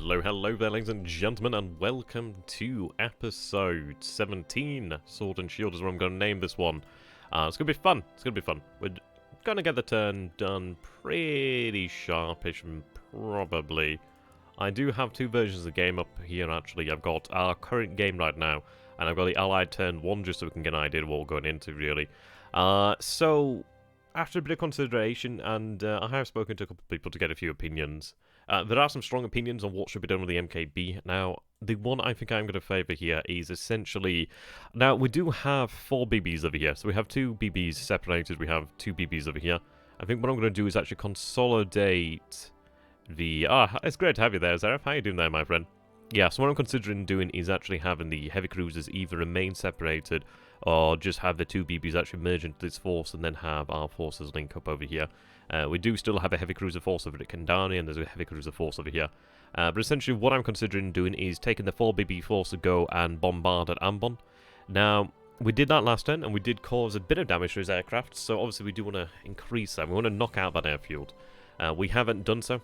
Hello there, ladies and gentlemen, and welcome to episode 17. Sword and Shield is what I'm going to name this one. It's going to be fun. We're going to get the turn done pretty sharpish, and probably. I do have two versions of the game up here, actually. I've got our current game right now, and I've got the Allied turn 1, just so we can get an idea of what we're going into, really. So, after a bit of consideration, and I have spoken to a couple of people to get a few opinions. There are some strong opinions on what should be done with the MKB. Now, the one I think I'm going to favour here is essentially... Now, we do have 4 BBs over here. So we have 2 BBs separated. We have 2 BBs over here. I think what I'm going to do is actually consolidate the... it's great to have you there, Zaref. How are you doing there, my friend? Yeah, so what I'm considering doing is actually having the heavy cruisers either remain separated or just have the 2 BBs actually merge into this force and then have our forces link up over here. We do still have a heavy cruiser force over at Kandani, and there's a heavy cruiser force over here. But essentially what I'm considering doing is taking the 4 BB force to go and bombard at Ambon. Now, we did that last turn, and we did cause a bit of damage to his aircraft, so obviously we do want to increase that. We want to knock out that airfield. We haven't done so.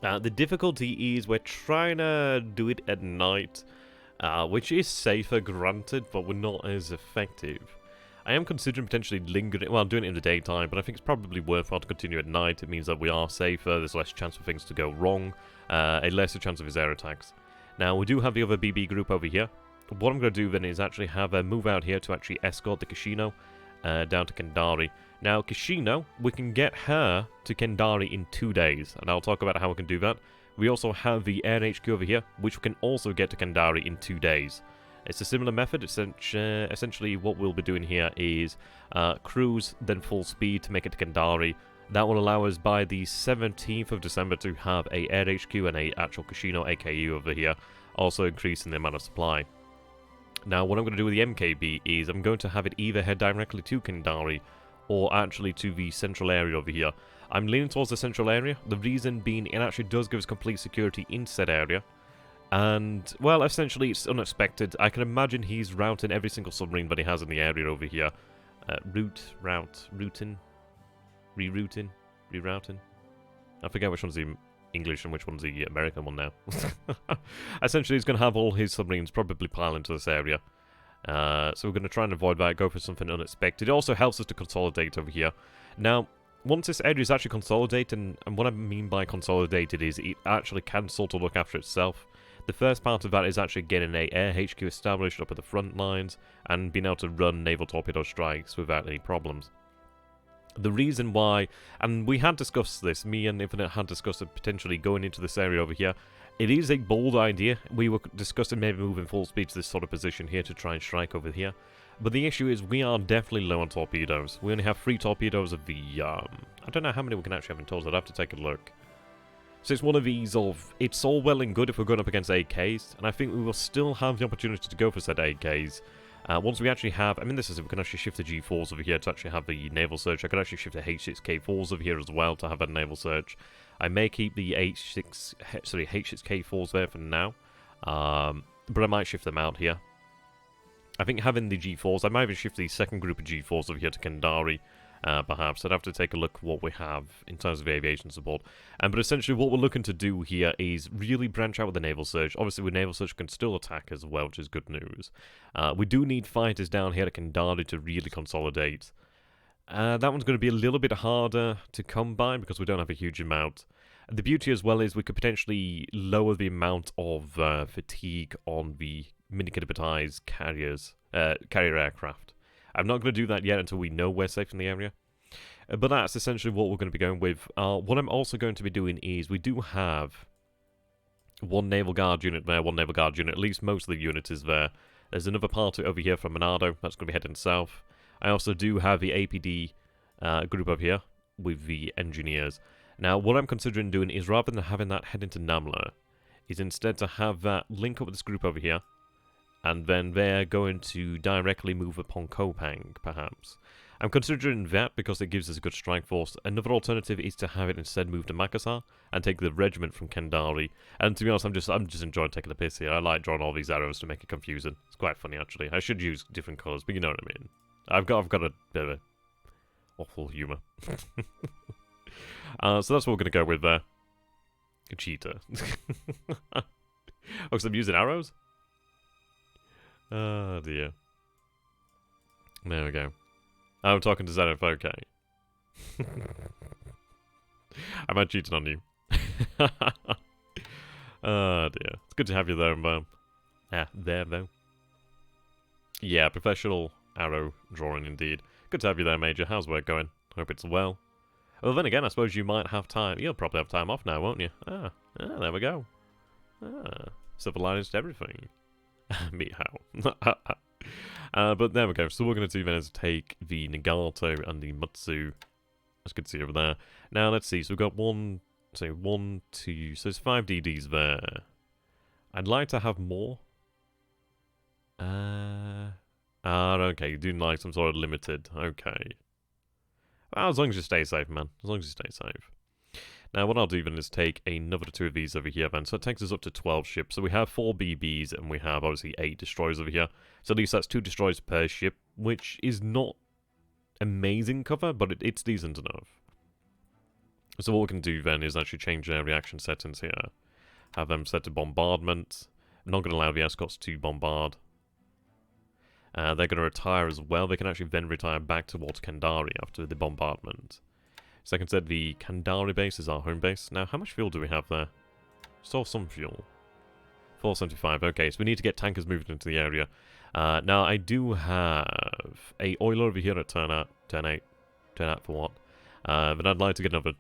The difficulty is we're trying to do it at night, which is safer, granted, but we're not as effective. I am considering potentially lingering, well, doing it in the daytime, but I think it's probably worthwhile to continue at night. It means that we are safer, there's less chance for things to go wrong, a lesser chance of his air attacks. Now, we do have the other BB group over here. What I'm going to do then is actually have a move out here to actually escort the Kashino down to Kendari. Now, Kashino, we can get her to Kendari in 2 days, and I'll talk about how we can do that. We also have the Air HQ over here, which we can also get to Kendari in 2 days. It's a similar method. Essentially, what we'll be doing here is cruise, then full speed to make it to Kendari. That will allow us by the 17th of December to have a Air HQ and a actual Kashino AKU over here, also increasing the amount of supply. Now, what I'm going to do with the MKB is I'm going to have it either head directly to Kendari or actually to the central area over here. I'm leaning towards the central area, the reason being it actually does give us complete security in said area. And, well, essentially it's unexpected. I can imagine he's routing every single submarine that he has in the area over here. Rerouting. I forget which one's the English and which one's the American one now. Essentially he's going to have all his submarines probably pile into this area. So we're going to try and avoid that, go for something unexpected. It also helps us to consolidate over here. Now, once this area is actually consolidated, and what I mean by consolidated is it actually can sort of look after itself. The first part of that is actually getting a Air HQ established up at the front lines and being able to run naval torpedo strikes without any problems. The reason why, and we had discussed this, me and Infinite had discussed it potentially going into this area over here. It is a bold idea. We were discussing maybe moving full speed to this sort of position here to try and strike over here. But the issue is we are definitely low on torpedoes. We only have 3 torpedoes of the, I don't know how many we can actually have in total. I'd have to take a look. So it's one of these of, it's all well and good if we're going up against AKs, and I think we will still have the opportunity to go for said AKs. Once we actually have, I mean, this is, we can actually shift the G4s over here to actually have the naval search. I could actually shift the H6K4s over here as well to have a naval search. I may keep the H6K4s there for now, but I might shift them out here. I think having the G4s, I might even shift the second group of G4s over here to Kendari. Perhaps. I'd have to take a look at what we have in terms of aviation support. But essentially what we're looking to do here is really branch out with the naval search. Obviously with naval search we can still attack as well, which is good news. We do need fighters down here at Kendari to really consolidate. That one's going to be a little bit harder to come by because we don't have a huge amount. The beauty as well is we could potentially lower the amount of fatigue on the mini-cadettized carrier aircraft. I'm not going to do that yet until we know we're safe in the area. But that's essentially what we're going to be going with. What I'm also going to be doing is we do have 1 Naval Guard unit there, 1 Naval Guard unit. At least most of the unit is there. There's another part over here from Monado. That's going to be heading south. I also do have the APD group over here with the engineers. Now, what I'm considering doing is rather than having that head into Namla, is instead to have that link up with this group over here. And then they're going to directly move upon Kopang, perhaps. I'm considering that because it gives us a good strike force. Another alternative is to have it instead move to Makassar and take the regiment from Kendari. And to be honest, I'm just enjoying taking the piss here. I like drawing all these arrows to make it confusing. It's quite funny, actually. I should use different colours, but you know what I mean. I've got a bit of a awful humour. So that's what we're going to go with there. A cheater. Oh, because I'm using arrows? Oh, dear. There we go. Oh, I'm talking to Zenith, okay. I might cheating on you. Oh, dear. It's good to have you there, there, though. Yeah, professional arrow drawing, indeed. Good to have you there, Major. How's work going? Hope it's well. Well, then again, I suppose you might have time. You'll probably have time off now, won't you? There we go. Silver linings to everything. Me how? But there we go. So what we're going to do then is take the Nagato and the Mutsu. That's good to see over there. Now, let's see. So we've got 1, 2. So there's 5 DDs there. I'd like to have more. Okay. You're doing like some sort of limited. Okay. Well, as long as you stay safe, man. As long as you stay safe. Now, what I'll do then is take another 2 of these over here, then. So it takes us up to 12 ships. So we have 4 BBs, and we have, obviously, 8 destroyers over here. So at least that's 2 destroyers per ship, which is not amazing cover, but it's decent enough. So what we can do, then, is actually change their reaction settings here. Have them set to bombardment. I'm not going to allow the escorts to bombard. They're going to retire as well. They can actually then retire back towards Kandari after the bombardment. So I can set the Kandari base as our home base. Now, how much fuel do we have there? Still some fuel. 475. Okay, so we need to get tankers moved into the area. Now, I do have a oiler over here at turn out. Turn out for what? But I'd like to get another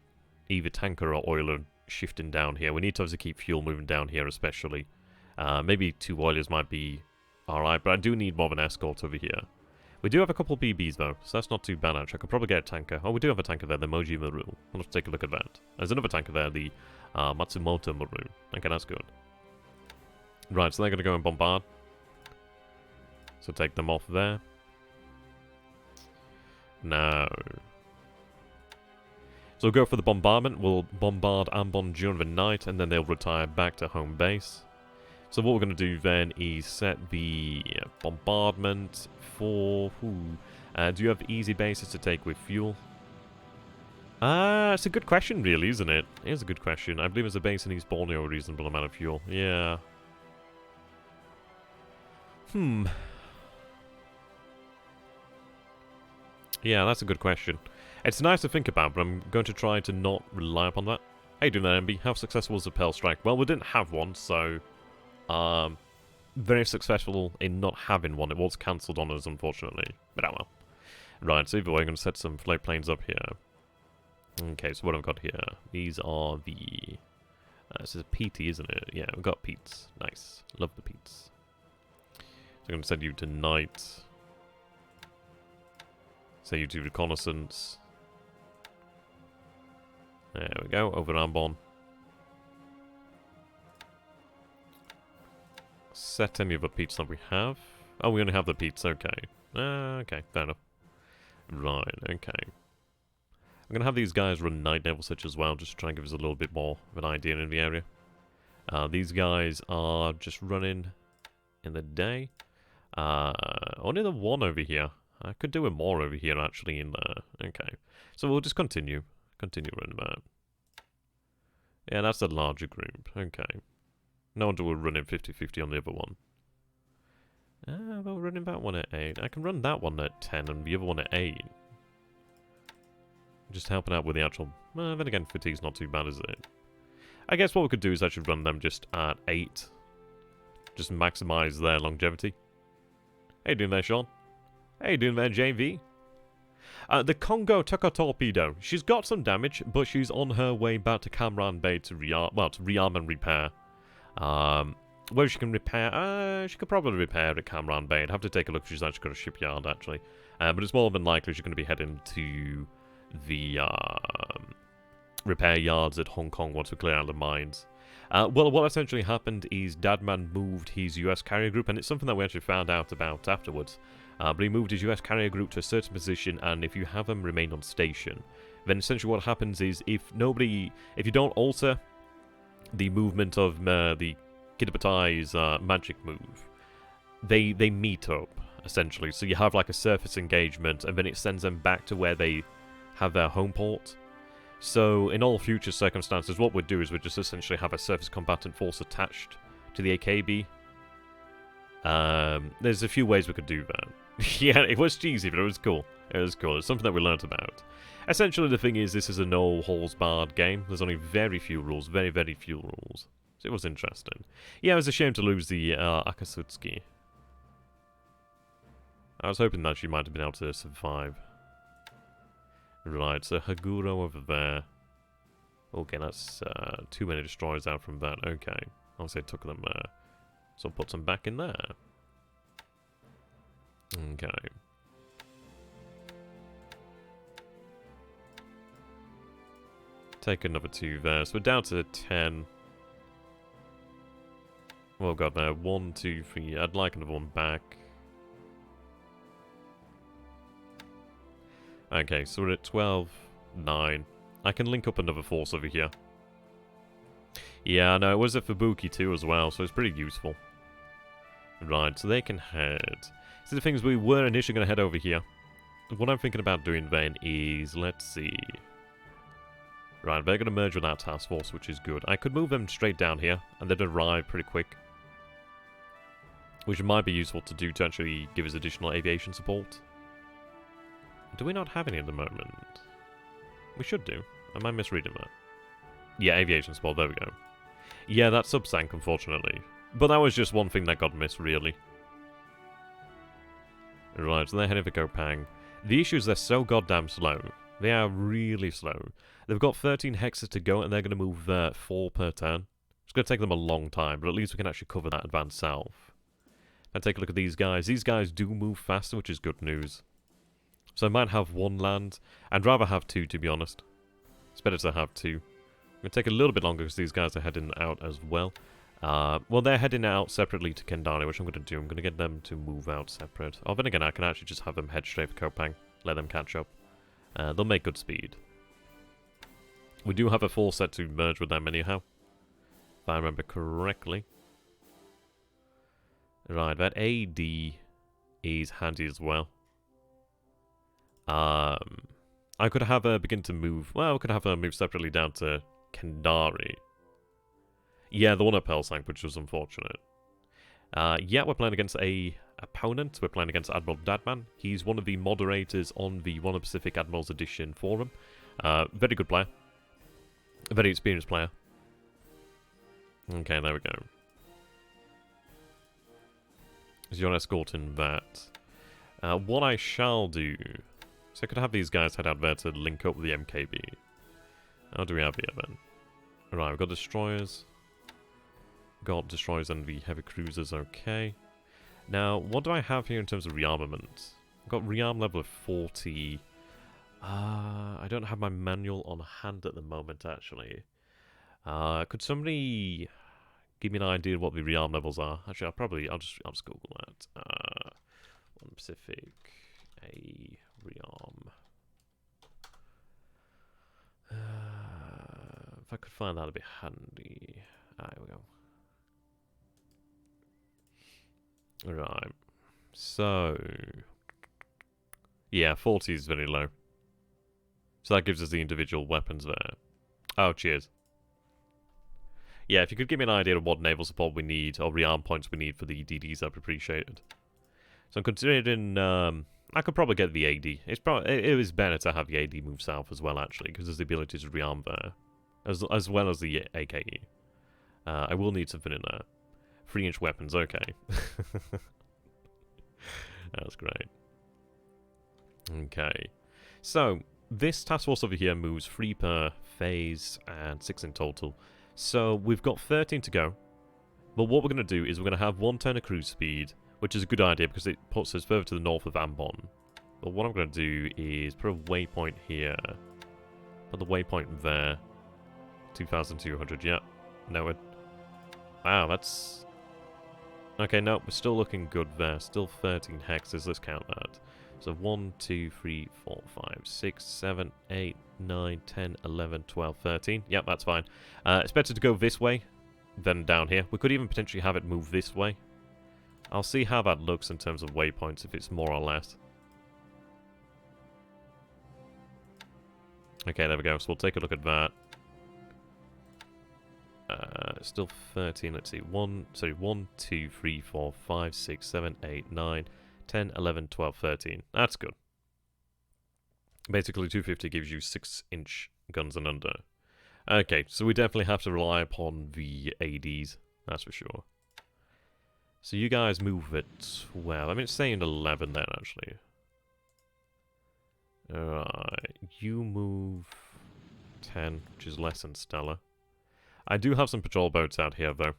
either tanker or oiler shifting down here. We need to obviously keep fuel moving down here especially. Maybe 2 oilers might be alright, but I do need more of an escort over here. We do have a couple BBs though, so that's not too bad actually. I could probably get a tanker. Oh, we do have a tanker there, the Moji Maru. We'll have to take a look at that. There's another tanker there, the Matsumoto Maru. Okay, that's good. Right, so they're going to go and bombard. So take them off there. No. So we'll go for the bombardment. We'll bombard Ambon during the night, and then they'll retire back to home base. So what we're going to do then is set the bombardment for... do you have easy bases to take with fuel? It's a good question really, isn't it? It is a good question. I believe there's a base in East Borneo, a reasonable amount of fuel. Yeah. Yeah, that's a good question. It's nice to think about, but I'm going to try to not rely upon that. How you doing there, MB? How successful was the Pearl Strike? Well, we didn't have one, so... very successful in not having one. It was cancelled on us, unfortunately. But oh well. Right, so either way, I'm going to set some float planes up here. Okay, so what I've got here. These are the... this is a PT, isn't it? Yeah, we've got Pete's. Nice. Love the Pete's. So I'm going to send you to night. Send you to reconnaissance. There we go, over Ambon. Set any of the Pete's that we have. Oh, we only have the Pete's, okay. Okay, fair enough. Right, okay. I'm going to have these guys run night naval search as well, just to try and give us a little bit more of an idea in the area. These guys are just running in the day. Only the one over here. I could do it more over here, actually, in there. Okay. So we'll just continue. Continue running that. Yeah, that's a larger group. Okay. No wonder we're running 50-50 on the other one. But we're running that one at 8. I can run that one at 10 and the other one at 8. Just helping out with the actual... then again, fatigue's not too bad, is it? I guess what we could do is actually run them just at 8. Just maximise their longevity. How you doing there, Sean? How you doing there, JV? The Congo took a torpedo. She's got some damage, but she's on her way back to Kamran Bay to rearm and repair. Where she can repair, she could probably repair at Kamran Bay. I'd have to take a look if she's actually got a shipyard, actually. But it's more than likely she's going to be heading to the repair yards at Hong Kong once we clear out the mines. Well, what essentially happened is Dadman moved his US carrier group, and it's something that we actually found out about afterwards. But he moved his US carrier group to a certain position, and if you have them remain on station, then essentially what happens is if you don't alter the movement of the Kidabatai's magic move, they meet up, essentially. So you have like a surface engagement, and then it sends them back to where they have their home port. So, in all future circumstances, what we'd do is we'd just essentially have a surface combatant force attached to the AKB. There's a few ways we could do that. Yeah, it was cheesy, but it was cool. It was cool. It's something that we learnt about. Essentially, the thing is, this is a no-holes-barred game. There's only very few rules. Very, very few rules. So it was interesting. Yeah, it was a shame to lose the Akasutsuki. I was hoping that she might have been able to survive. Right, so Haguro over there. Okay, that's too many destroyers out from that. Okay. Obviously I took them there. So I'll put them back in there. Okay. Take another 2 there. So we're down to 10. Oh god, no. 1, 2, 3. I'd like another one back. Okay, so we're at 12, 9. I can link up another force over here. Yeah, no, it was a Fubuki too as well, so it's pretty useful. Right, so they can head. So the thing is, we were initially going to head over here. What I'm thinking about doing then is, let's see. Right, they're going to merge with that task force, which is good. I could move them straight down here, and they'd arrive pretty quick. Which might be useful to do to actually give us additional aviation support. Do we not have any at the moment? We should do. Am I misreading that? Yeah, aviation support, there we go. Yeah, that sub sank, unfortunately. But that was just one thing that got missed, really. Right, so they're heading for Kopang. The issue is they're so goddamn slow. They are really slow. They've got 13 hexes to go, and they're going to move 4 per turn. It's going to take them a long time, but at least we can actually cover that advance south. And take a look at these guys. These guys do move faster, which is good news. So I might have 1 land. I'd rather have 2, to be honest. It's better to have 2. It's going to take a little bit longer because these guys are heading out as well. Well, they're heading out separately to Kendari, which I'm going to do. I'm going to get them to move out separate. Oh, then again, I can actually just have them head straight for Kopang. Let them catch up. They'll make good speed. We do have a full set to merge with them anyhow. If I remember correctly. Right, that AD is handy as well. I could have her begin to move. Well, I could have her move separately down to Kendari. Yeah, the one at Pearl sank, which was unfortunate. Yeah, we're playing against a opponent. We're playing against Admiral Dadman. He's one of the moderators on the One of Pacific Admirals Edition forum. Very good player. A very experienced player. Okay, there we go. So you're escorting that. What I shall do... So I could have these guys head out there to link up with the MKB. How do we have here then? Right, we've got destroyers. Got destroyers and the heavy cruisers, okay. Now, what do I have here in terms of rearmament? I've got rearm level of 40. I don't have my manual on hand at the moment, actually. Could somebody give me an idea of what the rearm levels are? Actually, I'll just Google that. One Pacific, a rearm. If I could find that, it'd be handy. There we go. Right. So, yeah, 40 is very low. So that gives us the individual weapons there. Oh, cheers. Yeah, if you could give me an idea of what naval support we need, or rearm points we need for the DDs, that'd be appreciated. So I'm considering, I could probably get the AD. It is better to have the AD move south as well, actually, because there's the ability to rearm there. As well as the AKE. I will need something in there. 3-inch weapons, okay. That's great. Okay. So, this task force over here moves 3 per phase and 6 in total. So, we've got 13 to go. But what we're going to do is we're going to have 1 turn of cruise speed, which is a good idea because it puts us further to the north of Ambon. But what I'm going to do is put a waypoint here. Put the waypoint there. 2,200, yeah. No, wow, that's... Okay, no, we're still looking good there. Still 13 hexes, let's count that. So 1, 2, 3, 4, 5, 6, 7, 8, 9, 10, 11, 12, 13. Yep, that's fine. It's better to go this way than down here. We could even potentially have it move this way. I'll see how that looks in terms of waypoints, if it's more or less. Okay, there we go. So we'll take a look at that. Still 13. Let's see. 1, 2, 3, 4, 5, 6, 7, 8, 9, 10, 11, 12, 13. That's good. Basically, 250 gives you 6-inch guns and under. Okay, so we definitely have to rely upon the ADs. That's for sure. So you guys move at 12. I mean, it's saying 11 then, actually. Alright, you move 10, which is less than stellar. I do have some patrol boats out here, though.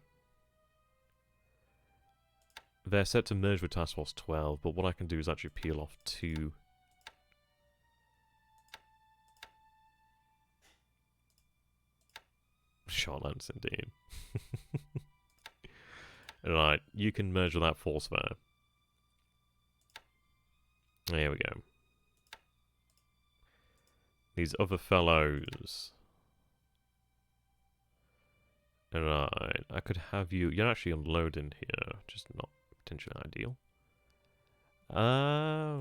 They're set to merge with Task Force 12, but what I can do is actually peel off 2. Shortlands, indeed. Right, you can merge with that force there. There we go. These other fellows. Right, I could have you... You're actually unloading here, just not potentially ideal.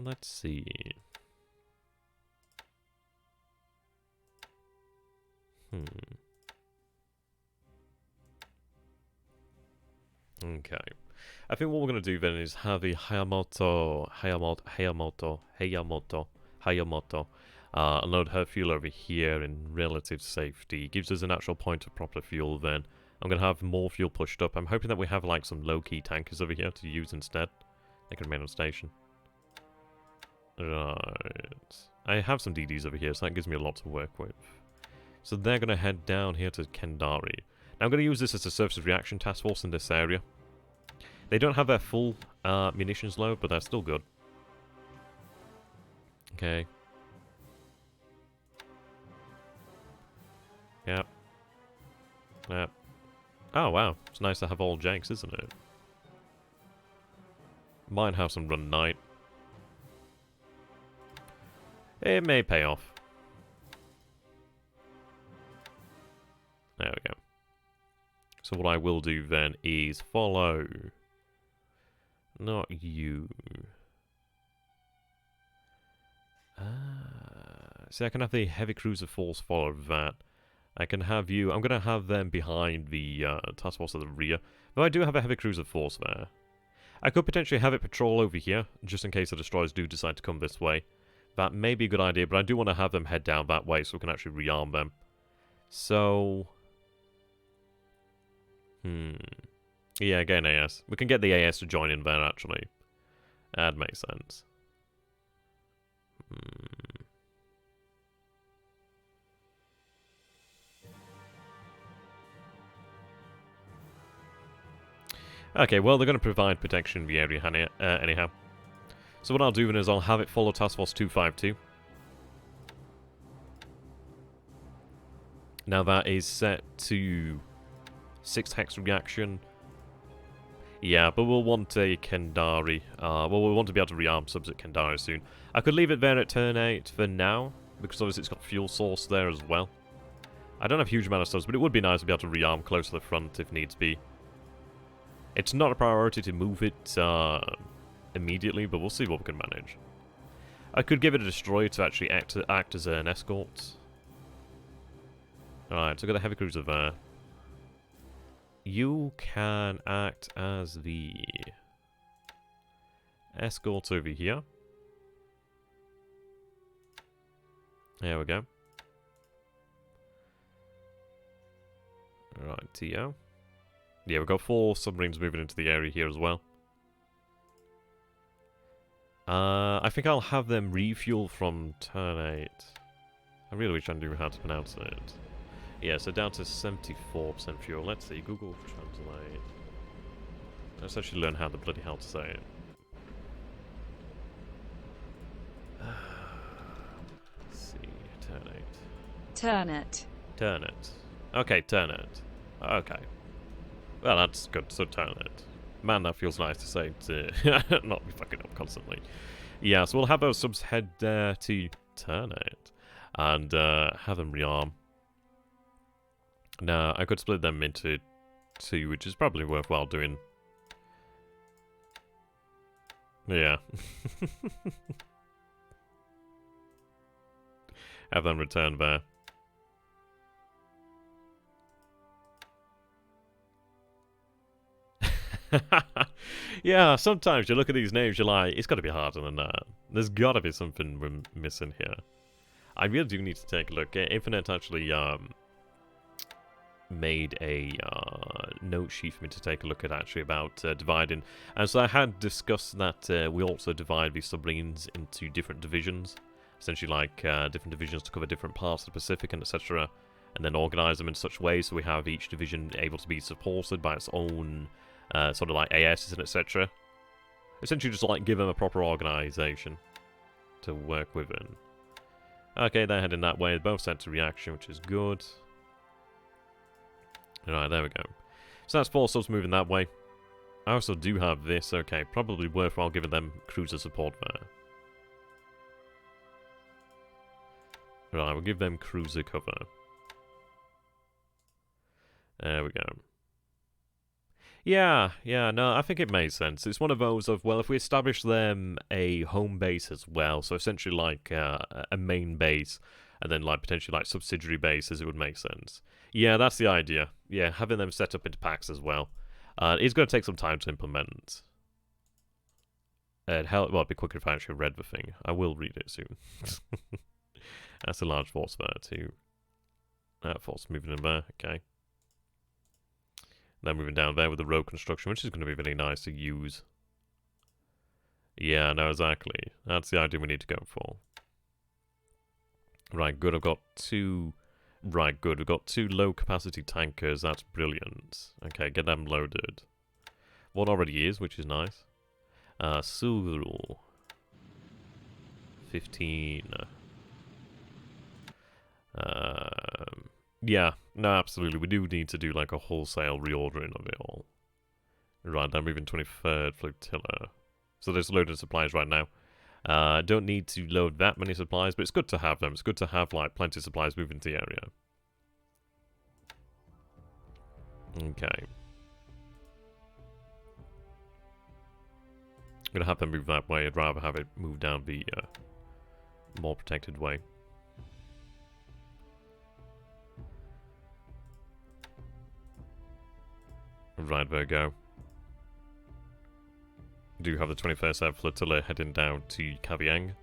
Let's see. Okay. I think what we're going to do then is have a Hayamoto unload her fuel over here in relative safety. Gives us an actual point of proper fuel then. I'm going to have more fuel pushed up. I'm hoping that we have like some low-key tankers over here to use instead. They can remain on station. Right. I have some DDs over here, so that gives me a lot to work with. So they're going to head down here to Kendari. Now I'm going to use this as a surface reaction task force in this area. They don't have their full munitions load, but they're still good. Okay. Yep. Yep. Oh, wow. It's nice to have all janks, isn't it? Might have some run night. It may pay off. There we go. So what I will do then is follow. Not you. See, I can have the heavy cruiser force follow that. I can have you... I'm going to have them behind the task force at the rear. Though I do have a heavy cruiser force there. I could potentially have it patrol over here, just in case the destroyers do decide to come this way. That may be a good idea, but I do want to have them head down that way so we can actually rearm them. So... Yeah, again AS. We can get the AS to join in there, actually. That makes sense. Okay, well, they're going to provide protection in the area anyhow. So what I'll do then is I'll have it follow Task Force 252. Now that is set to 6 hex reaction. Yeah, but we'll want a Kendari. Well, we'll want to be able to rearm subs at Kendari soon. I could leave it there at turn 8 for now, because obviously it's got fuel source there as well. I don't have a huge amount of subs, but it would be nice to be able to rearm close to the front if needs be. It's not a priority to move it immediately, but we'll see what we can manage. I could give it a destroyer to actually act as an escort. Alright, so we've got a heavy cruiser there. You can act as the escort over here. There we go. Alright, TO. Yeah, we've got 4 submarines moving into the area here as well. I think I'll have them refuel from turn 8. I really wish I knew how to pronounce it. Yeah, so down to 74% fuel. Let's see, Google Translate. Let's actually learn how the bloody hell to say it. Let's see, turn 8. Turn it. Turn it. Okay, turn it. Okay. Well, that's good, so turn it. Man, that feels nice to say to not be fucking up constantly. Yeah, so we'll have those subs head to turn it. And have them rearm. Now, I could split them into 2, which is probably worthwhile doing. Yeah. Have them return there. Yeah, sometimes you look at these names, you're like, it's got to be harder than that. There's got to be something we're missing here. I really do need to take a look. Infinite actually made a note sheet for me to take a look at, actually, about dividing. And so I had discussed that we also divide these submarines into different divisions. Essentially like different divisions to cover different parts of the Pacific and etc. And then organize them in such ways so we have each division able to be supported by its own sort of like ASs and etc. Essentially just like give them a proper organization to work within. Okay, they're heading that way. They're both sent to reaction, which is good. Alright, there we go. So that's 4 subs moving that way. I also do have this. Okay, probably worthwhile giving them cruiser support there. Right, we'll give them cruiser cover. There we go. Yeah, no, I think it makes sense. It's one of those of, well, if we establish them a home base as well, so essentially like a main base, and then like potentially like subsidiary bases, it would make sense. Yeah, that's the idea. Yeah, having them set up into packs as well. It's going to take some time to implement. Well, it'd be quicker if I actually read the thing. I will read it soon. That's a large force there too. That force moving in there, okay. Then moving down there with the road construction, which is going to be really nice to use. Yeah, no, exactly. That's the idea we need to go for. Right, good. I've got 2... Right, good. We've got 2 low-capacity tankers. That's brilliant. Okay, get them loaded. One already is, which is nice. Suru. 15. Yeah, no, absolutely. We do need to do like a wholesale reordering of it all. Right, I'm moving 23rd Flotilla. So there's loading supplies right now. Don't need to load that many supplies, but it's good to have them. It's good to have like plenty of supplies moving to the area. Okay. I'm gonna have them move that way. I'd rather have it move down the more protected way. Right, there we go. Do have the 21st Ave Flotilla heading down to Kavieng.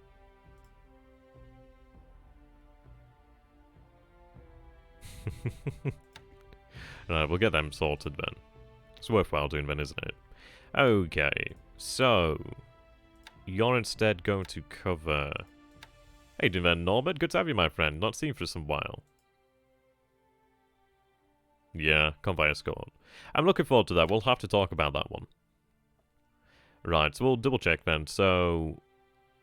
Right, we'll get them sorted then. It's worthwhile doing then, isn't it? Okay, so you're instead going to cover... Hey, doing then, Norbert? Good to have you, my friend. Not seen for some while. Yeah, convoy escort. I'm looking forward to that. We'll have to talk about that one. Right, so we'll double check then. So,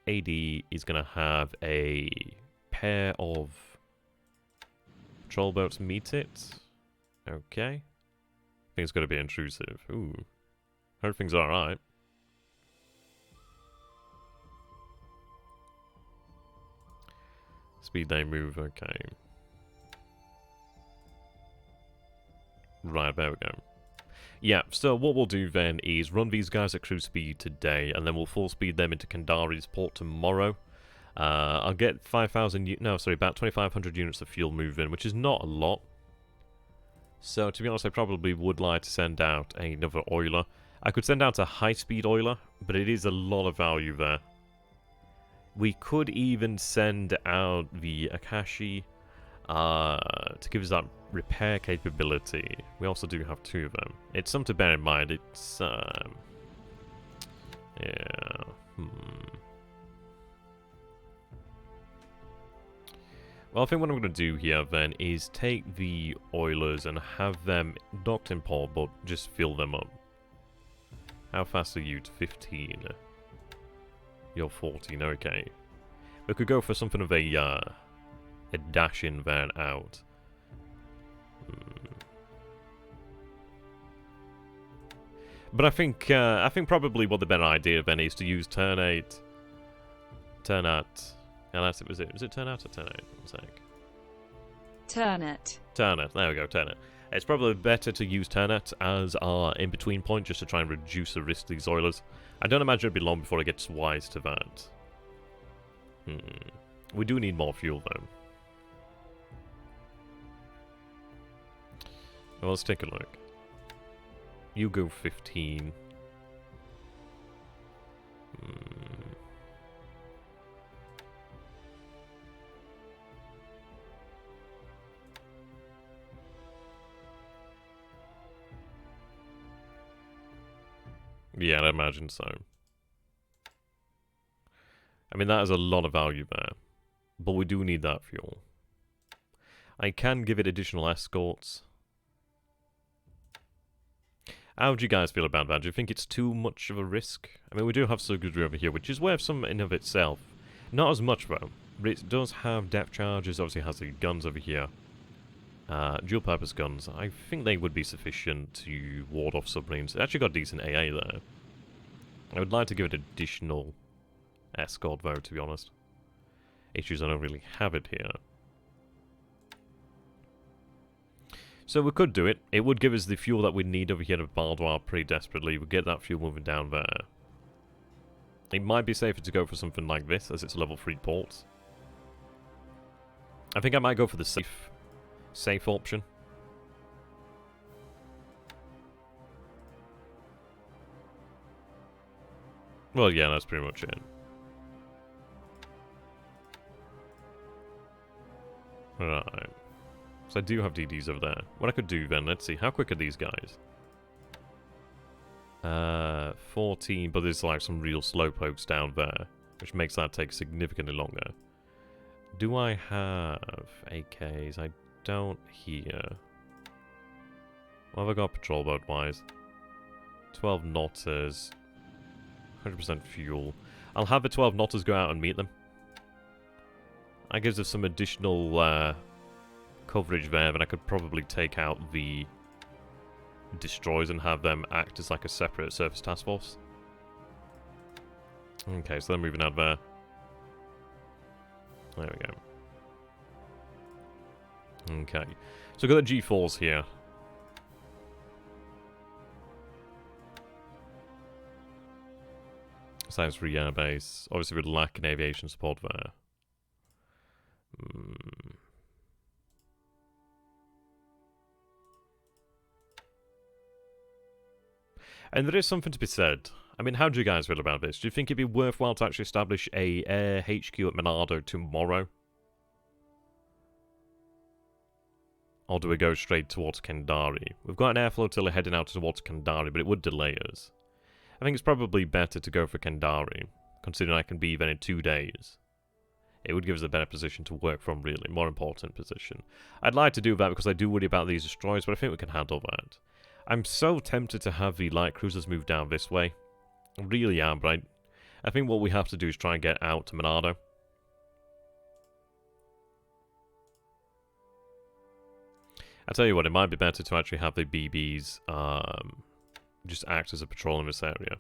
AD is going to have a pair of patrol boats meet it. Okay. I think it's going to be intrusive. Ooh. Everything's alright. Speed they move, okay. Right, there we go. Yeah, so what we'll do then is run these guys at cruise speed today, and then we'll full speed them into Kandari's port tomorrow. I'll get about 2,500 units of fuel moving, which is not a lot. So, to be honest, I probably would like to send out another oiler. I could send out a high-speed oiler, but it is a lot of value there. We could even send out the Akashi to give us that repair capability. We also do have 2 of them. It's something to bear in mind. It's yeah. Well, I think what I'm going to do here then is take the oilers and have them docked in port, but just fill them up. How fast are you? To 15. You're 14. Okay. We could go for something of a dash in there and out. But I think probably what the better idea then is to use turn out. Yeah, that's it. Was it turn out or turn out? One sec. Turn it. Turn it. There we go. Turn it. It's probably better to use turn it as our in-between point, just to try and reduce the risk to these oilers. I don't imagine it'll be long before it gets wise to that. We do need more fuel though. Well, let's take a look. You go 15. Yeah, I'd imagine so. I mean, that is a lot of value there. But we do need that fuel. I can give it additional escorts. How do you guys feel about that? Do you think it's too much of a risk? I mean, we do have Sturmgurkan over here, which is worth some in of itself. Not as much, though. But it does have depth charges. Obviously, it has the guns over here. Dual-purpose guns. I think they would be sufficient to ward off submarines. It actually got decent AA there. I would like to give it additional escort, though, to be honest. Issues I don't really have it here. So we could do it. It would give us the fuel that we need over here at Baldoir pretty desperately. We'll get that fuel moving down there. It might be safer to go for something like this, as it's a level 3 port. I think I might go for the safe option. Well, yeah, that's pretty much it. Right. So I do have DDs over there. What I could do then, let's see, how quick are these guys? 14, but there's like some real slowpokes down there, which makes that take significantly longer. Do I have AKs? I don't here. What have I got patrol boat-wise? 12 knotters. 100% fuel. I'll have the 12 knotters go out and meet them. That gives us some additional coverage there, then I could probably take out the destroyers and have them act as like a separate surface task force. Okay, so they're moving out there. There we go. Okay, so we've got the G4s here. Science free air base. Obviously, we're lacking aviation support there. And there is something to be said. I mean, how do you guys feel about this? Do you think it'd be worthwhile to actually establish a air HQ at Monado tomorrow? Or do we go straight towards Kendari? We've got an air flotilla heading out towards Kendari, but it would delay us. I think it's probably better to go for Kendari, considering I can be there in 2 days. It would give us a better position to work from, really. More important position. I'd like to do that because I do worry about these destroyers, but I think we can handle that. I'm so tempted to have the light cruisers move down this way. I really am, but I think what we have to do is try and get out to Monado. I tell you what, it might be better to actually have the BBs just act as a patrol in this area.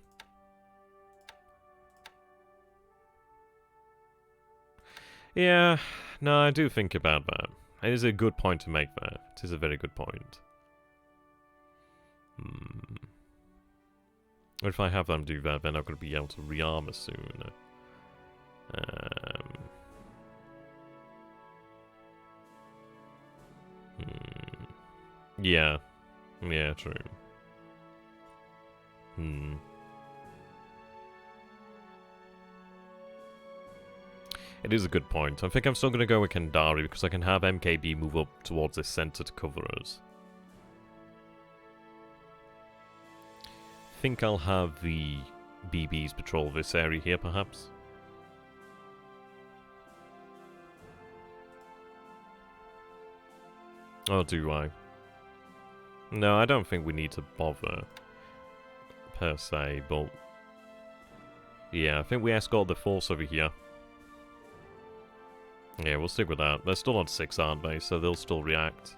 Yeah, no, I do think about that. It is a good point to make there. It is a very good point. What if I have them do that, then I'm going to be able to rearm us soon. Yeah. Yeah, true. It is a good point. I think I'm still going to go with Kendari because I can have MKB move up towards this center to cover us. I think I'll have the BBs patrol this area here, perhaps. Oh, do I? No, I don't think we need to bother, per se, but... yeah, I think we escort the force over here. Yeah, we'll stick with that. They're still on 6, aren't they? So they'll still react.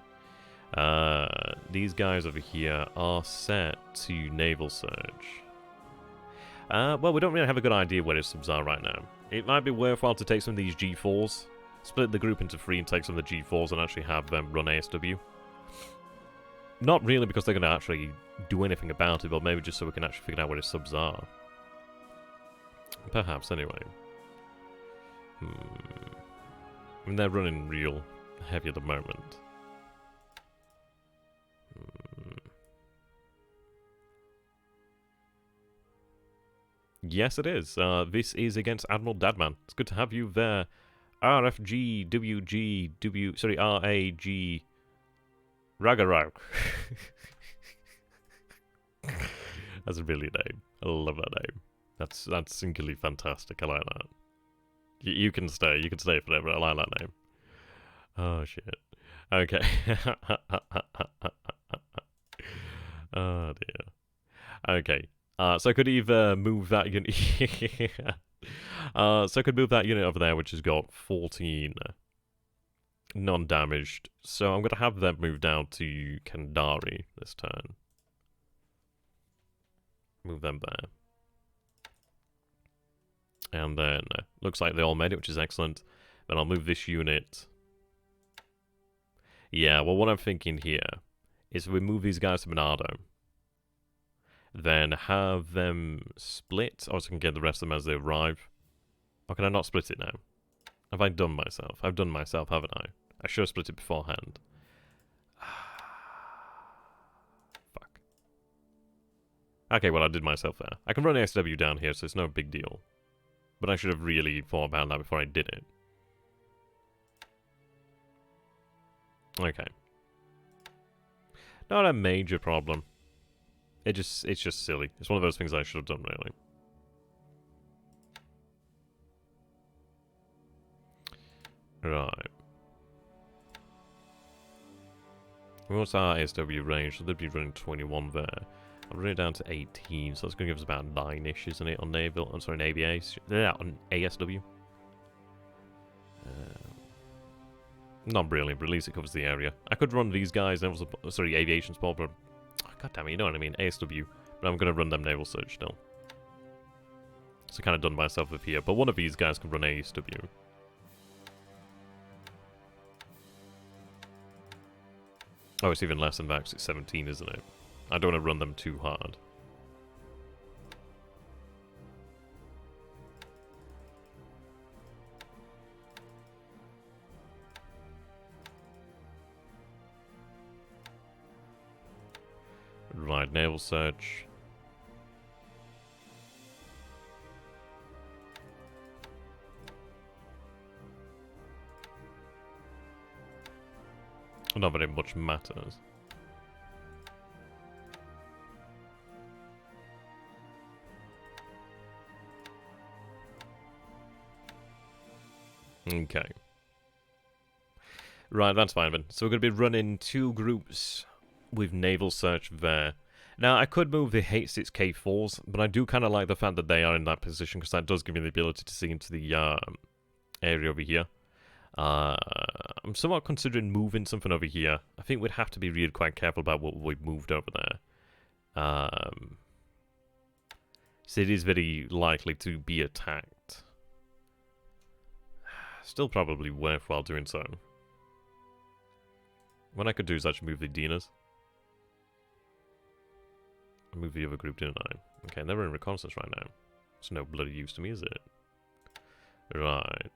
These guys over here are set to naval surge. Well, we don't really have a good idea where his subs are right now. It might be worthwhile to take some of these G4s, split the group into 3 and take some of the G4s and actually have them run ASW. Not really because they're going to actually do anything about it, but maybe just so we can actually figure out where his subs are. Perhaps, anyway. I mean, they're running real heavy at the moment. Yes, it is. This is against Admiral Dadman. It's good to have you there. RFG, sorry, RAG, Ragarau. That's a brilliant name. I love that name. That's singularly fantastic. I like that. You can stay. You can stay forever. I like that name. Oh, shit. Okay. Oh, dear. Okay. So I could either move that unit... so I could move that unit over there, which has got 14 non-damaged. So I'm going to have them move down to Kandari this turn. Move them there. And then, looks like they all made it, which is excellent. Then I'll move this unit. Yeah, well, what I'm thinking here is we move these guys to Bernardo. Then have them split, or so I can get the rest of them as they arrive. Or can I not split it now? Have I done myself? I've done myself, haven't I? I should have split it beforehand. Fuck. Okay, well, I did myself there. I can run ASW down here, so it's no big deal. But I should have really thought about that before I did it. Okay. Not a major problem. It's just silly. It's one of those things I should have done, really. Right. What's our ASW range? So they'd be running 21 there. I'll run it down to 18, so that's going to give us about 9-ish, isn't it, on Naval? I'm sorry, ABA. Yeah, on ASW. Not brilliant, but at least it covers the area. I could run these guys, sorry, Aviation Support, but... Oh, God damn it, you know what I mean, ASW. But I'm going to run them Naval Search still. So kind of done myself with here, but one of these guys can run ASW. Oh, it's even less than that, 'cause it's 17, isn't it? I don't want to run them too hard. Right, Naval Search. Not very much matters. Okay. Right, that's fine then. So we're going to be running 2 groups with Naval Search there. Now, I could move the H6 K4s, but I do kind of like the fact that they are in that position, because that does give me the ability to see into the area over here. I'm somewhat considering moving something over here. I think we'd have to be really quite careful about what we've moved over there. So it is very likely to be attacked. Still probably worthwhile doing so. What I could do is actually move the Dinas. Move the other group, didn't I? Okay, they're in reconnaissance right now. It's no bloody use to me, is it? Right.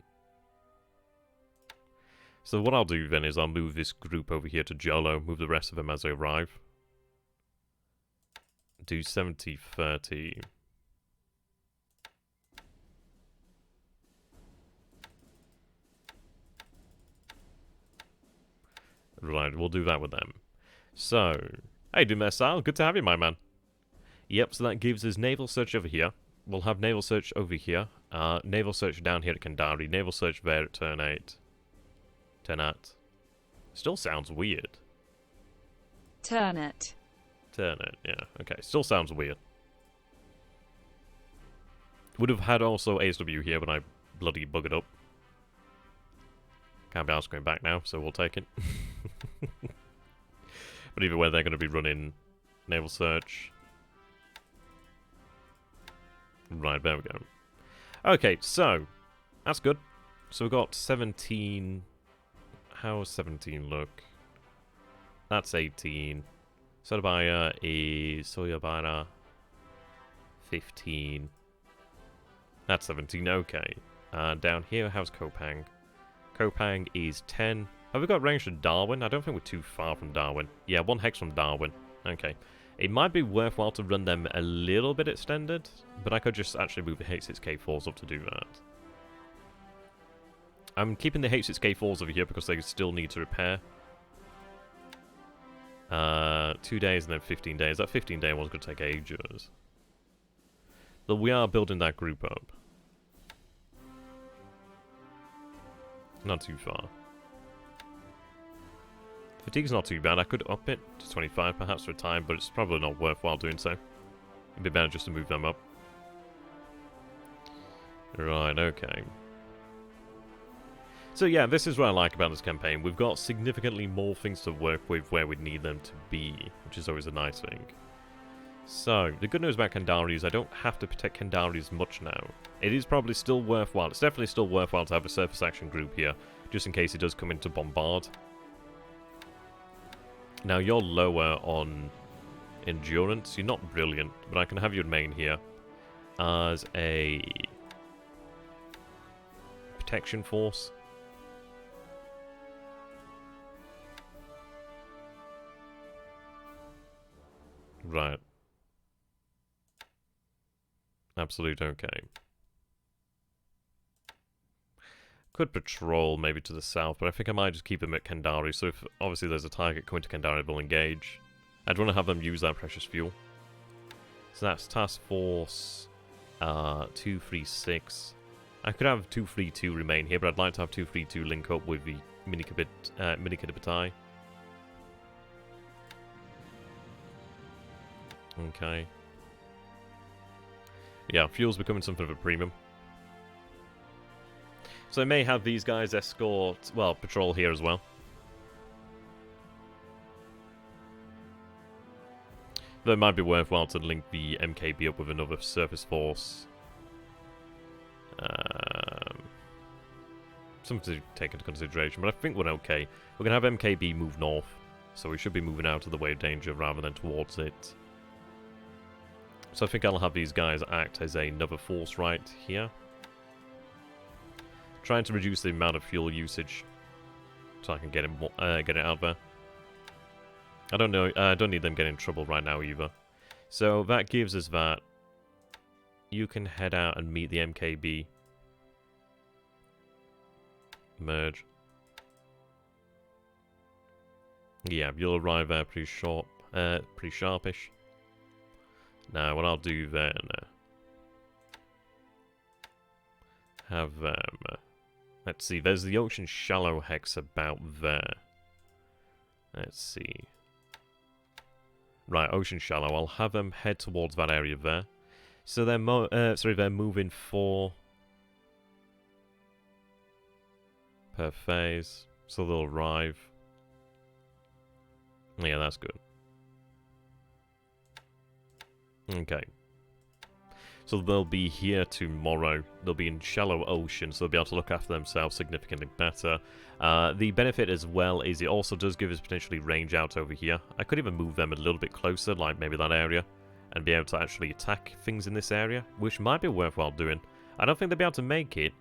So what I'll do then is I'll move this group over here to Jolo, move the rest of them as they arrive. Do 70-30. Right, we'll do that with them. So, hey, Dumessile, good to have you, my man. Yep, so that gives us Naval Search over here. We'll have Naval Search over here. Naval Search down here at Kandari. Naval Search there at turn 8. Turn at. Still sounds weird. Turn it. Turn it, yeah. Okay, still sounds weird. Would have had also ASW here, but I bloody buggered up. Can't be asked going back now, so we'll take it. But either way, they're going to be running Naval Search. Right, there we go. Okay, so, that's good. So we've got 17... How does 17 look? That's 18. Sotabaya is Soyabara 15. That's 17, okay. Down here, how's Kopang? Kopang is 10. Have we got range to Darwin? I don't think we're too far from Darwin. Yeah, 1 hex from Darwin. Okay. It might be worthwhile to run them a little bit extended, but I could just actually move the H6K4s up to do that. I'm keeping the H6K4s over here because they still need to repair. 2 days and then 15 days. That 15-day one's going to take ages. But we are building that group up. Not too far. Fatigue's not too bad. I could up it to 25 perhaps for a time, but it's probably not worthwhile doing so. It'd be better just to move them up. Right, okay. So yeah, this is what I like about this campaign. We've got significantly more things to work with where we need them to be, which is always a nice thing. So, the good news about Kandari is I don't have to protect Kandari as much now. It is probably still worthwhile. It's definitely still worthwhile to have a surface action group here, just in case it does come into bombard. Now, you're lower on endurance. You're not brilliant, but I can have your main here as a protection force. Right. Absolute okay. Could patrol maybe to the south, but I think I might just keep them at Kandari, so if obviously there's a target coming to Kandari, they'll engage. I'd want to have them use that precious fuel. So that's Task Force 236. I could have 232 remain here, but I'd like to have 232 link up with the Minikitabatai. Okay. Yeah, fuel's becoming something of a premium. So I may have these guys escort, well, patrol here as well. Though it might be worthwhile to link the MKB up with another surface force. Something to take into consideration, but I think we're okay. We're going to have MKB move north, so we should be moving out of the way of danger rather than towards it. So I think I'll have these guys act as another force right here. Trying to reduce the amount of fuel usage so I can get it out there. I don't know, I don't need them getting in trouble right now either. So that gives us that. You can head out and meet the MKB. Merge. Yeah, you'll arrive there pretty sharpish. Now, what I'll do then, have them, let's see, there's the Ocean Shallow Hex about there. Let's see. Right, Ocean Shallow, I'll have them head towards that area there. So they're they're moving 4 per phase, so they'll arrive. Yeah, that's good. Okay. So they'll be here tomorrow. They'll be in shallow ocean, so they'll be able to look after themselves significantly better. The benefit as well is it also does give us potentially range out over here. I could even move them a little bit closer, like maybe that area, and be able to actually attack things in this area, which might be worthwhile doing. I don't think they'll be able to make it.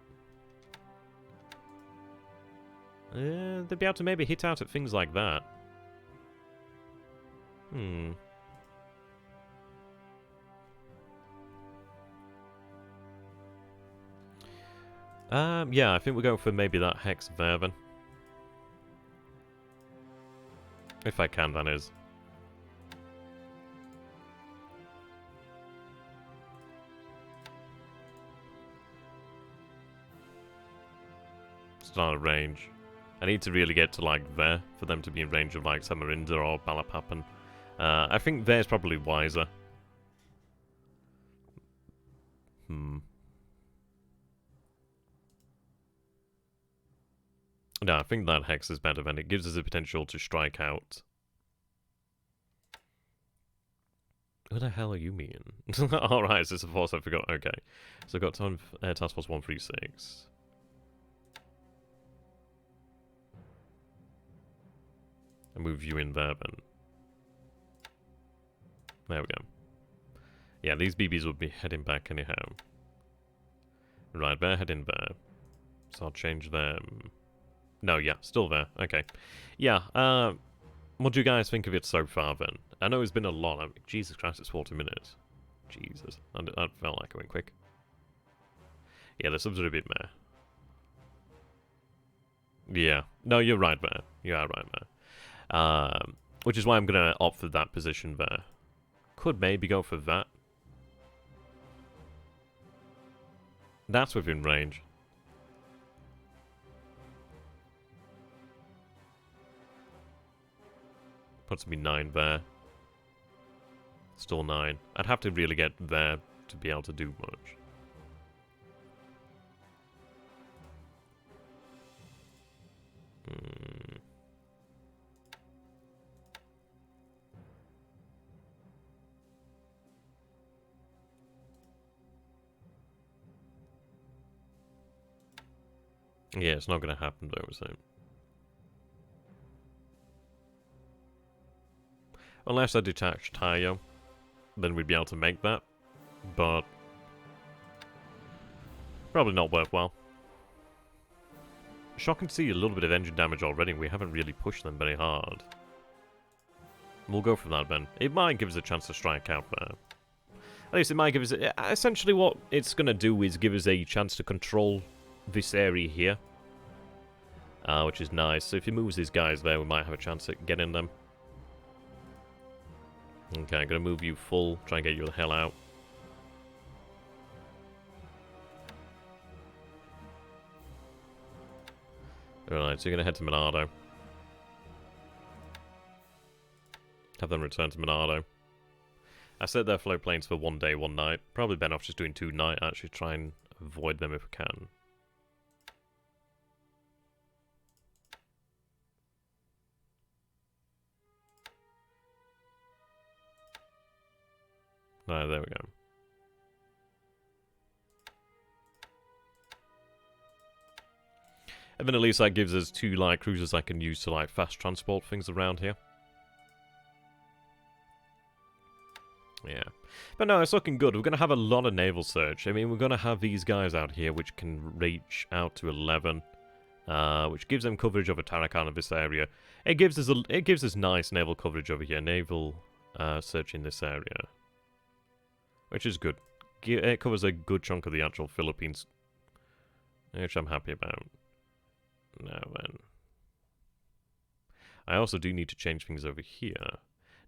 They'll be able to maybe hit out at things like that. Yeah, I think we'll go for maybe that hex there then. If I can, that is. It's not a range. I need to really get to like there for them to be in range of like Samarinda or Balapapan. I think there's probably wiser. No, I think that hex is better than it gives us the potential to strike out. What the hell are you mean? Alright, so it's a force I forgot. Okay. So I've got Task Force 136. I'll move you in there then. There we go. Yeah, these BBs will be heading back anyhow. Right, they're heading there. So I'll change them. No, yeah, still there. Okay. Yeah, what do you guys think of it so far then? I know it's been a lot. I mean, Jesus Christ, it's 40 minutes. Jesus. That felt like it went quick. Yeah, the subs are a bit meh. Yeah. No, you're right there. You are right there. Which is why I'm going to opt for that position there. Could maybe go for that. That's within range. Puts me 9 there. Still 9. I'd have to really get there to be able to do much. Yeah, it's not going to happen though, so. Unless I detach Tayo, then we'd be able to make that. But probably not worthwhile. Shocking to see a little bit of engine damage already. We haven't really pushed them very hard. We'll go for that then. It might give us a chance to strike out there. At least it might give us... essentially what it's going to do is give us a chance to control this area here. Which is nice. So if he moves these guys there, we might have a chance at getting them. Okay, I'm going to move you full. Try and get you the hell out. Alright, so you're going to head to Monado. Have them return to Monado. I set their float planes for 1 day, 1 night. Probably better off just doing 2 night, actually try and avoid them if we can. Right, there we go. And then at least that gives us 2 light cruisers I can use to like fast transport things around here. Yeah. But no, it's looking good. We're going to have a lot of naval search. I mean, we're going to have these guys out here which can reach out to 11. Which gives them coverage over Tarakan of this area. It gives us nice naval coverage over here. Naval search in this area. Which is good. It covers a good chunk of the actual Philippines. Which I'm happy about. Now then. I also do need to change things over here.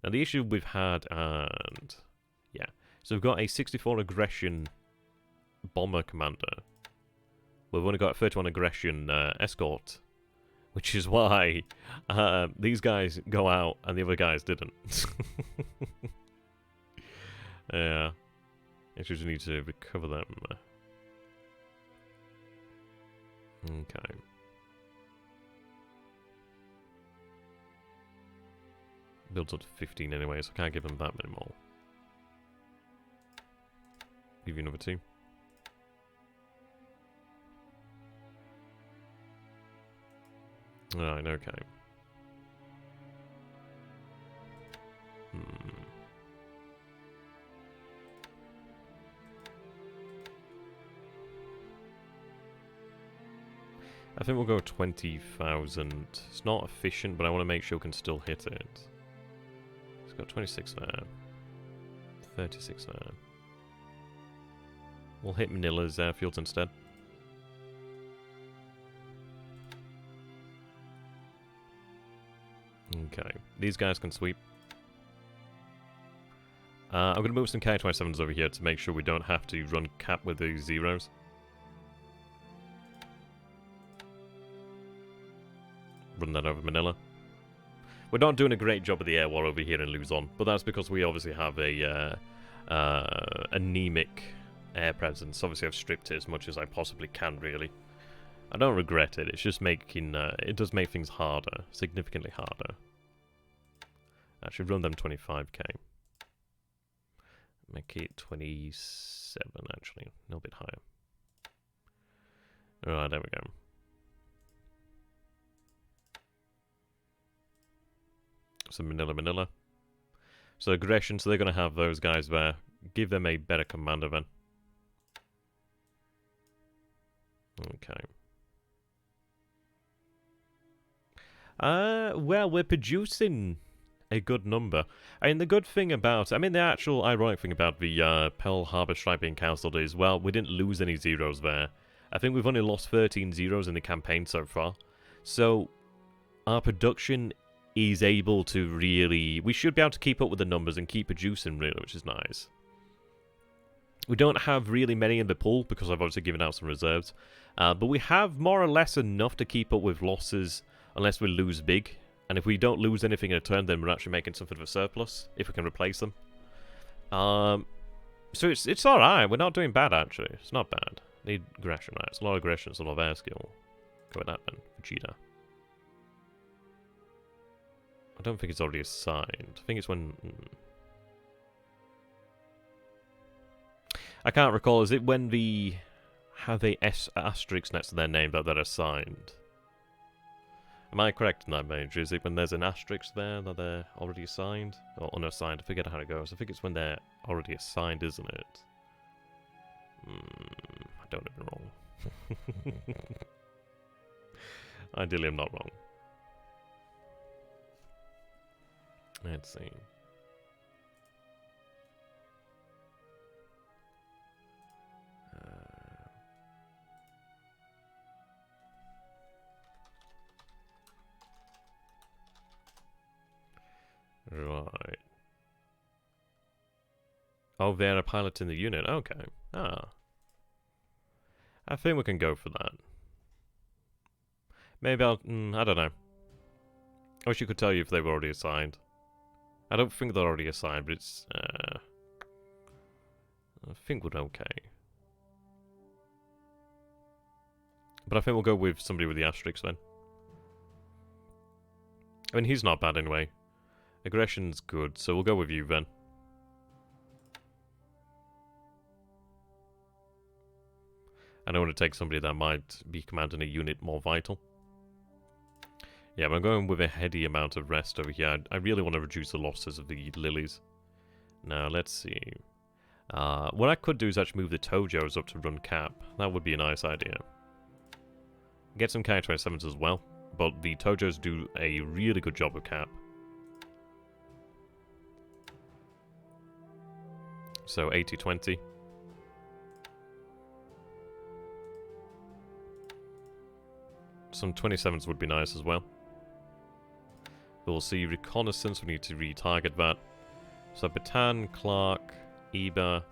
Now the issue we've had, and... yeah. So we've got a 64 aggression bomber commander. We've only got a 31 aggression escort. Which is why these guys go out and the other guys didn't. Yeah. I just need to recover them. Okay. Builds up to 15 anyway, so I can't give them that many more. Give you another 2. Alright, okay. I think we'll go 20,000. It's not efficient, but I want to make sure we can still hit it. It's got 26 there. 36 there. We'll hit Manila's airfields instead. Okay. These guys can sweep. I'm going to move some K-27s over here to make sure we don't have to run cap with the zeros. Run that over Manila. We're not doing a great job of the air war over here in Luzon, but that's because we obviously have a anemic air presence. Obviously I've stripped it as much as I possibly can, really. I don't regret it, it's just making, it does make things harder, significantly harder. Actually run them 25k. Make it 27 actually, a little bit higher. Alright, there we go. So Manila. So aggression, so they're going to have those guys there. Give them a better commander then. Okay. Well, we're producing a good number. I mean, the good thing about... I mean, the actual ironic thing about the Pearl Harbor Striping Council is, well, we didn't lose any zeros there. I think we've only lost 13 zeros in the campaign so far. So, our production is able to really... We should be able to keep up with the numbers and keep producing, really, which is nice. We don't have really many in the pool, because I've obviously given out some reserves. But we have more or less enough to keep up with losses, unless we lose big. And if we don't lose anything in a turn, then we're actually making something of a surplus, if we can replace them. So it's alright, we're not doing bad, actually. It's not bad. Need aggression, right? It's a lot of aggression, it's a lot of air skill. Go with that, then. Vegeta. I don't think it's already assigned. I think it's when... I can't recall, is it when the... Have they asterisks next to their name that they're assigned? Am I correct in that, Major? Is it when there's an asterisk there that they're already assigned? Or unassigned? I forget how it goes. I think it's when they're already assigned, isn't it? I don't have it wrong. Ideally, I'm not wrong. Let's see. Right. Oh, they're a pilot in the unit. Okay. Ah. I think we can go for that. Maybe I'll... I don't know. I wish you could tell you if they were already assigned. I don't think they're already assigned, but it's... I think we're okay. But I think we'll go with somebody with the asterisks then. I mean, he's not bad anyway. Aggression's good, so we'll go with you then. I don't want to take somebody that might be commanding a unit more vital. Yeah, but I'm going with a heady amount of rest over here. I really want to reduce the losses of the lilies. Now, let's see. What I could do is actually move the Tojos up to run cap. That would be a nice idea. Get some Ki-27s as well, but the Tojos do a really good job of cap. So 80-20. Some 27s would be nice as well. We'll see reconnaissance, we need to retarget that. So Bataan, Clark, Iba,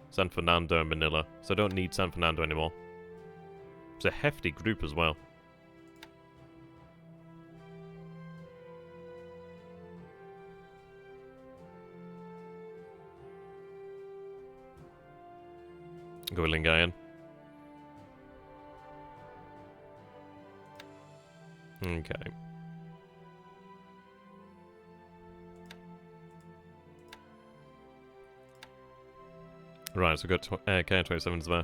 San Fernando and Manila. So I don't need San Fernando anymore. It's a hefty group as well. Go with Lingayen. Okay. Right, so we've got K-27s there.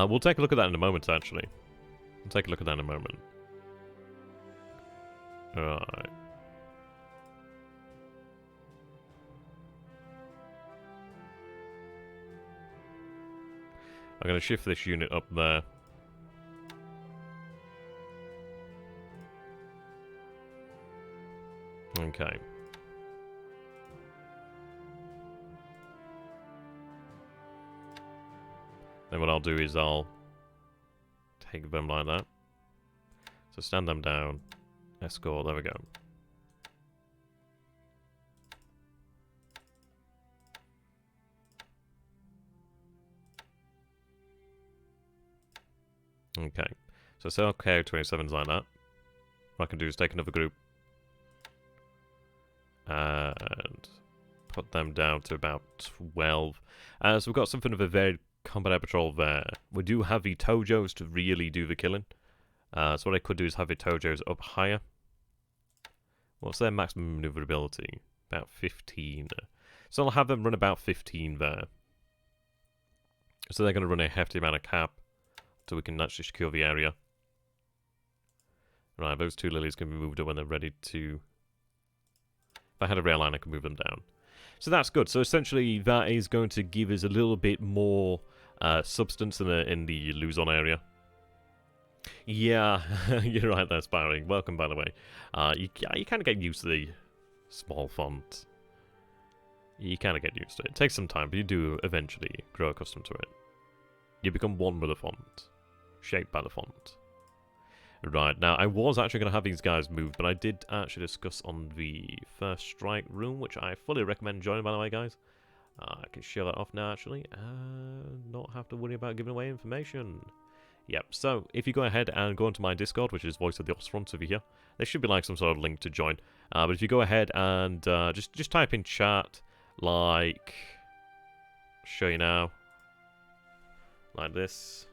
We'll take a look at that in a moment, actually. We'll take a look at that in a moment. Right. I'm going to shift this unit up there. Okay. Then what I'll do is I'll take them like that. So stand them down. Escort, there we go. Okay. So sell K-27s like that. What I can do is take another group. And put them down to about 12. So we've got something of a very combat patrol there. We do have the Tojos to really do the killing. So what I could do is have the Tojos up higher. What's their maximum maneuverability? About 15. So I'll have them run about 15 there. So they're going to run a hefty amount of cap. So we can actually secure the area. Right, those two lilies can be moved up when they're ready to... If I had a rail line, I could move them down. So that's good. So essentially, that is going to give us a little bit more substance in the Luzon area. Yeah, you're right there, Sparring. Welcome, by the way. You kind of get used to the small font. You kind of get used to it. It takes some time, but you do eventually grow accustomed to it. You become one with the font, shaped by the font. Right, now I was actually going to have these guys moved, but I did actually discuss on the first strike room, which I fully recommend joining, by the way, guys. I can show that off now, actually, and not have to worry about giving away information. Yep, so if you go ahead and go into my Discord, which is Voice of the Osfront over here, there should be like some sort of link to join. But if you go ahead and just type in chat, like, show you now, like this.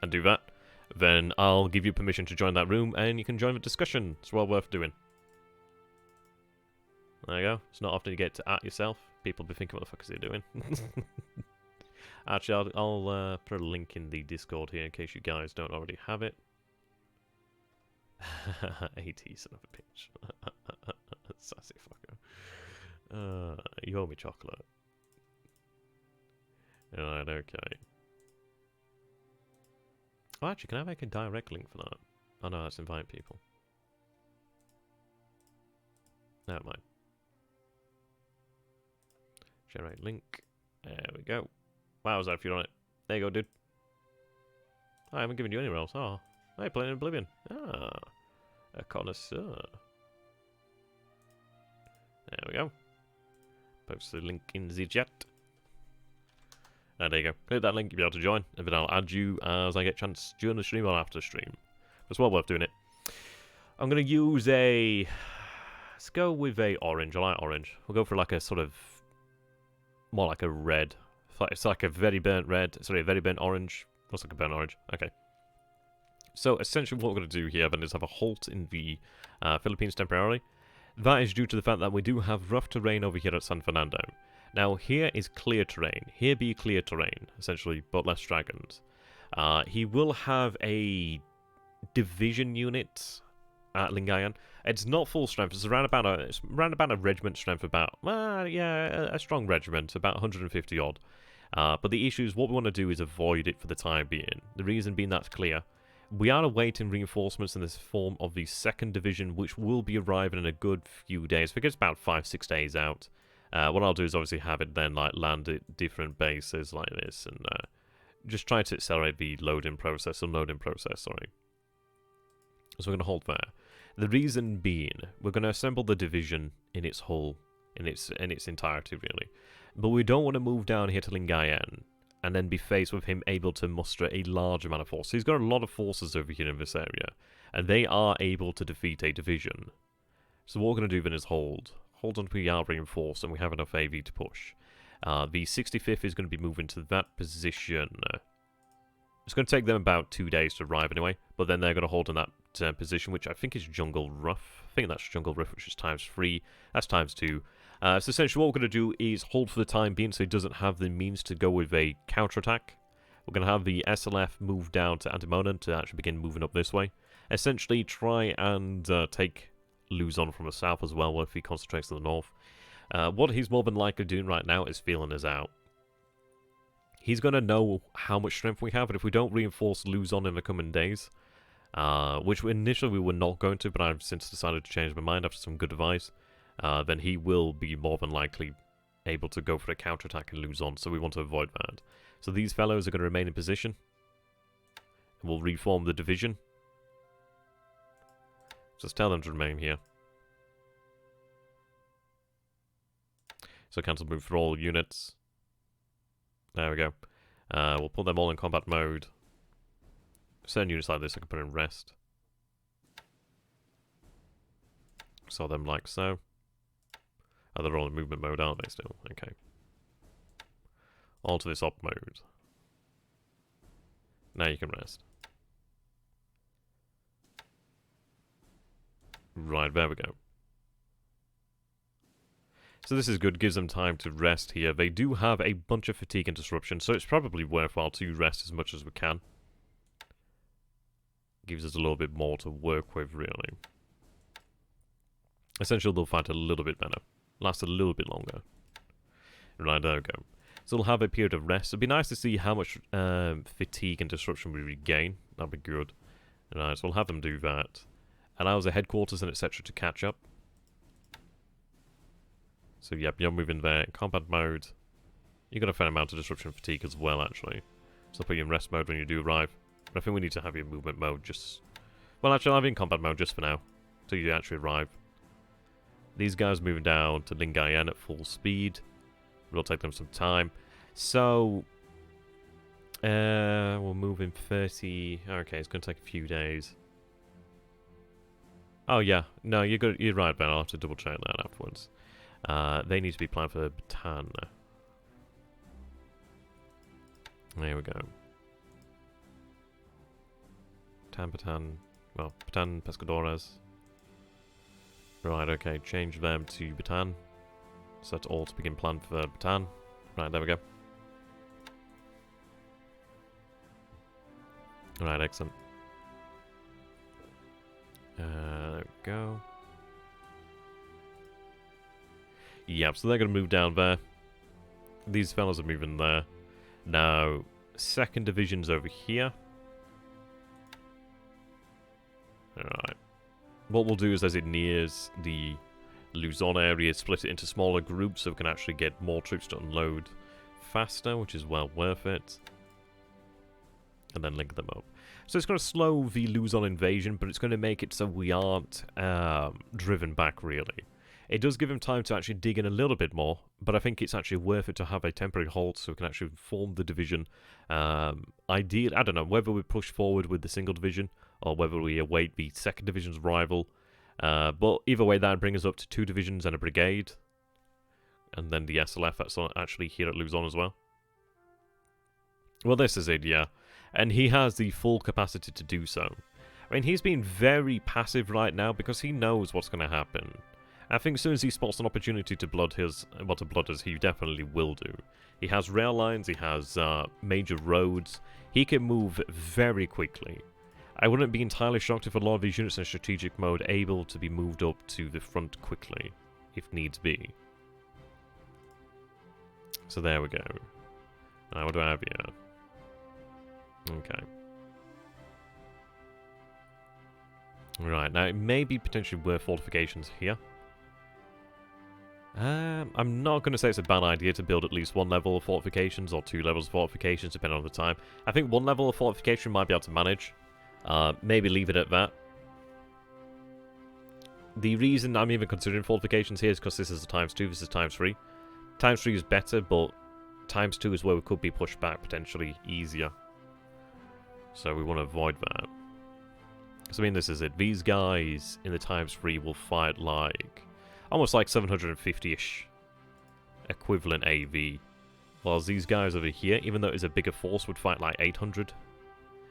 And do that, then I'll give you permission to join that room, and you can join the discussion. It's well worth doing. There you go. It's not often you get to at yourself. People be thinking, what the fuck is he doing? Actually, I'll put a link in the Discord here in case you guys don't already have it. AT, son of a bitch. Sassy fucker. You owe me chocolate. Alright, okay. Oh, actually, can I make a direct link for that? Oh no, that's invite people. Never mind. Generate link. There we go. Wow, was that if you're on it? There you go, dude. I haven't given you anywhere else. Oh, I play in Oblivion. Ah, a connoisseur. There we go. Post the link in the chat. And there you go. Click that link, you'll be able to join, and then I'll add you as I get a chance during the stream or after the stream. It's well worth doing it. I'm going to use a... Let's go with a orange. I like orange. We'll go for like a sort of... More like a red. It's like a very burnt red. Sorry, a very burnt orange. Looks like a burnt orange. Okay. So, essentially what we're going to do here then is have a halt in the Philippines temporarily. That is due to the fact that we do have rough terrain over here at San Fernando. Now, here is clear terrain. Here be clear terrain, essentially, but less dragons. He will have a division unit at Lingayen. It's not full strength. It's around about a regiment strength, about, yeah, a strong regiment, about 150 odd. But the issue is what we want to do is avoid it for the time being. The reason being that's clear. We are awaiting reinforcements in this form of the 2nd Division, which will be arriving in a good few days. I think it's about 5-6 days out. What I'll do is obviously have it then like land at different bases like this, and just try to accelerate the loading process, sorry. So we're going to hold there. The reason being, we're going to assemble the division in its whole, in its entirety really, but we don't want to move down here to Lingayen and then be faced with him able to muster a large amount of force. So he's got a lot of forces over here in this area, and they are able to defeat a division. So what we're going to do then is hold until we are reinforced and we have enough AV to push. The 65th is going to be moving to that position. It's going to take them about 2 days to arrive anyway, but then they're going to hold in that position, which I think is Jungle Rough. I think that's Jungle Rough, which is ×3. That's ×2. So essentially what we're going to do is hold for the time being so he doesn't have the means to go with a counterattack. We're going to have the SLF move down to Antimonan to actually begin moving up this way. Essentially try and take Luzon from the south as well, if he concentrates to the north. What he's more than likely doing right now is feeling us out. He's going to know how much strength we have, and if we don't reinforce Luzon in the coming days, which initially we were not going to, but I've since decided to change my mind after some good advice, then he will be more than likely able to go for a counterattack in Luzon, so we want to avoid that. So these fellows are going to remain in position. We'll reform the division. Just tell them to remain here. So cancel move for all units. There we go. We'll put them all in combat mode. Certain units like this I can put in rest. So them like so. Oh, they're all in movement mode, aren't they still? Okay. All to this op mode. Now you can rest. Right, there we go. So this is good, gives them time to rest here. They do have a bunch of fatigue and disruption, so it's probably worthwhile to rest as much as we can. Gives us a little bit more to work with, really. Essentially, they'll fight a little bit better. Last a little bit longer. Right, there we go. So we'll have a period of rest. It'd be nice to see how much fatigue and disruption we regain. That'd be good. Right, so we'll have them do that. Allows the headquarters and etc. to catch up. So yep, you're moving there in combat mode. You've got a fair amount of disruption fatigue as well, actually. So I'll put you in rest mode when you do arrive. But I think we need to have you in movement mode just... Well, actually, I'll have you in combat mode just for now. Until you actually arrive. These guys moving down to Lingayen at full speed. It'll take them some time. So... we'll move in 30... Okay, it's going to take a few days. Oh, yeah. No, you're right, Ben. I'll have to double check that afterwards. They need to be planned for Batan. There we go. Batan. Well, Batan, Pescadores. Right, okay. Change them to Batan. Set all to begin planned for Batan. Right, there we go. Right, excellent. There we go. Yep, so they're going to move down there. These fellas are moving there. Now, 2nd Division's over here. Alright. What we'll do is, as it nears the Luzon area, split it into smaller groups so we can actually get more troops to unload faster, which is well worth it. And then link them up. So it's going to slow the Luzon invasion, but it's going to make it so we aren't driven back, really. It does give him time to actually dig in a little bit more, but I think it's actually worth it to have a temporary halt so we can actually form the division. Ideally, I don't know, whether we push forward with the single division or whether we await the 2nd Division's arrival. But either way, that brings us up to 2 divisions and a brigade. And then the SLF that's actually here at Luzon as well. Well, this is it, yeah. And he has the full capacity to do so. I mean, he's being very passive right now because he knows what's going to happen. I think as soon as he spots an opportunity to blood us, he definitely will do. He has rail lines, he has major roads. He can move very quickly. I wouldn't be entirely shocked if a lot of these units in strategic mode able to be moved up to the front quickly, if needs be. So there we go. Now, what do I have here? Okay. Right, now it may be potentially worth fortifications here. I'm not going to say it's a bad idea to build at least 1 level of fortifications or 2 levels of fortifications, depending on the time. I think 1 level of fortification might be able to manage. Maybe leave it at that. The reason I'm even considering fortifications here is because this is a ×2, this is ×3. ×3 is better, but ×2 is where we could be pushed back potentially easier. So we want to avoid that. So I mean, this is it. These guys in the ×3 will fight like... almost like 750-ish equivalent AV. Whilst these guys over here, even though it's a bigger force, would fight like 800.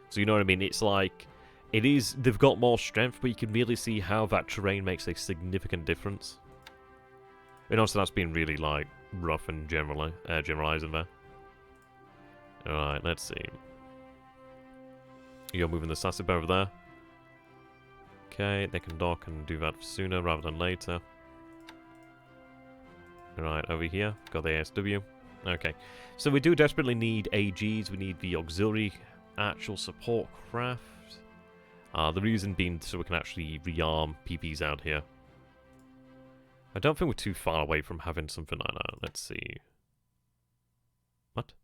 So you know what I mean? It's like... they've got more strength, but you can really see how that terrain makes a significant difference. And also that's being really like rough and generalizing there. Alright, let's see. You're moving the Sasib over there. Okay, they can dock and do that sooner rather than later. Right, over here, got the ASW. Okay, so we do desperately need AGs, we need the auxiliary actual support craft. The reason being so we can actually rearm PPs out here. I don't think we're too far away from having something like that. Let's see. What?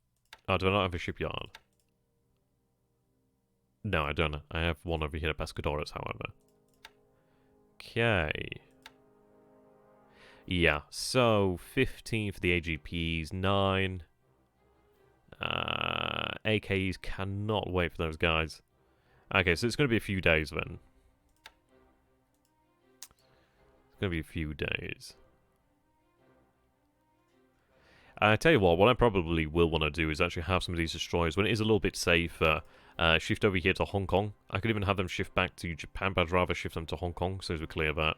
Oh, do I not have a shipyard? No, I don't. I have one over here at Pescadores, however. Okay. Yeah, so 15 for the AGPs, 9. AKs cannot wait for those guys. Okay, so it's going to be a few days then. It's going to be a few days. I tell you what I probably will want to do is actually have some of these destroyers, when it is a little bit safer, shift over here to Hong Kong. I could even have them shift back to Japan, but I'd rather shift them to Hong Kong, so as we clear that.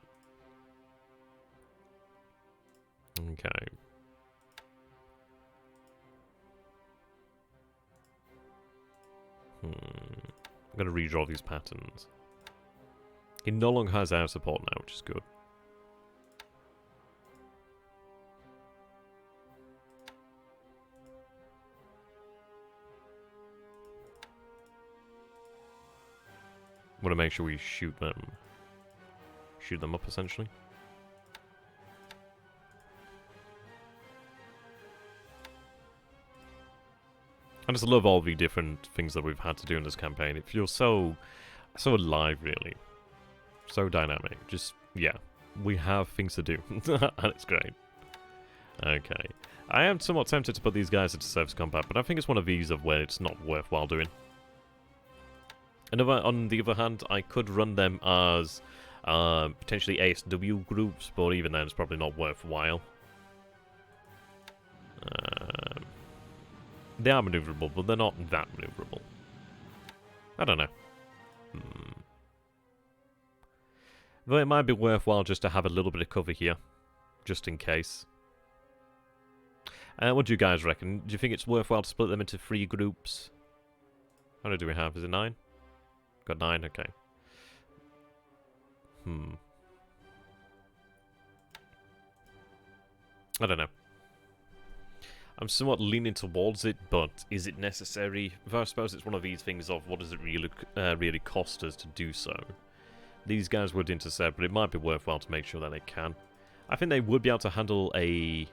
Okay. I'm going to redraw these patterns. He no longer has air support now, which is good. Want to make sure we shoot them up essentially. I just love all the different things that we've had to do in this campaign. It feels so alive, really. So dynamic. Just, yeah. We have things to do. And it's great. Okay. I am somewhat tempted to put these guys into service combat, but I think it's one of these of where it's not worthwhile doing. On the other hand, I could run them as potentially ASW groups, but even then it's probably not worthwhile. They are maneuverable, but they're not that maneuverable. I don't know. Though it might be worthwhile just to have a little bit of cover here, just in case. What do you guys reckon? Do you think it's worthwhile to split them into 3 groups? How many do we have? Is it 9? Got 9, okay. I don't know. I'm somewhat leaning towards it, but is it necessary? Though I suppose it's one of these things of what does it really cost us to do so. These guys would intercept, but it might be worthwhile to make sure that they can. I think they would be able to handle a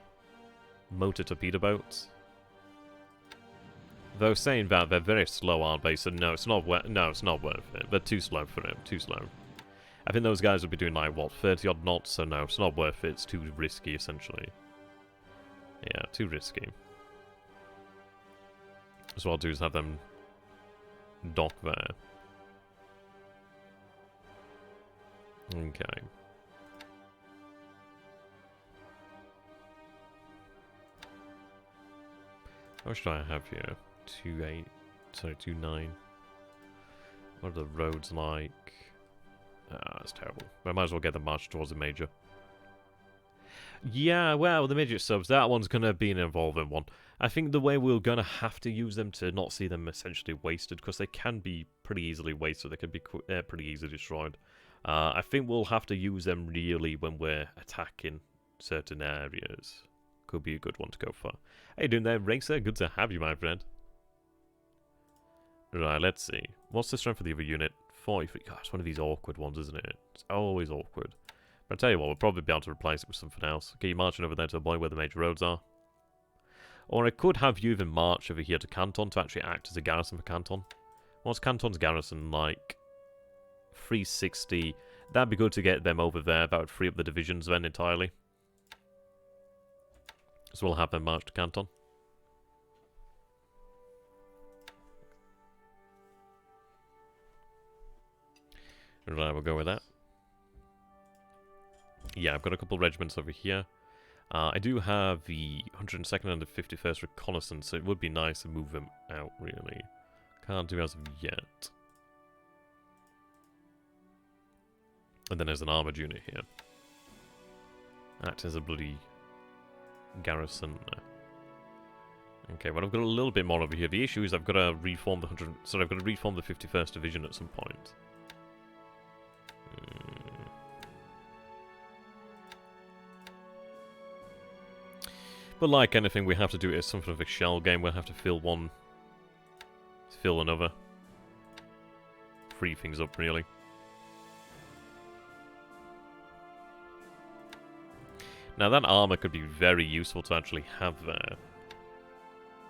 motor torpedo boat. Though saying that, they're very slow, aren't they? So no, it's not worth it. They're too slow for it. Too slow. I think those guys would be doing like, what, 30 odd knots? So no, it's not worth it. It's too risky, essentially. Yeah, too risky. So what I'll do is have them dock there. Okay. How much do I have here? 2.8. Sorry, 2.9. What are the roads like? Ah, that's terrible. I might as well get them marched towards the major. Yeah, well, the midget subs, that one's going to be an evolving one. I think the way we're going to have to use them to not see them essentially wasted, because they can be pretty easily wasted, they can be pretty easily destroyed. I think we'll have to use them really when we're attacking certain areas. Could be a good one to go for. How you doing there, Racer? Good to have you, my friend. Right, let's see. What's the strength of the other unit? 43. God, it's one of these awkward ones, isn't it? It's always awkward. But I'll tell you what, we'll probably be able to replace it with something else. Okay, you marching over there to the point where the major roads are. Or I could have you even march over here to Canton to actually act as a garrison for Canton. What's Canton's garrison like? 360. That'd be good to get them over there. That would free up the divisions then entirely. So we'll have them march to Canton. Right, we'll go with that. Yeah, I've got a couple of regiments over here. I do have the 102nd and the 51st Reconnaissance, so it would be nice to move them out, really. Can't do as of yet. And then there's an armoured unit here. Act as a bloody garrison. Okay, well I've got a little bit more over here. The issue is I've got to reform the 51st Division at some point. But like anything, we have to do it as something of a shell game. We'll have to fill one, fill another. Free things up, really. Now that armor could be very useful to actually have there.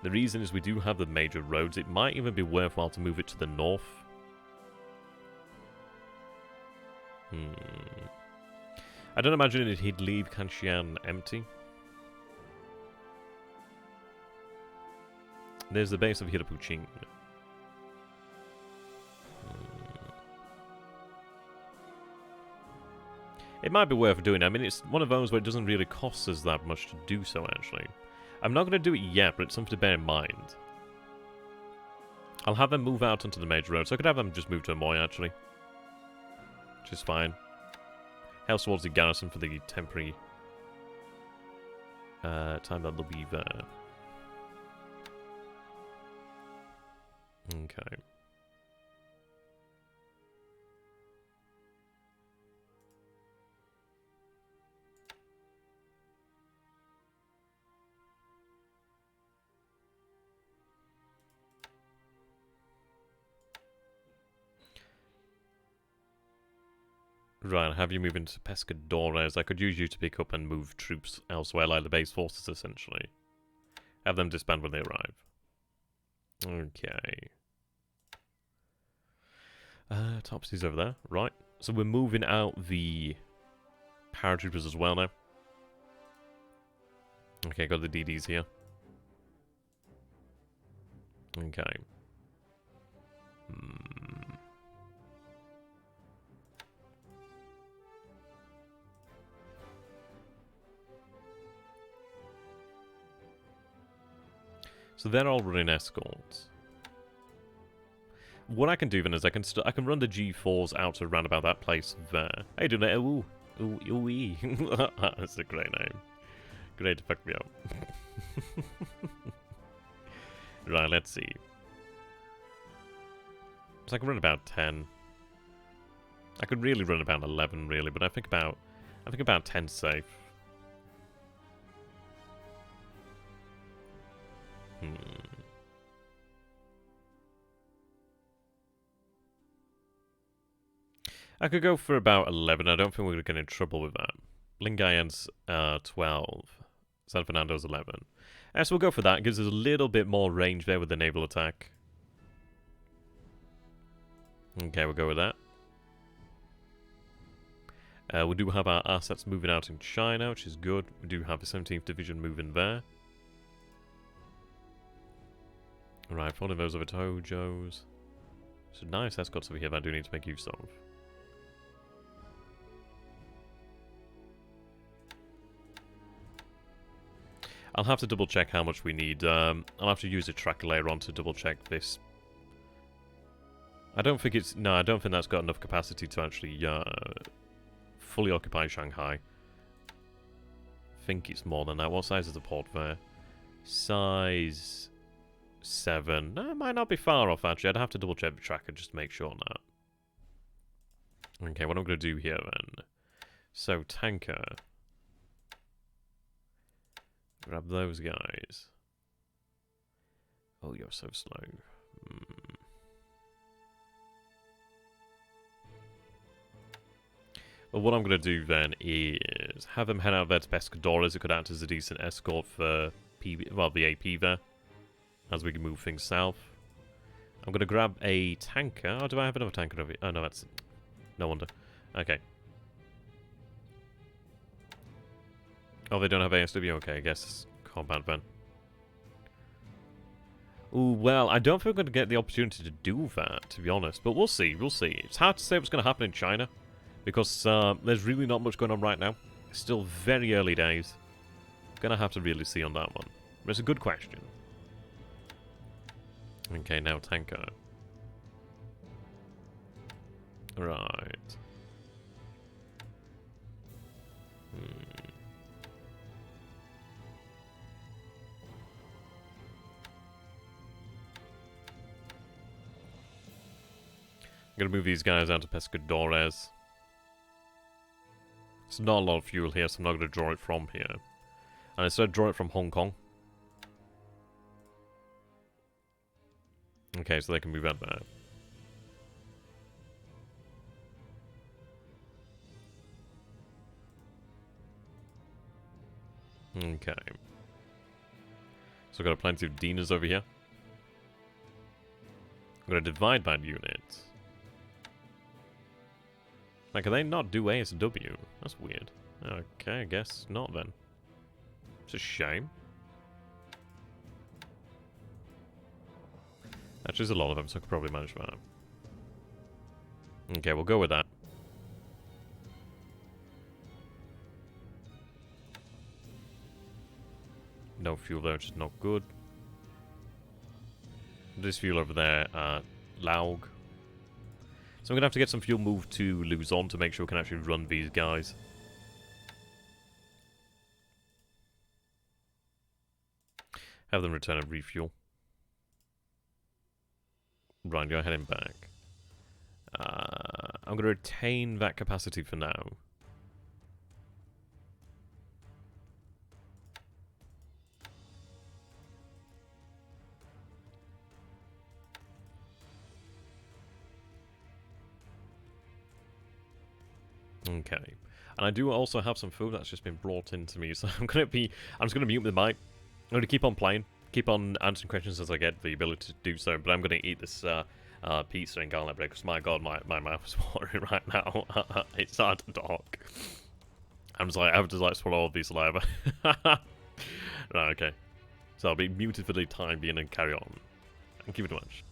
The reason is we do have the major roads. It might even be worthwhile to move it to the north. I don't imagine he'd leave Kanshian empty. There's the base of Hirapuching. It might be worth doing. I mean, it's one of those where it doesn't really cost us that much to do so, actually. I'm not going to do it yet, but it's something to bear in mind. I'll have them move out onto the major road, so I could have them just move to Amoy, actually. Which is fine. Helps towards the garrison for the temporary time that they'll be there. Okay. Right, have you move into Pescadores. I could use you to pick up and move troops elsewhere, like the base forces, essentially. Have them disband when they arrive. Okay. Topsy's over there. Right. So we're moving out the paratroopers as well now. Okay, got the DDs here. Okay. So they're all running escorts. What I can do then is I can run the G4s out to around about that place there. Hey, do that. Ooh, ooh. That's a great name. Great to fuck me up. Right, let's see. So I can run about 10. I could really run about 11, really, but I think about 10 safe. I could go for about 11. I don't think we're going to get in trouble with that. Lingayan's 12. San Fernando's 11. So we'll go for that. It gives us a little bit more range there with the naval attack. Okay, we'll go with that. We do have our assets moving out in China, which is good. We do have the 17th Division moving there. Right, following those over to Hojo's. So nice escorts over here that I do need to make use of. I'll have to double check how much we need. I'll have to use a tracker later on to double check this. I don't think it's... No, I don't think that's got enough capacity to actually fully occupy Shanghai. I think it's more than that. What size is the port there? Size 7. No, it might not be far off, actually. I'd have to double check the tracker just to make sure on that. Okay, what I'm going to do here then. So, tanker. Grab those guys. Oh, you're so slow. Well, what I'm going to do then is have them head out there to Pescadores. It could act as a decent escort for the AP there, as we can move things south. I'm going to grab a tanker. Oh, do I have another tanker over here? Oh, no, that's... No wonder. Okay. Oh, they don't have ASW? Okay, I guess compound then. Ooh, well, I don't think we're going to get the opportunity to do that, to be honest. But we'll see, we'll see. It's hard to say what's going to happen in China, because there's really not much going on right now. It's still very early days. Gonna have to really see on that one. But it's a good question. Okay, now tanker. Right. I'm gonna move these guys out to Pescadores. It's not a lot of fuel here, so I'm not gonna draw it from here. And instead draw it from Hong Kong. Okay, so they can move out there. Okay. So I've got plenty of Dinas over here. I'm gonna divide by units. Like, can they not do ASW? That's weird. Okay, I guess not then. It's a shame. Actually, there's a lot of them, so I could probably manage that. Okay, we'll go with that. No fuel there, which is not good. This fuel over there, Laug. So I'm going to have to get some fuel moved to Luzon to make sure we can actually run these guys. Have them return and refuel. Right, go heading back. I'm going to retain that capacity for now. Okay. And I do also have some food that's just been brought into me, so I'm just gonna mute the mic. I'm gonna keep on playing, keep on answering questions as I get the ability to do so, but I'm gonna eat this pizza and garlic bread, because my god, my mouth is watering right now. It's hard to talk. I have to like swallow all of these saliva. Right, okay. So I'll be muted for the time being and carry on. Thank you very much.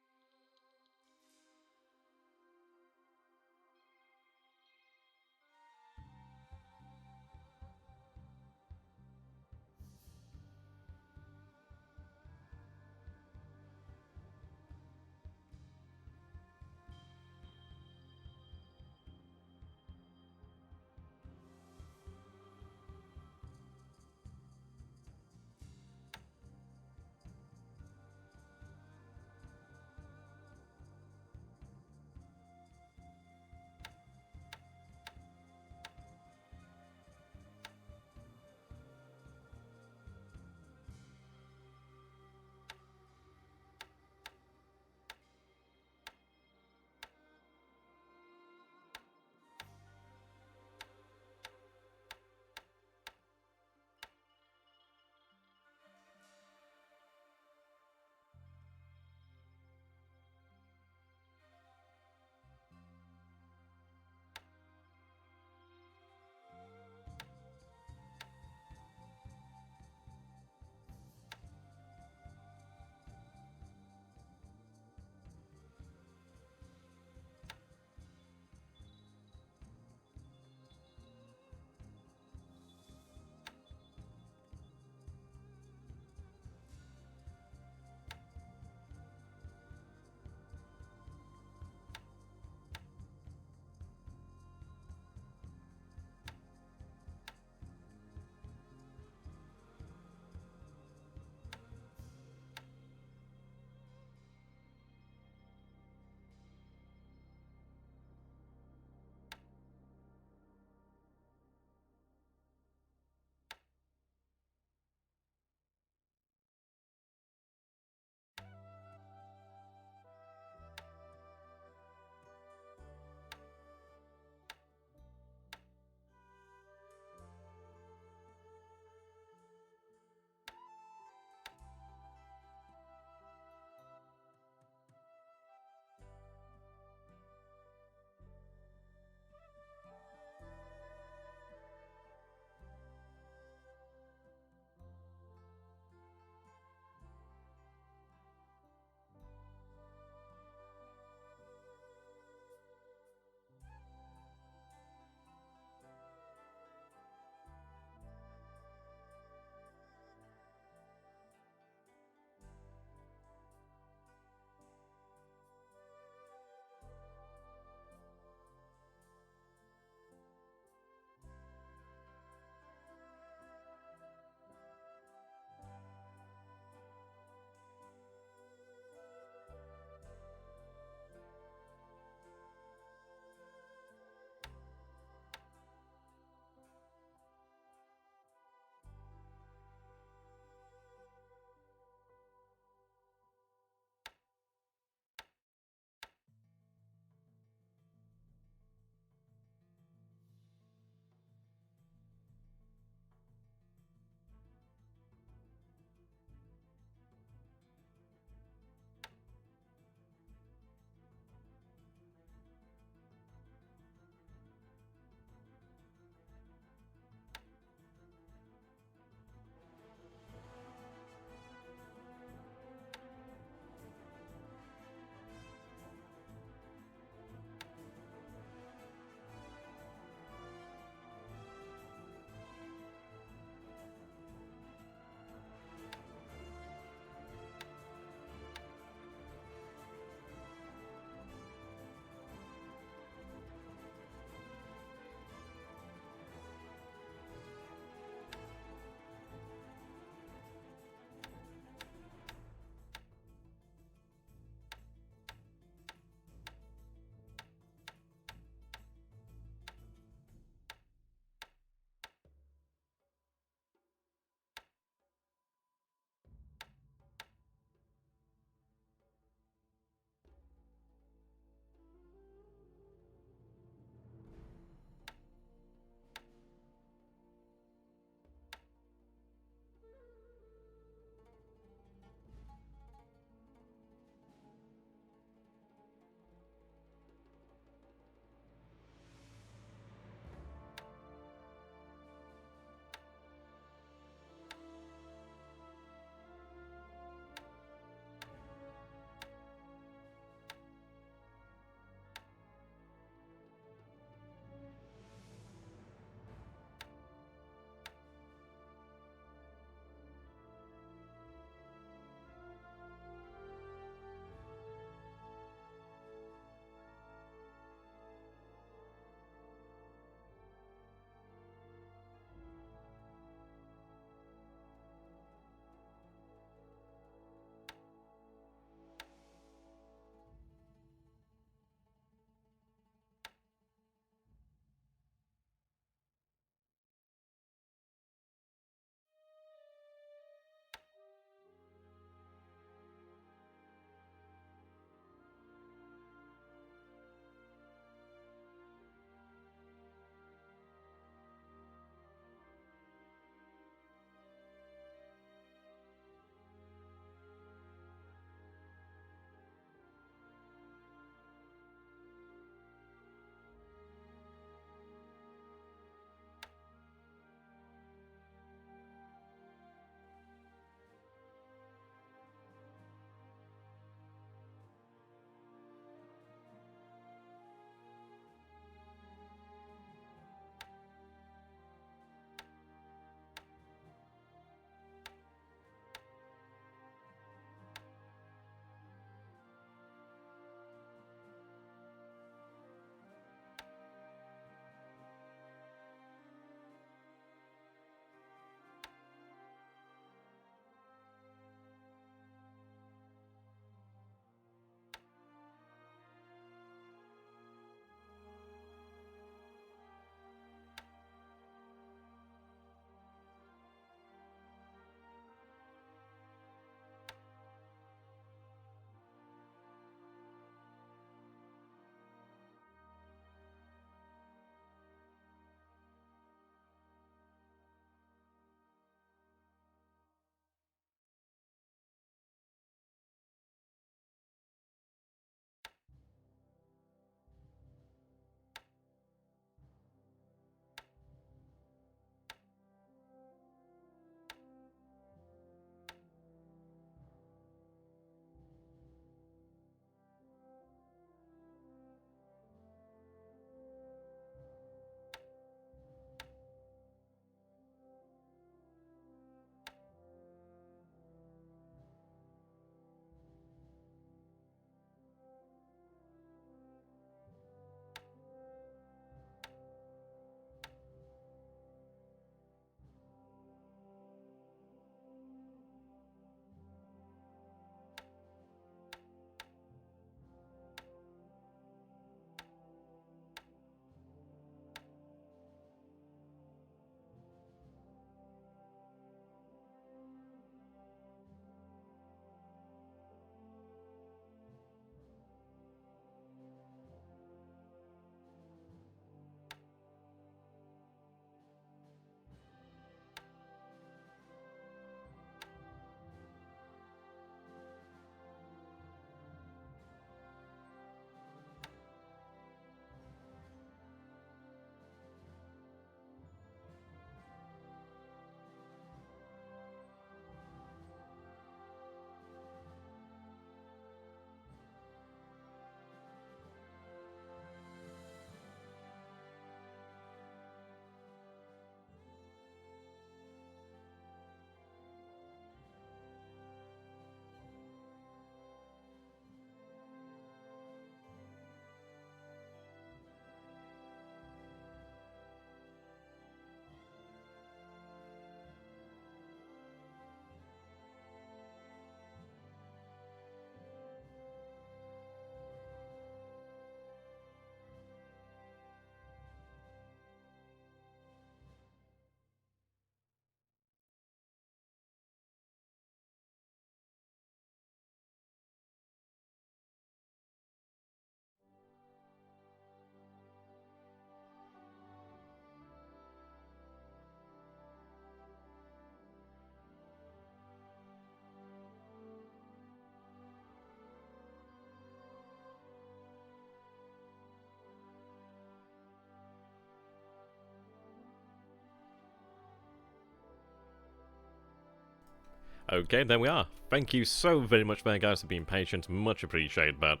Okay, there we are. Thank you so very much there, guys, for being patient. Much appreciated, but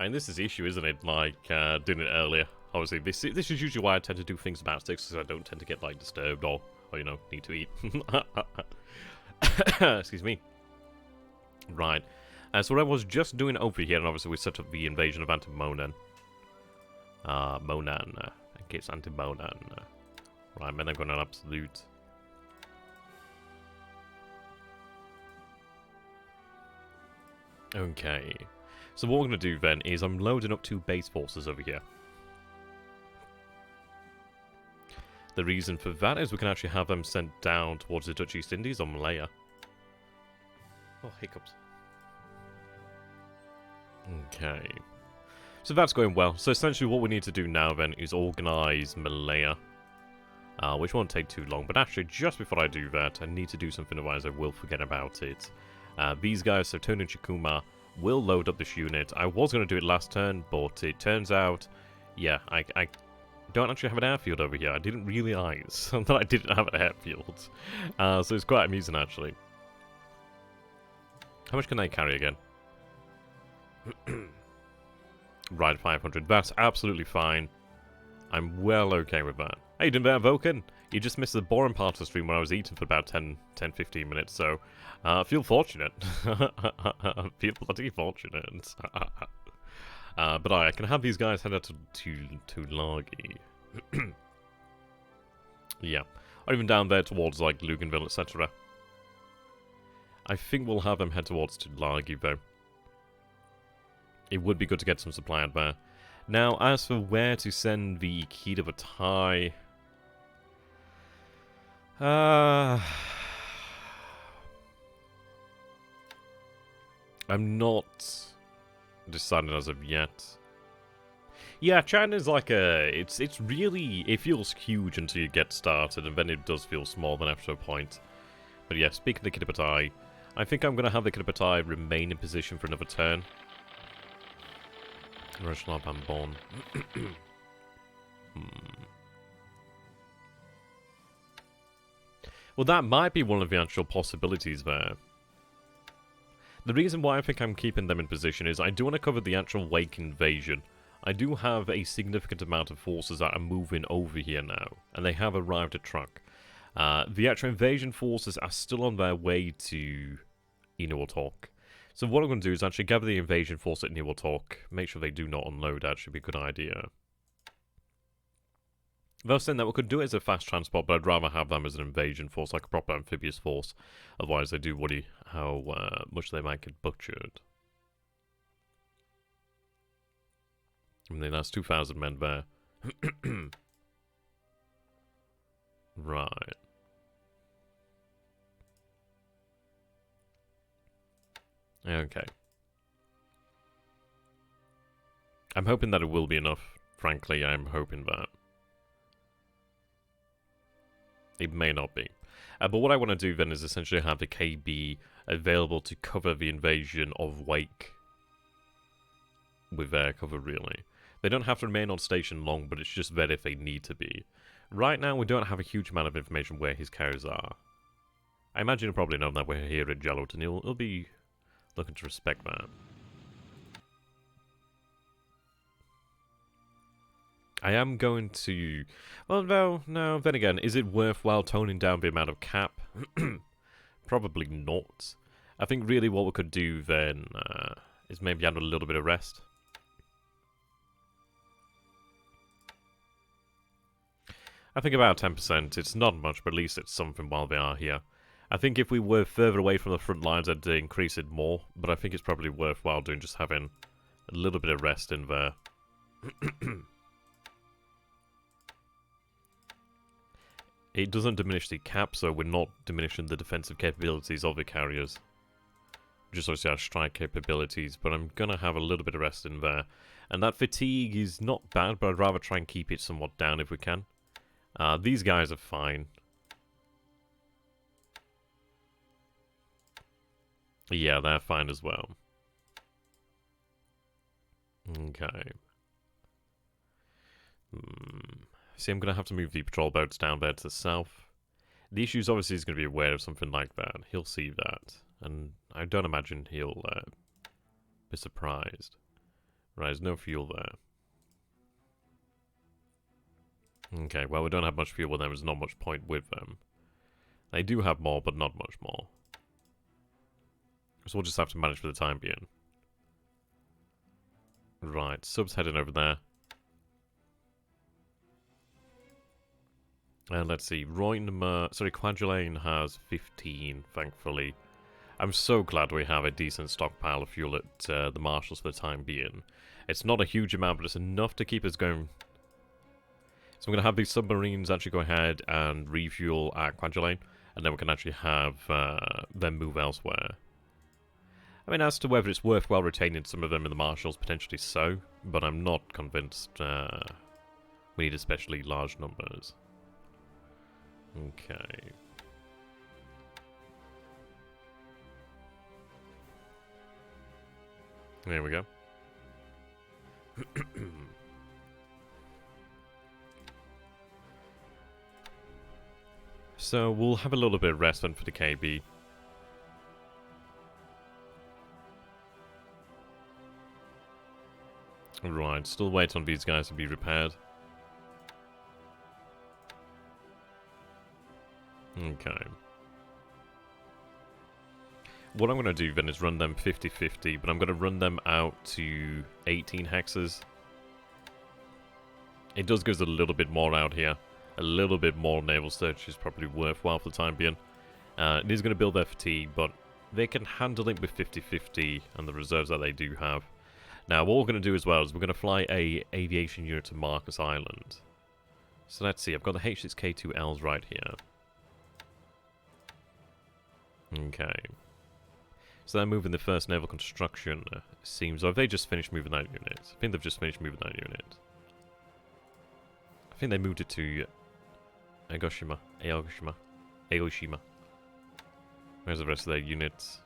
I mean, this is the issue, isn't it? Like, doing it earlier. Obviously, this is usually why I tend to do things about 6, because I don't tend to get, like, disturbed or, you know, need to eat. Excuse me. Right. So what I was just doing over here, and obviously we set up the invasion of Anti-Monan. Monan. In case Anti-Monan. Right, man, I've got an absolute. Okay. So what we're going to do then is I'm loading up 2 base forces over here. The reason for that is we can actually have them sent down towards the Dutch East Indies on Malaya. Oh, hiccups. Okay. So that's going well. So essentially what we need to do now then is organise Malaya. Which won't take too long. But actually, just before I do that, I need to do something, otherwise I will forget about it. These guys, so Tony and Chikuma, will load up this unit. I was going to do it last turn, but it turns out, yeah, I don't actually have an airfield over here. I didn't realise that I didn't have an airfield. So it's quite amusing, actually. How much can I carry again? Right, 500. That's absolutely fine. I'm well okay with that. Hey, you doing better, Vulcan? You just missed the boring part of the stream when I was eating for about 10-15 minutes, so feel fortunate. Feel bloody fortunate. But I can have these guys head out to Lagi. Yeah. Or even down there towards, like, Luganville, etc. I think we'll have them head towards to Lagi, though. It would be good to get some supply out there. Now, as for where to send the key to the tie... I'm not decided as of yet. Yeah, China's like a... It's really... It feels huge until you get started, and then it does feel small then after a point. But yeah, speaking of the Kitapatai, I think I'm going to have the Kitapatai remain in position for another turn. Rushlar Bambon. Well, that might be one of the actual possibilities there. The reason why I think I'm keeping them in position is I do want to cover the actual Wake invasion. I do have a significant amount of forces that are moving over here now, and they have arrived at Truk. The actual invasion forces are still on their way to Inuatok. So what I'm going to do is actually gather the invasion force at Inuatok, make sure they do not unload, that should be a good idea. Though saying that we could do it as a fast transport, but I'd rather have them as an invasion force, like a proper amphibious force. Otherwise I do worry how much they might get butchered. I mean, that's 2,000 men there. Right. Okay. I'm hoping that it will be enough. Frankly, I'm hoping that. It may not be. But what I want to do then is essentially have the KB available to cover the invasion of Wake. With air cover, really. They don't have to remain on station long, but it's just there if they need to be. Right now, we don't have a huge amount of information where his carriers are. I imagine you'll probably know that we're here at Jalot, and he'll be looking to respect that. I am going to... Well, no, then again, is it worthwhile toning down the amount of cap? Probably not. I think really what we could do then is maybe add a little bit of rest. I think about 10%. It's not much, but at least it's something while they are here. I think if we were further away from the front lines, I'd increase it more, but I think it's probably worthwhile doing just having a little bit of rest in there. It doesn't diminish the cap, so we're not diminishing the defensive capabilities of the carriers. Just obviously our strike capabilities, but I'm going to have a little bit of rest in there. And that fatigue is not bad, but I'd rather try and keep it somewhat down if we can. These guys are fine. Yeah, they're fine as well. Okay. See, I'm going to have to move the patrol boats down there to the south. The issue is obviously he's going to be aware of something like that. He'll see that. And I don't imagine he'll be surprised. Right, there's no fuel there. Okay, well, we don't have much fuel with them. There's not much point with them. They do have more, but not much more. So we'll just have to manage for the time being. Right, sub's heading over there. And let's see, Quadulane has 15, thankfully. I'm so glad we have a decent stockpile of fuel at the Marshals for the time being. It's not a huge amount, but it's enough to keep us going. So I'm going to have these submarines actually go ahead and refuel at Quadulane, and then we can actually have them move elsewhere. I mean, as to whether it's worthwhile retaining some of them in the Marshals, potentially so, but I'm not convinced we need especially large numbers. Okay. There we go. So we'll have a little bit of rest then for the KB. Right, still wait on these guys to be repaired. Okay. What I'm going to do then is run them 50-50, but I'm going to run them out to 18 hexes. It does give us a little bit more out here. A little bit more naval search is probably worthwhile for the time being. It is going to build their fatigue, but they can handle it with 50-50 and the reserves that they do have. Now, what we're going to do as well is we're going to fly a aviation unit to Marcus Island. So let's see, I've got the H6K2Ls right here. Okay. So they're moving the first naval construction, seems. Or have they just finished moving that unit? I think they've just finished moving that unit. I think they moved it to Aoshima. Where's the rest of their units?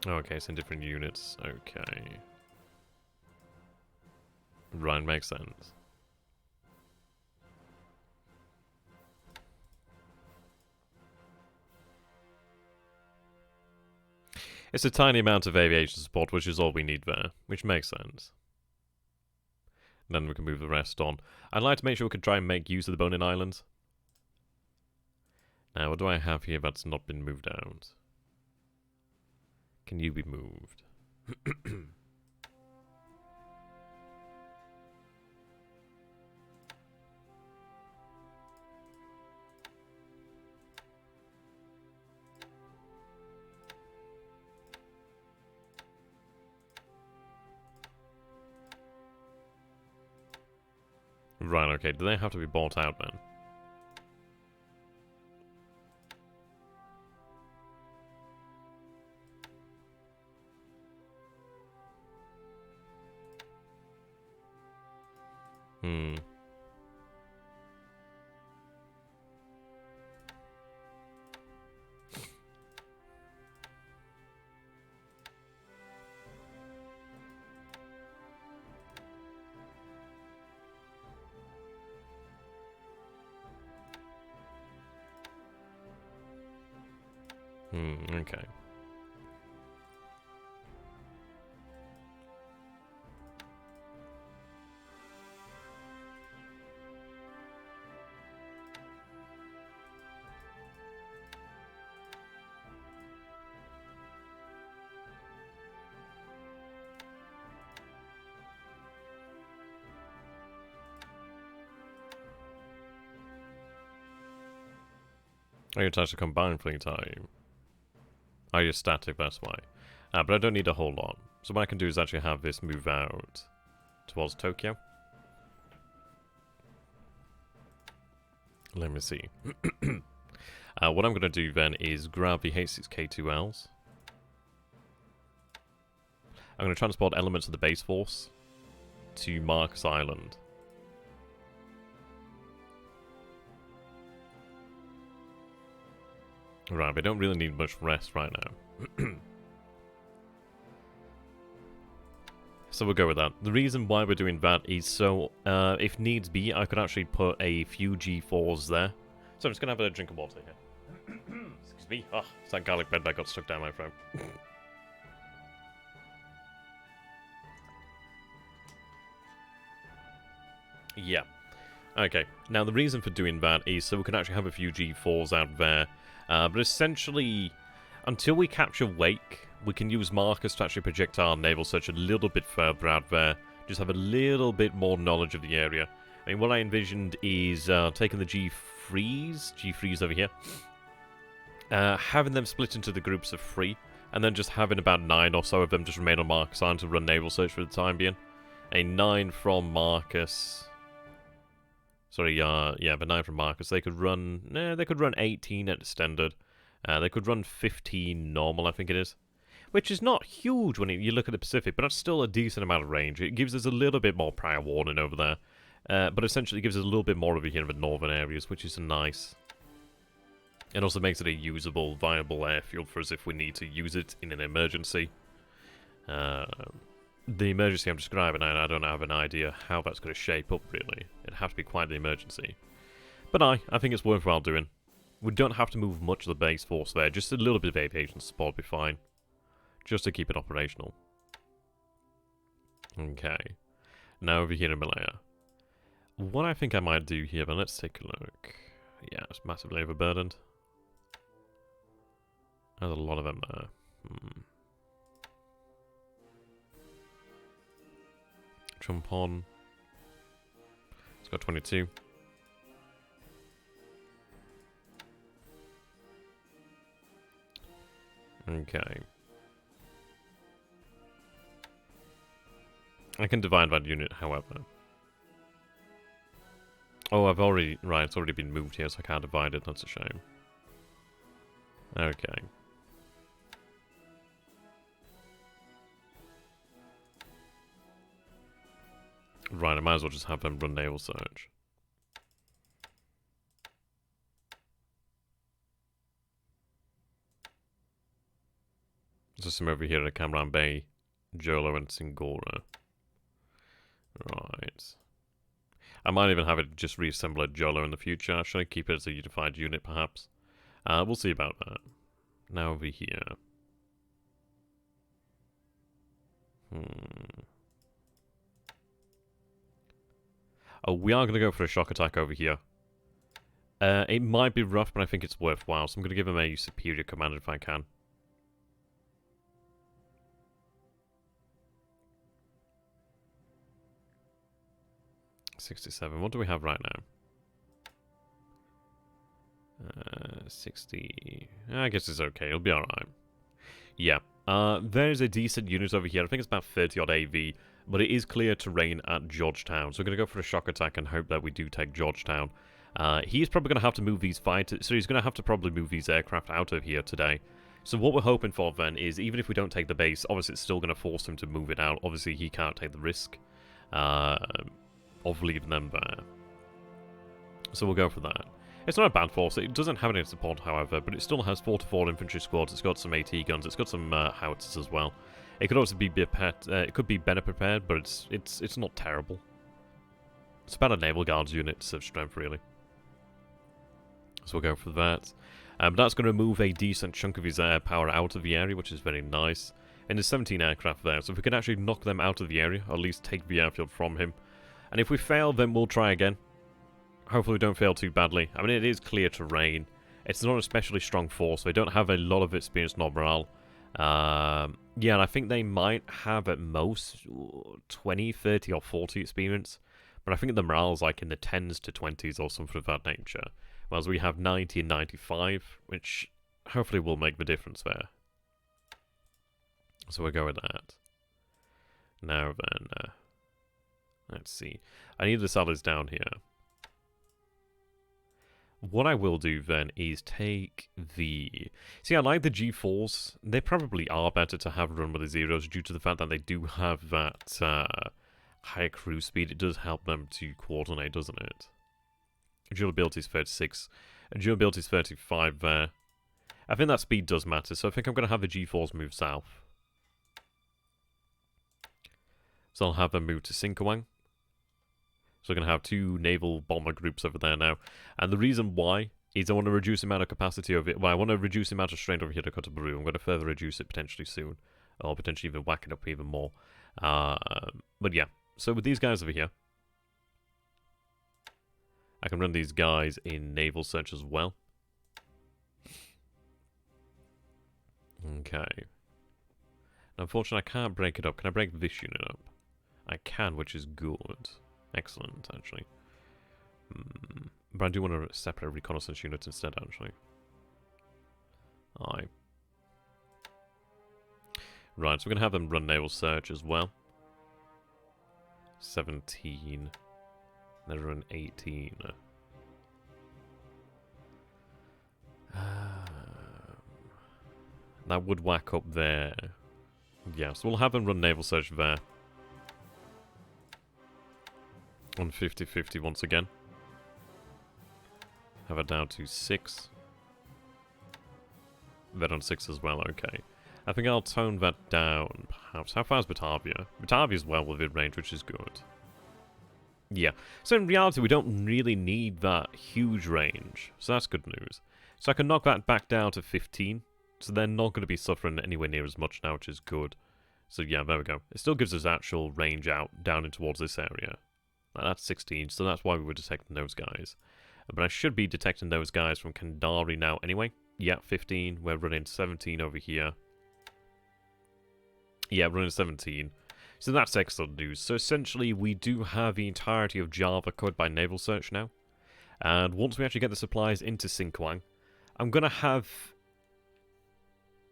Oh, okay, it's in different units. Okay. Right, makes sense. It's a tiny amount of aviation support, which is all we need there, which makes sense. Then we can move the rest on. I'd like to make sure we can try and make use of the Bonin Islands. Now, what do I have here that's not been moved out? Can you be moved? Right, okay. Do they have to be bought out then? Okay. Oh, you attach a combined fleet, are you? Oh, you're static, that's why. But I don't need a whole lot. So what I can do is actually have this move out towards Tokyo. Let me see. What I'm going to do then is grab the H6K2Ls. I'm going to transport elements of the base force to Marcus Island. Right, we don't really need much rest right now. So we'll go with that. The reason why we're doing that is so, if needs be, I could actually put a few G4s there. So I'm just going to have a drink of water here. Excuse me. Oh, it's that garlic bread that got stuck down my throat. Yeah. Okay. Now, the reason for doing that is so we can actually have a few G4s out there. But essentially, until we capture Wake, we can use Marcus to actually project our naval search a little bit further out there. Just have a little bit more knowledge of the area. I mean, what I envisioned is taking the G3s over here, having them split into the groups of 3, and then just having about 9 or so of them just remain on Marcus Island to run naval search for the time being. A 9 from Marcus. Sorry, yeah, but 9 from Marcus. They could run. They could run 18 at extended. They could run 15 normal, I think it is. Which is not huge when you look at the Pacific, but that's still a decent amount of range. It gives us a little bit more prior warning over there. But essentially gives us a little bit more over here in the northern areas, which is nice. It also makes it a usable, viable airfield for us if we need to use it in an emergency. The emergency I'm describing, I don't have an idea how that's going to shape up, really. It'd have to be quite the emergency. But I think it's worthwhile doing. We don't have to move much of the base force there, just a little bit of aviation support would be fine. Just to keep it operational. Okay. Now over here in Malaya. What I think I might do here, but let's take a look. Yeah, it's massively overburdened. There's a lot of them there. Jump on. It's got 22. Okay. I can divide that unit, however. Oh, I've already... Right, it's already been moved here, so I can't divide it. That's a shame. Okay. Right, I might as well just have them run naval search. Just some over here at Camaran Bay, Jolo and Singora. Right. I might even have it just reassemble at Jolo in the future. Should I keep it as a unified unit, perhaps? We'll see about that. Now over here. Oh, we are going to go for a shock attack over here. It might be rough, but I think it's worthwhile, so I'm going to give him a superior command if I can. $67. What do we have right now? 60. I guess it's okay. It'll be alright. Yeah. There's a decent unit over here. I think it's about 30 odd AV, but it is clear terrain at Georgetown. So we're going to go for a shock attack and hope that we do take Georgetown. He's probably going to have to move these fighters. So he's going to have to probably move these aircraft out of here today. So what we're hoping for then is, even if we don't take the base, obviously it's still going to force him to move it out. Obviously he can't take the risk of leaving them there. So we'll go for that. It's not a bad force. It doesn't have any support, however, but it still has 4-4 infantry squads. It's got some AT guns. It's got some howitzers as well. It could also be it could be better prepared, but it's not terrible. It's about a naval guards unit of strength, really. So we'll go for that. But that's going to remove a decent chunk of his air power out of the area, which is very nice. And there's 17 aircraft there, so if we can actually knock them out of the area, or at least take the airfield from him. And if we fail, then we'll try again. Hopefully we don't fail too badly. I mean, it is clear terrain. It's not an especially strong force. They don't have a lot of experience nor morale. Yeah, and I think they might have at most 20, 30 or 40 experience. But I think the morale's like in the 10s to 20s or something of that nature. Whereas we have 90 and 95, which hopefully will make the difference there. So we'll go with that. Now then, let's see. I need the salaries down here. What I will do then is take the... See, I like the G4s. They probably are better to have run with the Zeros due to the fact that they do have that higher cruise speed. It does help them to coordinate, doesn't it? Durability is 36. Durability is 35 there. I think that speed does matter, so I think I'm going to have the G4s move south. So I'll have them move to Sinkawang. So we're going to have 2 naval bomber groups over there now. And the reason why is I want to reduce the amount of capacity over it. Well, I want to reduce the amount of strain over here to Kotobaru. I'm going to further reduce it potentially soon. Or potentially even whack it up even more. But yeah. So with these guys over here, I can run these guys in naval search as well. Okay. Unfortunately, I can't break it up. Can I break this unit up? I can, which is good. Excellent, actually. But I do want to separate reconnaissance units instead, actually. Right, so we're going to have them run naval search as well. 17. They run 18. That would whack up there. Yeah, so we'll have them run naval search there. On 50-50 once again. Have it down to 6. That on 6 as well, okay. I think I'll tone that down, perhaps. How far is Batavia? Batavia's well within range, which is good. Yeah, so in reality we don't really need that huge range, so that's good news. So I can knock that back down to 15, so they're not going to be suffering anywhere near as much now, which is good. So yeah, there we go. It still gives us actual range out, down in towards this area. That's 16, so that's why we were detecting those guys. But I should be detecting those guys from Kandari now anyway. Yeah, 15. We're running 17 over here. Yeah, we're running 17. So that's excellent news. So essentially, we do have the entirety of Java covered by naval search now. And once we actually get the supplies into Sinkawang, I'm going to have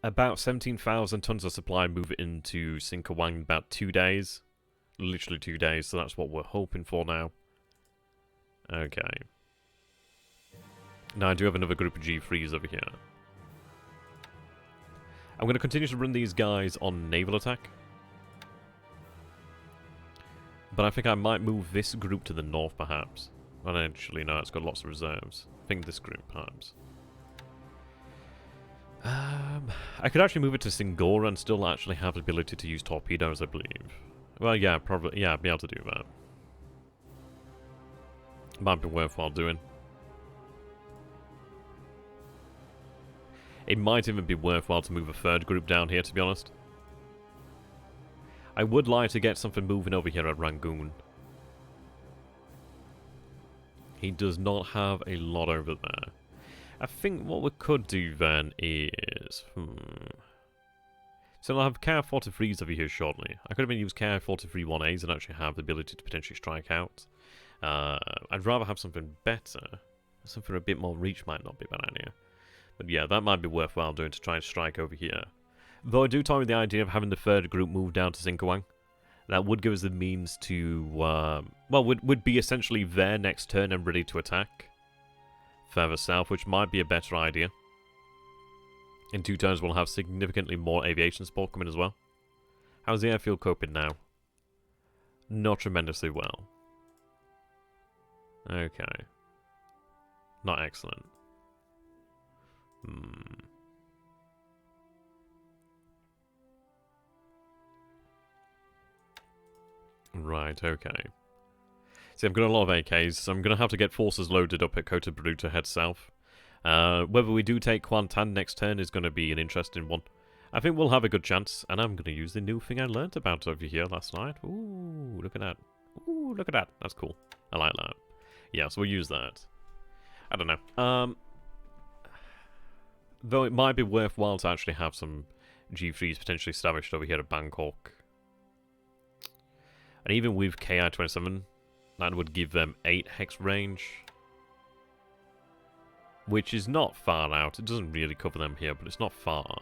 about 17,000 tons of supply move into Sinkawang in about 2 days. Literally 2 days, so that's what we're hoping for now. Okay. Now I do have another group of G3s over here. I'm going to continue to run these guys on naval attack. But I think I might move this group to the north, perhaps. Well, actually, no, it's got lots of reserves. I think this group, perhaps. I could actually move it to Singora and still actually have the ability to use torpedoes, I believe. Well, yeah, probably. Yeah, I'd be able to do that. Might be worthwhile doing. It might even be worthwhile to move a third group down here, to be honest. I would like to get something moving over here at Rangoon. He does not have a lot over there. I think what we could do then is... So I'll have KI-43s over here shortly. I could have been used KI-43-1As and actually have the ability to potentially strike out. I'd rather have something better. Something a bit more reach might not be a bad idea. But yeah, that might be worthwhile doing to try and strike over here. Though I do toy with the idea of having the third group move down to Sinkawang. That would give us the means to, well, would be essentially there next turn and ready to attack. Further south, which might be a better idea. In 2 turns, we'll have significantly more aviation support coming as well. How's the airfield coping now? Not tremendously well. Okay. Not excellent. Right, okay. See, I've got a lot of AKs, so I'm going to have to get forces loaded up at Kotobaru to head south. Whether we do take Kwantan next turn is going to be an interesting one. I think we'll have a good chance, and I'm going to use the new thing I learnt about over here last night. Ooh, look at that. Ooh, look at that. That's cool. I like that. Yeah, so we'll use that. I don't know. Though it might be worthwhile to actually have some G3s potentially established over here at Bangkok. And even with KI-27, that would give them 8 hex range. Which is not far out. It doesn't really cover them here, but it's not far.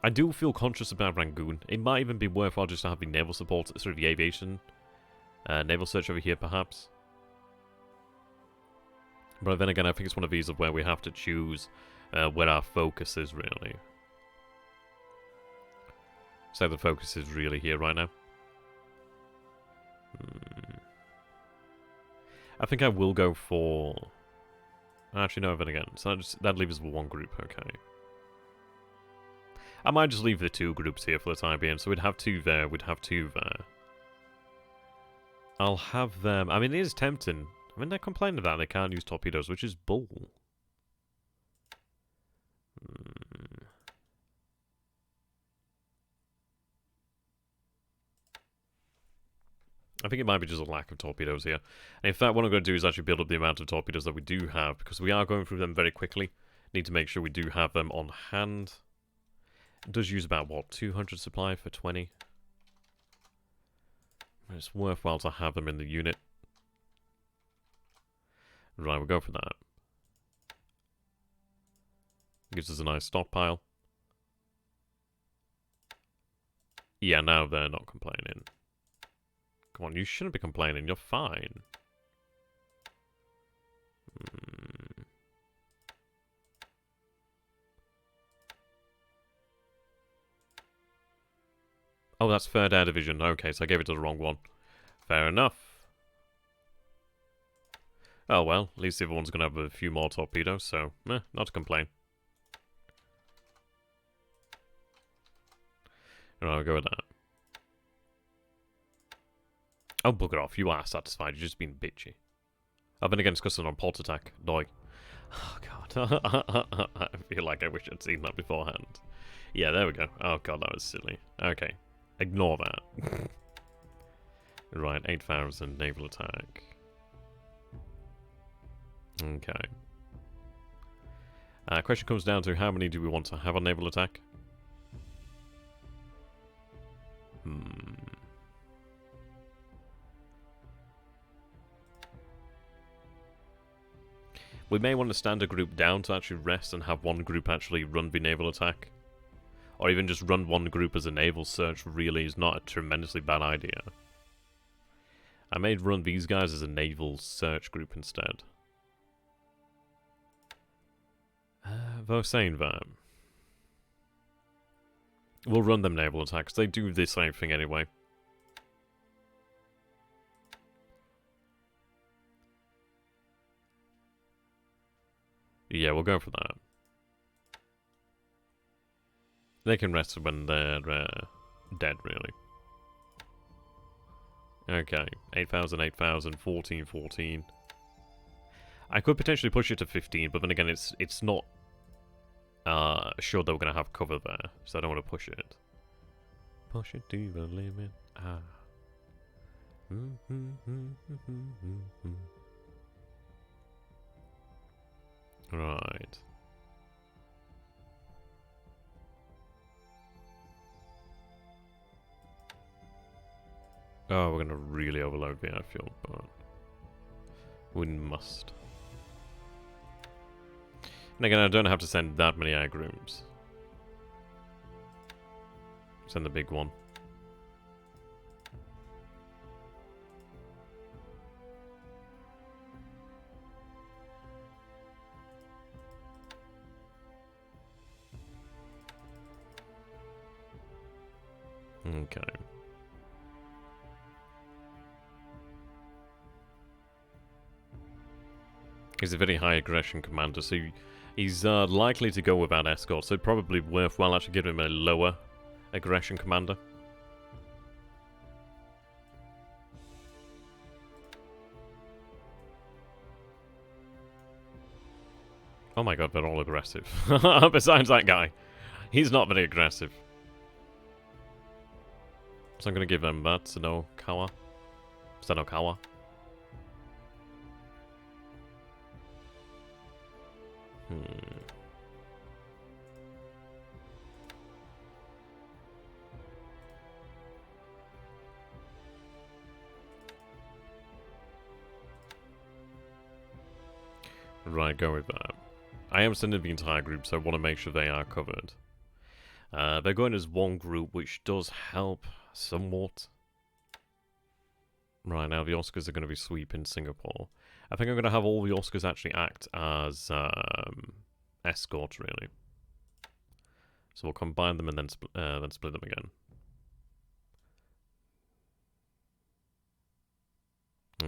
I do feel conscious about Rangoon. It might even be worthwhile just to have the naval support, sort of the aviation. Naval search over here, perhaps. But then again, I think it's one of these of where we have to choose where our focus is, really. So the focus is really here right now. I think I will go for... Actually, no, then again. So that leaves us with 1 group, okay. I might just leave the 2 groups here for the time being. So we'd have 2 there, we'd have 2 there. I'll have them... I mean, it is tempting. I mean, they're complaining that they can't use torpedoes, which is bull. I think it might be just a lack of torpedoes here. And in fact, what I'm going to do is actually build up the amount of torpedoes that we do have, because we are going through them very quickly. Need to make sure we do have them on hand. It does use about, what, 200 supply for 20? It's worthwhile to have them in the unit. Right, we'll go for that. Gives us a nice stockpile. Yeah, now they're not complaining. Come on, you shouldn't be complaining. You're fine. Oh, that's 3rd Air Division. Okay, so I gave it to the wrong one. Fair enough. Oh well, at least everyone's going to have a few more torpedoes, so, not to complain. And I'll go with that. Oh, bugger off. You are satisfied. You're just being bitchy. I've been against custom on port attack. Doi. Oh, God. I feel like I wish I'd seen that beforehand. Yeah, there we go. Oh, God, that was silly. Okay. Ignore that. Right, 8,000 naval attack. Okay. Question comes down to how many do we want to have on naval attack? We may want to stand a group down to actually rest and have one group actually run the naval attack. Or even just run one group as a naval search really is not a tremendously bad idea. I may run these guys as a naval search group instead. Though saying that, we'll run them naval attacks. They do the same thing anyway. Yeah, we'll go for that. They can rest when they're dead, really. Okay, 8,000, 8,000, 14, 14. I could potentially push it to 15, but then again, it's not sure that we're going to have cover there, so I don't want to push it. Push it to the limit. Ah. Right. Oh, we're going to really overload the airfield, but we must. And again, I don't have to send that many air grooms. Send the big one. Okay. He's a very high aggression commander, so he's likely to go without escort, so probably worthwhile actually giving him a lower aggression commander. Oh my god, they're all aggressive. Besides that guy. He's not very aggressive. So I'm going to give him that, Sanokawa. Sanokawa. Right, go with that. I am sending the entire group, so I want to make sure they are covered. They're going as one group, which does help somewhat. Right, now the Oscars are going to be sweeping Singapore. I think I'm going to have all the Oscars actually act as escorts, really. So we'll combine them and then split them again.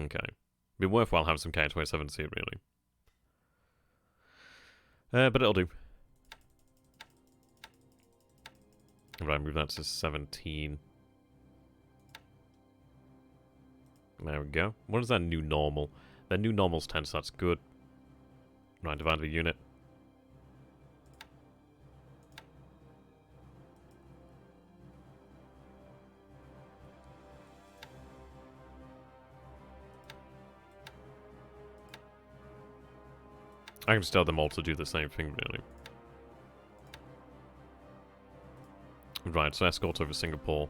Okay. Be worthwhile having some K-27s here, really. But it'll do. Right, move that to 17. There we go. What is that new normal? That new normal's 10, so that's good. Right, divide the unit. I can just tell them all to do the same thing, really. Right, so escort over Singapore.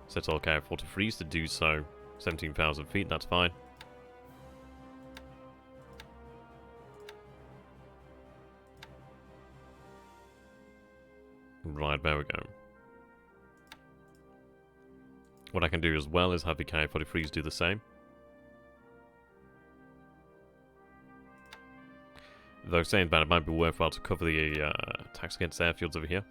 Set all careful to freeze to do so. 17,000 feet, that's fine. Right, there we go. What I can do as well is have the K-40 freeze do the same. Though saying that, it might be worthwhile to cover the attacks against airfields over here.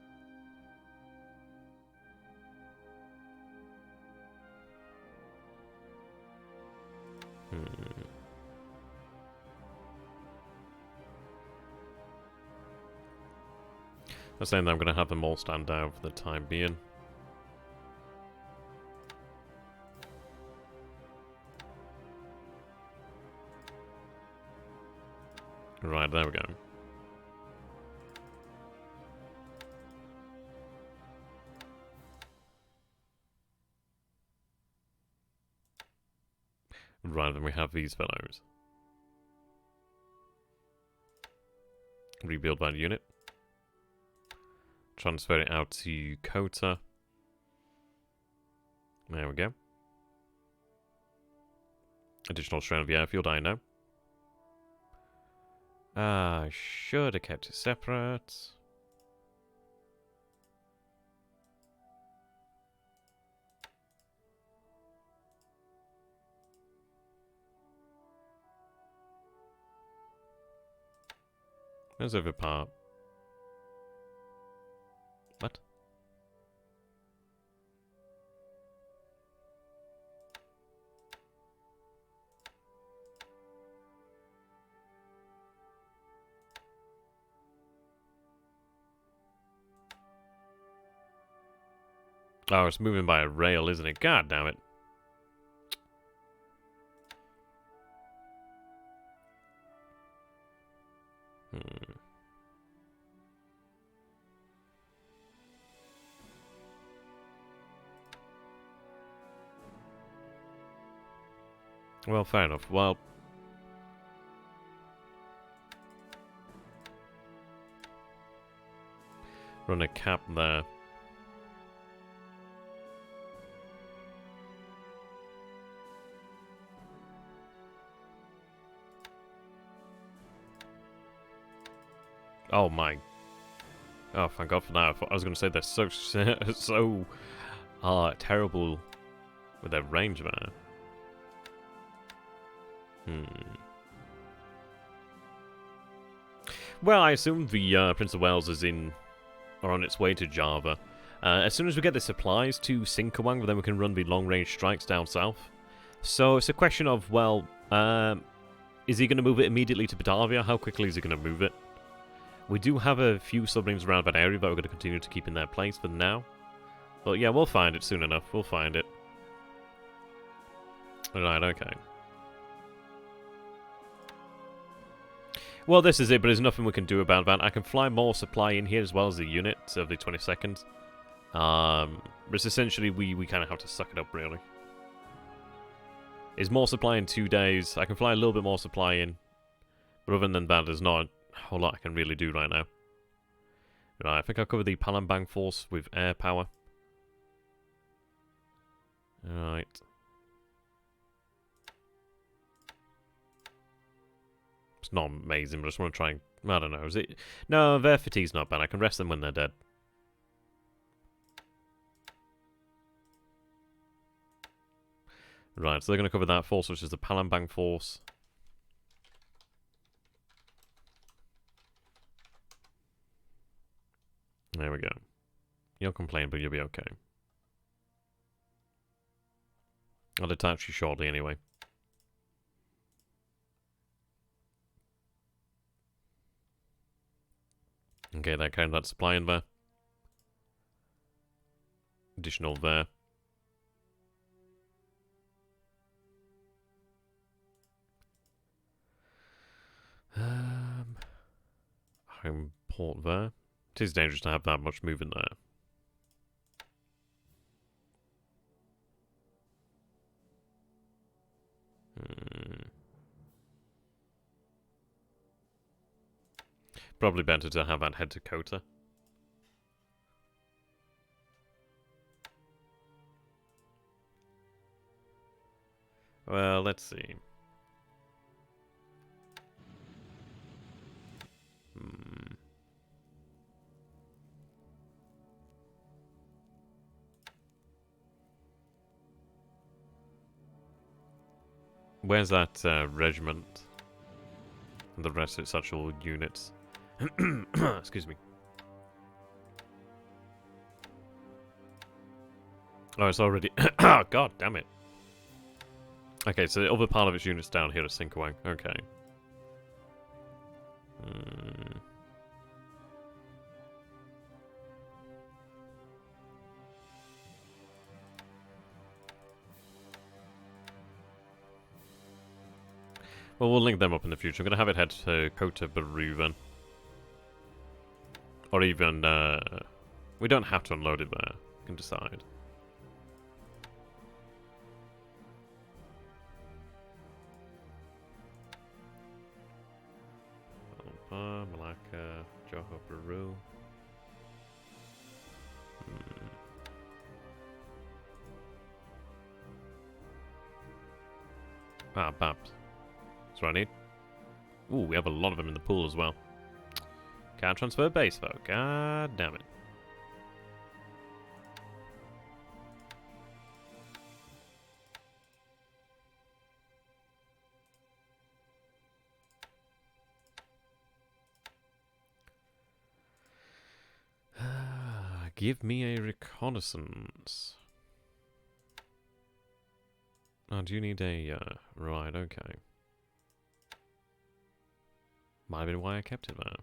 I'm saying that I'm going to have them all stand down for the time being. Right, there we go. Right, then we have these fellows. Rebuild by unit. Transfer it out to Kota. There we go. Additional strength of the airfield, I know. I should have kept it separate. Where's the other part? What? Oh, it's moving by a rail, isn't it? God damn it. Well, fair enough. Well, run a cap there. Oh my. Oh, thank God for that. I was going to say they're so so terrible with their range there. Well, I assume the Prince of Wales is on its way to Java. As soon as we get the supplies to Singkawang, then we can run the long-range strikes down south. So it's a question of, well, is he going to move it immediately to Batavia? How quickly is he going to move it? We do have a few submarines around that area that we're going to continue to keep in their place for now. But yeah, we'll find it soon enough. We'll find it. Right, okay. Well, this is it, but there's nothing we can do about that. I can fly more supply in here as well as the unit of the 22nd. But it's essentially, we kind of have to suck it up, really. Is more supply in 2 days. I can fly a little bit more supply in. But other than that, there's not a whole lot I can really do right now. Right, I think I'll cover the Palembang force with air power. Alright. It's not amazing, but I just want to try and... I don't know, is it... No, their fatigue's not bad. I can rest them when they're dead. Right, so they're going to cover that force, which is the Palembang force. There we go. You'll complain, but you'll be okay. I'll detach you shortly anyway. Okay, that kind of that supply in there. Additional there. Home port there. It is dangerous to have that much movement there. Probably better to have that head to Kota. Well, let's see. Where's that regiment? And the rest of its actual units. Excuse me. Oh, it's already... God damn it. Okay, so the other part of its units down here is Sinkawang. Okay. Well, we'll link them up in the future. I'm going to have it head to Kota Baru then. Or even, we don't have to unload it there. We can decide. Malacca, Johor Baru. Ah, Babs. That's what I need. Ooh, we have a lot of them in the pool as well. Can't transfer base though. God damn it. Give me a reconnaissance. Oh, do you need a... right, okay. Might have been why I kept it there.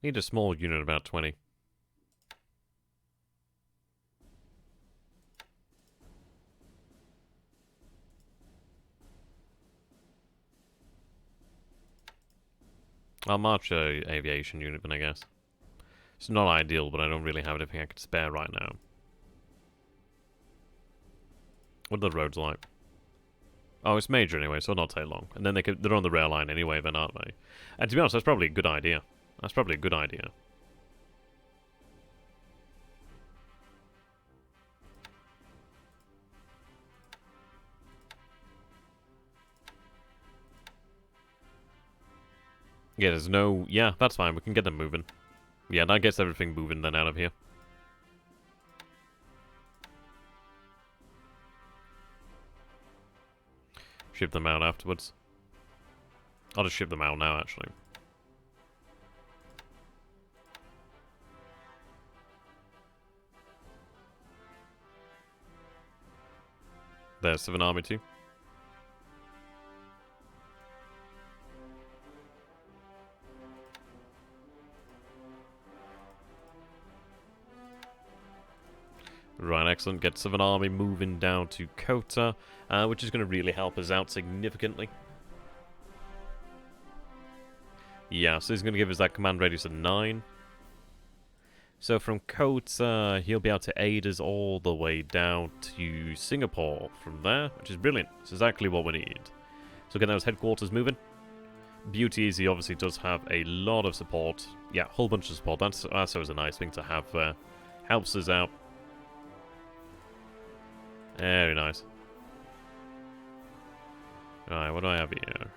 Need a small unit, about 20. I'll march a aviation unit then, I guess. It's not ideal, but I don't really have anything I could spare right now. What are the roads like? Oh, it's major anyway, so it'll not take long. And then they're on the rail line anyway, then, aren't they? And to be honest, that's probably a good idea. That's probably a good idea. Yeah, there's no... Yeah, that's fine. We can get them moving. Yeah, that gets everything moving then out of here. Ship them out afterwards. I'll just ship them out now, actually. There's 7 Army too. Right, excellent. Get 7 Army moving down to Kota, which is going to really help us out significantly. Yeah, so he's going to give us that command radius of 9. So from Kota, he'll be able to aid us all the way down to Singapore from there, which is brilliant. It's exactly what we need. So get those headquarters moving. Beauty is he obviously does have a lot of support. Yeah, a whole bunch of support. That's always a nice thing to have. Helps us out. Very nice. Alright, what do I have here?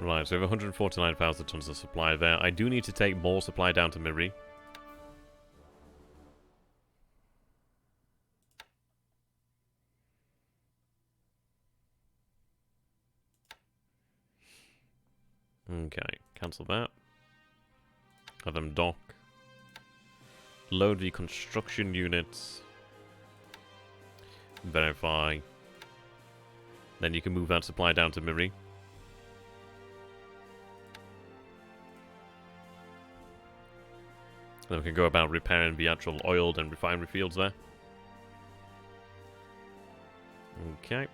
Right, so we have 149,000 tons of supply there. I do need to take more supply down to Miri. Okay, cancel that. Have them dock. Load the construction units. Verify. Then you can move that supply down to Miri. Then we can go about repairing the actual oil and refinery fields there. Okay.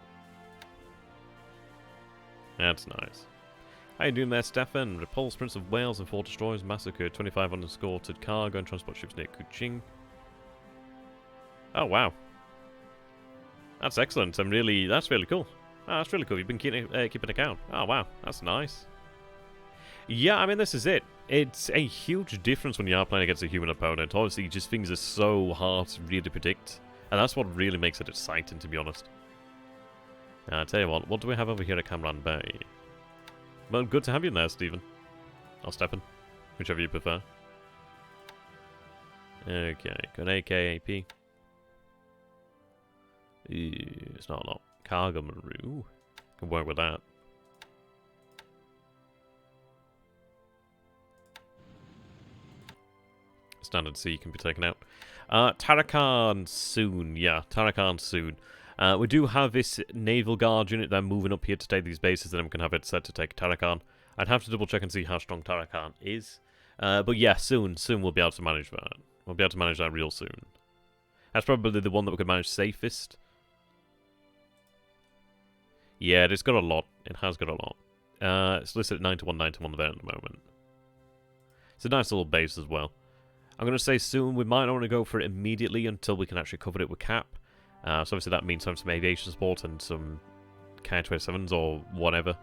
That's nice. How you doing there, Stefan? Repulse Prince of Wales and 4 destroyers massacred 25 unescorted cargo and transport ships near Kuching. Oh, wow. That's excellent. That's really cool. Oh, that's really cool. You've been keeping account. Oh, wow. That's nice. Yeah, I mean, this is it. It's a huge difference when you are playing against a human opponent. Obviously, just things are so hard to really predict. And that's what really makes it exciting, to be honest. I'll tell you what do we have over here at Camran Bay? Well, good to have you in there, Stephen. Or Stefan. Whichever you prefer. Okay, got AK, AP. It's not a lot. Cargo Maru. Can work with that. Standard C can be taken out. Tarakan soon. Yeah, Tarakan soon. We do have this Naval Guard unit that are moving up here to take these bases, and then we can have it set to take Tarakan. I'd have to double check and see how strong Tarakan is. But yeah, soon we'll be able to manage that. We'll be able to manage that real soon. That's probably the one that we could manage safest. Yeah, it's got a lot. It has got a lot. It's listed at 9191 there at the moment. It's a nice little base as well. I'm going to say soon. We might not want to go for it immediately until we can actually cover it with cap. So obviously that means having some aviation support and some K-27s or whatever.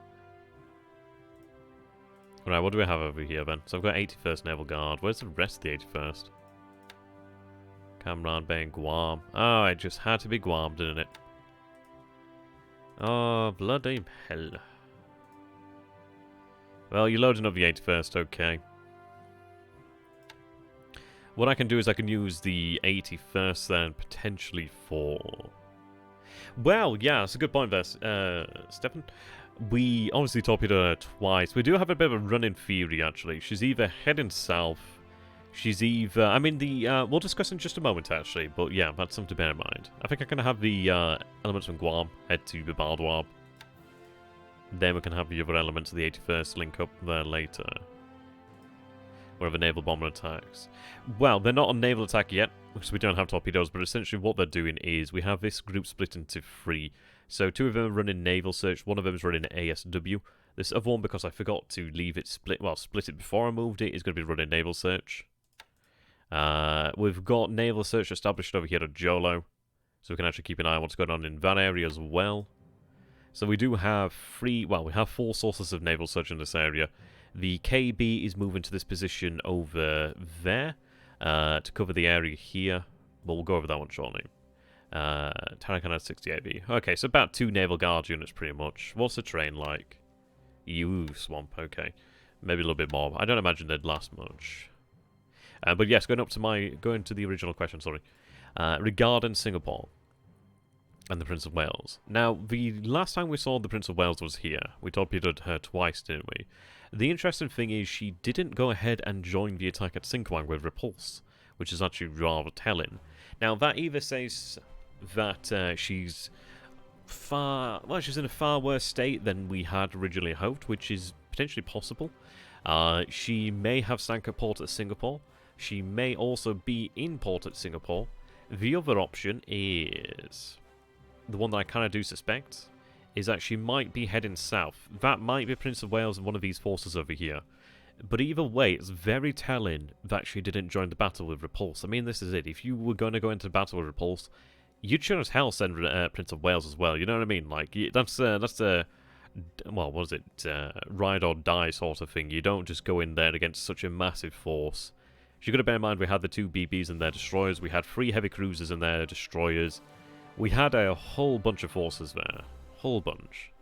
Right, what do we have over here then? So I've got 81st Naval Guard. Where's the rest of the 81st? Camran Bay and Guam. Oh, it just had to be Guam, didn't it? Oh, bloody hell. Well, you're loading up the 81st, okay. What I can do is I can use the 81st then, potentially for... Well, yeah, that's a good point there, Stefan. We obviously torpedoed her twice. We do have a bit of a run-in theory, actually. She's either heading south, she's either... I mean, we'll discuss in just a moment, actually, but yeah, that's something to bear in mind. I think I can have the elements from Guam head to the Bardwab. Then we can have the other elements of the 81st link up there later. Wherever naval bomber attacks. Well, they're not on naval attack yet, because we don't have torpedoes, but essentially what they're doing is we have this group split into 3. So 2 of them are running naval search, 1 of them is running ASW. This other one, because I forgot to leave it split it before I moved it, is going to be running naval search. We've got naval search established over here at Jolo, so we can actually keep an eye on what's going on in that area as well. So we do have 4 sources of naval search in this area. The KB is moving to this position over there to cover the area here. Well, we'll go over that one shortly. Tarakan has 60 AV. Okay, so about 2 Naval Guard units pretty much. What's the terrain like? Swamp, okay. Maybe a little bit more. I don't imagine they'd last much. But yes, going to the original question, sorry. Regarding Singapore and the Prince of Wales. Now, the last time we saw the Prince of Wales was here. We torpedoed her twice, didn't we? The interesting thing is she didn't go ahead and join the attack at Sinkwang with repulse, which is actually rather telling. Now, that either says that she's in a far worse state than we had originally hoped, which is potentially possible. She may have sank at port at Singapore. She may also be in port at Singapore. The other option is... the one that I kind of do suspect is that she might be heading south. That might be Prince of Wales and one of these forces over here. But either way, it's very telling that she didn't join the battle with repulse. I mean, this is it. If you were going to go into battle with repulse, you'd sure as hell send Prince of Wales as well. You know what I mean? Like, that's a well, what is it? Ride or die sort of thing. You don't just go in there against such a massive force. You've got to bear in mind we had the 2 BBs and their destroyers. We had 3 heavy cruisers and their destroyers. We had a whole bunch of forces there. Whole bunch.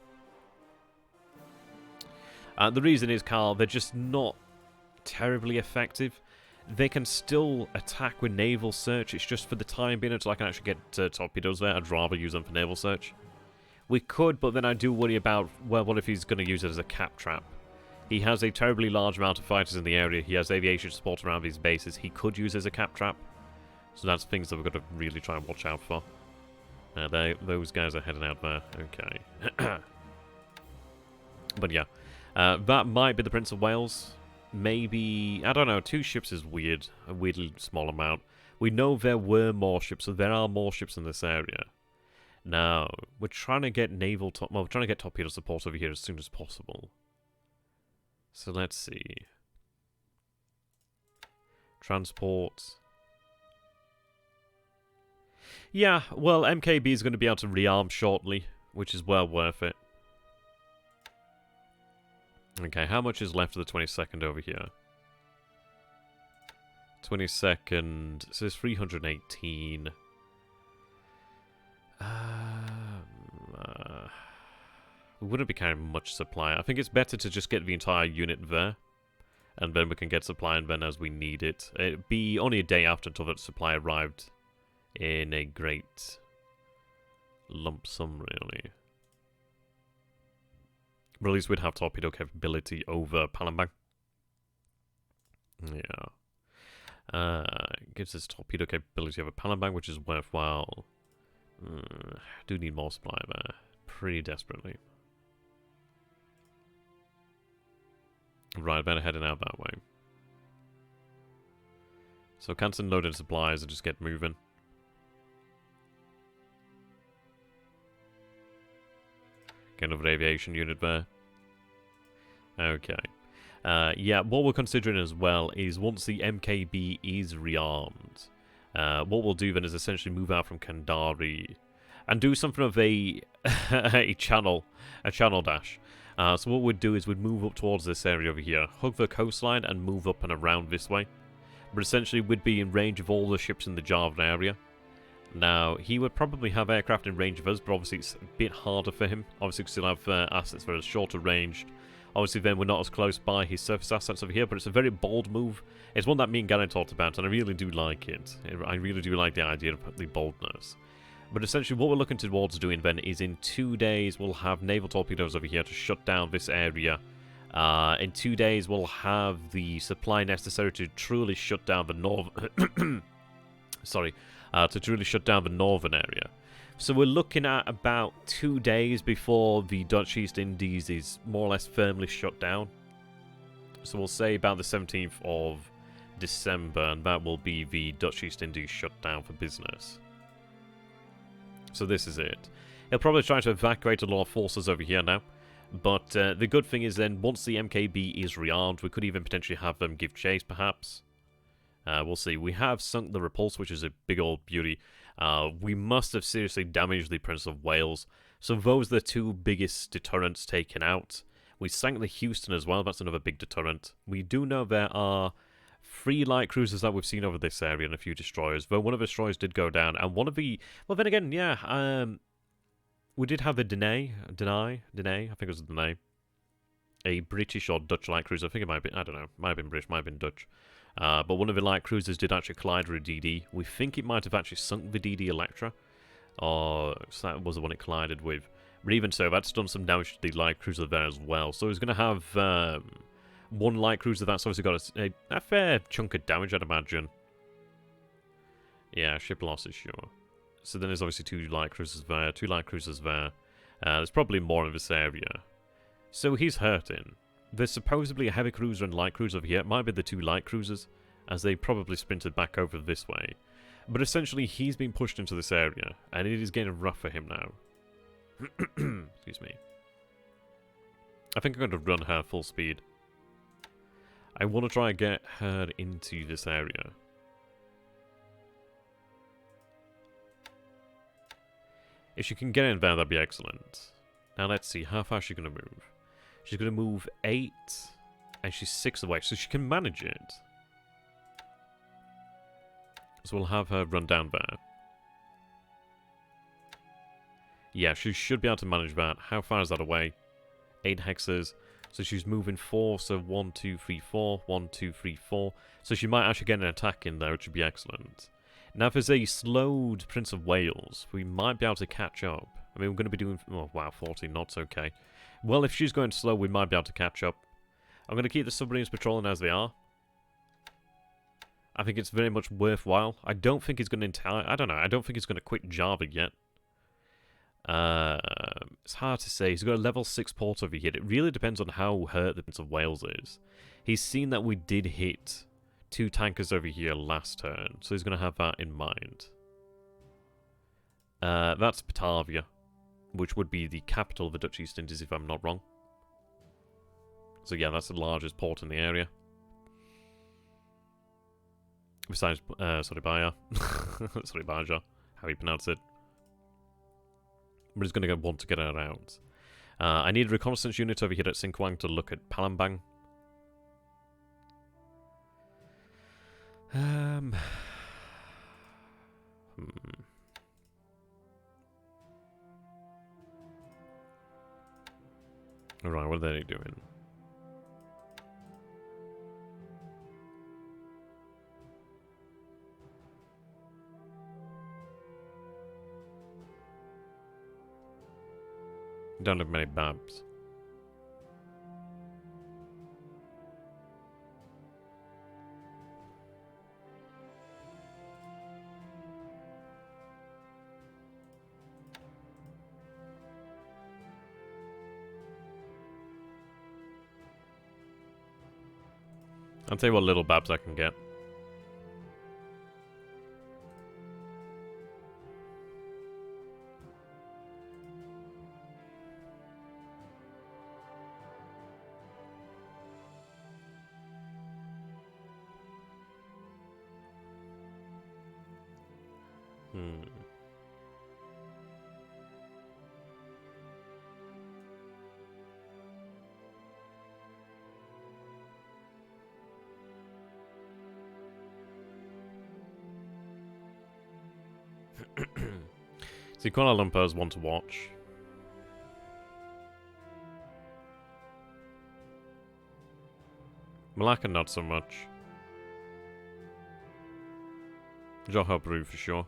The reason is, Carl, they're just not terribly effective. They can still attack with naval search. It's just for the time being until I can actually get torpedoes there. I'd rather use them for naval search. We could, but then I do worry about, well, what if he's going to use it as a cap trap? He has a terribly large amount of fighters in the area. He has aviation support around his bases. He could use it as a cap trap. So that's things that we've got to really try and watch out for. Those guys are heading out there. Okay. But yeah. That might be the Prince of Wales. Maybe, I don't know, 2 ships is weird. A weirdly small amount. We know there were more ships, so there are more ships in this area. Now, we're trying to get naval we're trying to get torpedo support over here as soon as possible. So let's see. Transport. Yeah, well, MKB is going to be able to rearm shortly, which is well worth it. Okay, how much is left of the 22nd over here? 22nd, so it's 318. We wouldn't be carrying much supply. I think it's better to just get the entire unit there, and then we can get supply and then as we need it. It'd be only a day after until that supply arrived in a great lump sum, really. But at least we'd have torpedo capability over Palembang. Yeah. Gives us torpedo capability over Palembang, which is worthwhile. Do need more supply there. Pretty desperately. Right, better heading out that way. So cancel loading supplies and just get moving. Get another aviation unit there. Okay. Yeah, what we're considering as well is once the MKB is rearmed, what we'll do then is essentially move out from Kandari and do something of a a channel dash. So what we'd do is we'd move up towards this area over here, hug the coastline and move up and around this way. But essentially we'd be in range of all the ships in the Javan area. Now, he would probably have aircraft in range of us, but obviously it's a bit harder for him. Obviously, because he'll have assets that are shorter ranged. Obviously, then we're not as close by his surface assets over here, but it's a very bold move. It's one that me and Garen talked about, and I really do like it. I really do like the idea of the boldness. But essentially, what we're looking towards doing then is in 2 days, we'll have naval torpedoes over here to shut down this area. In 2 days, we'll have the supply necessary to truly shut down the northern... Sorry. To truly shut down the northern area. So we're looking at about 2 days before the Dutch East Indies is more or less firmly shut down. So we'll say about the 17th of December, and that will be the Dutch East Indies shut down for business. So this is it. He'll probably try to evacuate a lot of forces over here now. But the good thing is then, once the MKB is rearmed, we could even potentially have them give chase, perhaps. We'll see. We have sunk the Repulse, which is a big old beauty. We must have seriously damaged the Prince of Wales. So those are the 2 biggest deterrents taken out. We sank the Houston as well. That's another big deterrent. We do know there are 3 light cruisers that we've seen over this area and a few destroyers. Though one of the destroyers did go down. And one of the... Well, then again, yeah. We did have the Denay. I think it was the Denay. A British or Dutch light cruiser. I think it might be... I don't know. Might have been British. Might have been Dutch. But one of the light cruisers did actually collide with a DD. We think it might have actually sunk the DD Electra. Or so that was the one it collided with. But even so, that's done some damage to the light cruiser there as well. So he's going to have 1 light cruiser that's obviously got a fair chunk of damage, I'd imagine. Yeah, ship losses, sure. So then there's obviously 2 light cruisers there, 2 light cruisers there. There's probably more in this area. So he's hurting. There's supposedly a heavy cruiser and light cruiser over here. It might be the 2 light cruisers, as they probably sprinted back over this way. But essentially, he's been pushed into this area, and it is getting rough for him now. Excuse me. I think I'm going to run her full speed. I want to try and get her into this area. If she can get in there, that'd be excellent. Now let's see, how far is she going to move? She's going to move 8, and she's 6 away, so she can manage it. So we'll have her run down there. Yeah, she should be able to manage that. How far is that away? 8 hexes. So she's moving 4, so 1, 2, 3, 4, 1, 2, 3, 4. So she might actually get an attack in there, which would be excellent. Now, if there's a slowed Prince of Wales, we might be able to catch up. I mean, we're going to be doing... Oh, wow, 14 knots, okay. Well, if she's going slow, we might be able to catch up. I'm going to keep the submarines patrolling as they are. I think it's very much worthwhile. I don't think he's going to... I don't know. I don't think he's going to quit Java yet. It's hard to say. He's got a level 6 port over here. It really depends on how hurt the Prince of Wales is. He's seen that we did hit 2 tankers over here last turn, so he's going to have that in mind. That's Batavia, which would be the capital of the Dutch East Indies, if I'm not wrong. So yeah, that's the largest port in the area. Besides, Surabaya. Surabaya, how you pronounce it. But he's going to want to get her out. I need a reconnaissance unit over here at Sinkwang to look at Palembang. Alright, what are they doing? Don't have many babs. I'll tell you what little babs I can get. See, Kuala Lumpur's one to watch. Malacca, not so much. Johor Bahru for sure.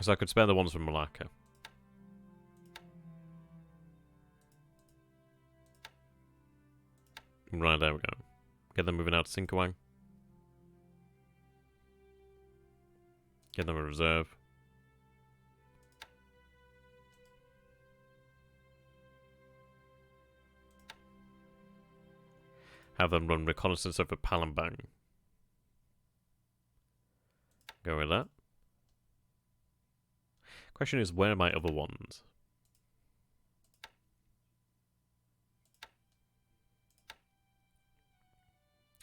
So I could spare the ones from Malacca. Right, there we go. Get them moving out to Singkawang. Get them a reserve. Have them run reconnaissance over Palembang. Go with that. Question is, where are my other ones?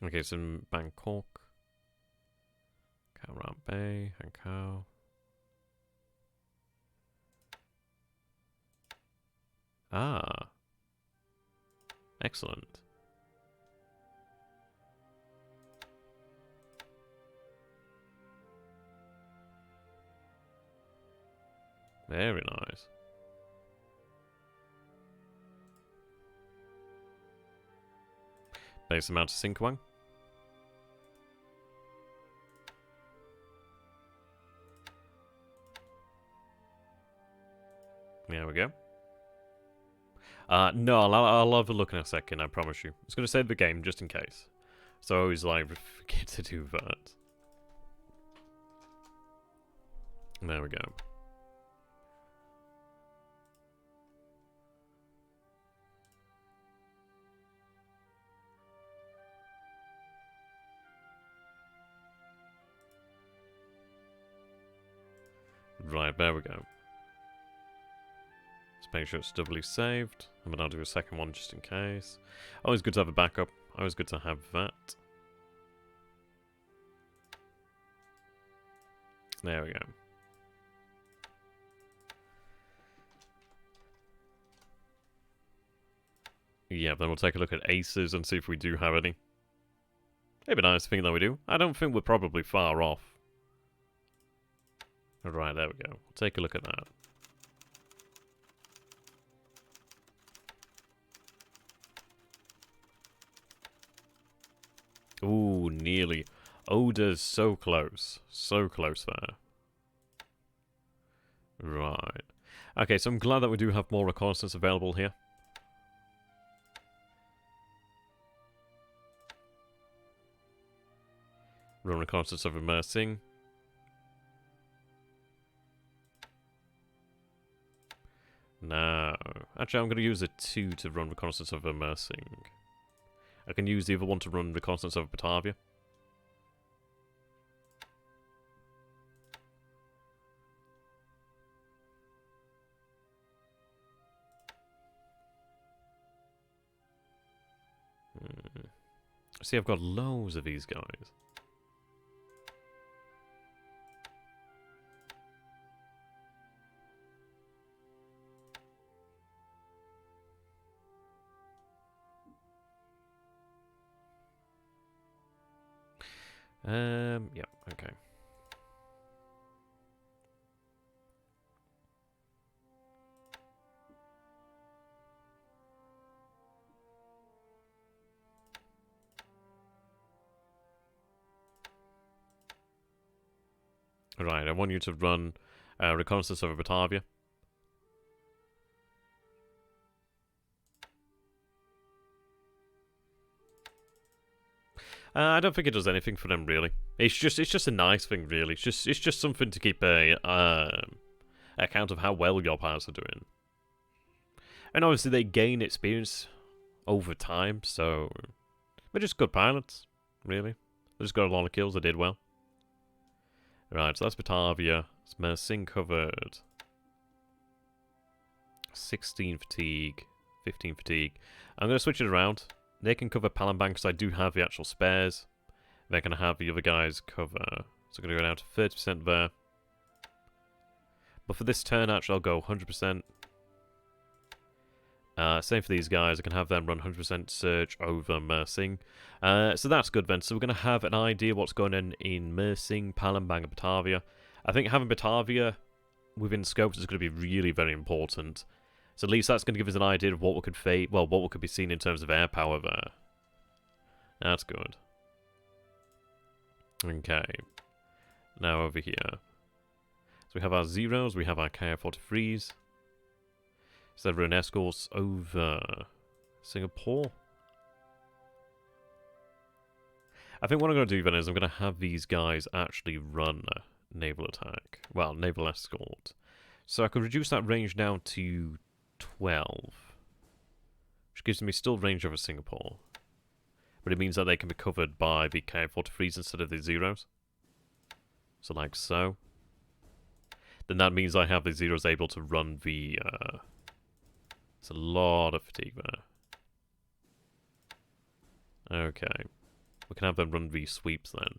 Okay, it's in Bangkok. Kowrat Bay, Hankow. Ah. Excellent. Very nice. Base them out to Singkawang. There we go. No, I'll have a look in a second, I promise you. It's going to save the game, just in case. So I always like forget to do that. There we go. Right, there we go. Let's make sure it's doubly saved. And then I'll do a second one just in case. Always good to have a backup. Always good to have that. There we go. Yeah, then we'll take a look at aces and see if we do have any. It'd be nice to think that we do. I don't think we're probably far off. Right, there we go. We'll take a look at that. Ooh, nearly. Oda's so close. So close there. Right. Okay, so I'm glad that we do have more reconnaissance available here. Run reconnaissance over Mersing. No. Actually, I'm going to use a 2 to run reconnaissance over Mersing. I can use the other one to run reconnaissance over Batavia. See, I've got loads of these guys. Yeah, okay. Right, I want you to run reconnaissance over Batavia. I don't think it does anything for them really. It's just a nice thing really. It's just something to keep a account of how well your pilots are doing. And obviously they gain experience over time, so they're just good pilots, really. They just got a lot of kills. They did well. Right, so that's Batavia. It's Mersing covered. 16 fatigue, 15 fatigue. I'm going to switch it around. They can cover Palembang because I do have the actual spares. They're going to have the other guys cover. So I'm going to go down to 30% there. But for this turn, actually, I'll go 100%. Same for these guys. I can have them run 100% surge over Mersing. So that's good then. So we're going to have an idea what's going on in Mersing, Palembang, and Batavia. I think having Batavia within scopes is going to be really very important. So at least that's going to give us an idea of what we could what could be seen in terms of air power there. That's good. Okay. Now over here. So we have our zeros, we have our KF-43s. So they're in escorts over Singapore. I think what I'm going to do then is I'm going to have these guys actually run a naval attack. Well, naval escort. So I could reduce that range down to 12. Which gives me still range over Singapore. But it means that they can be covered by the KF-43s instead of the zeros. So like so. Then that means I have the zeros able to run the... It's a lot of fatigue there. Okay. We can have them run the sweeps then.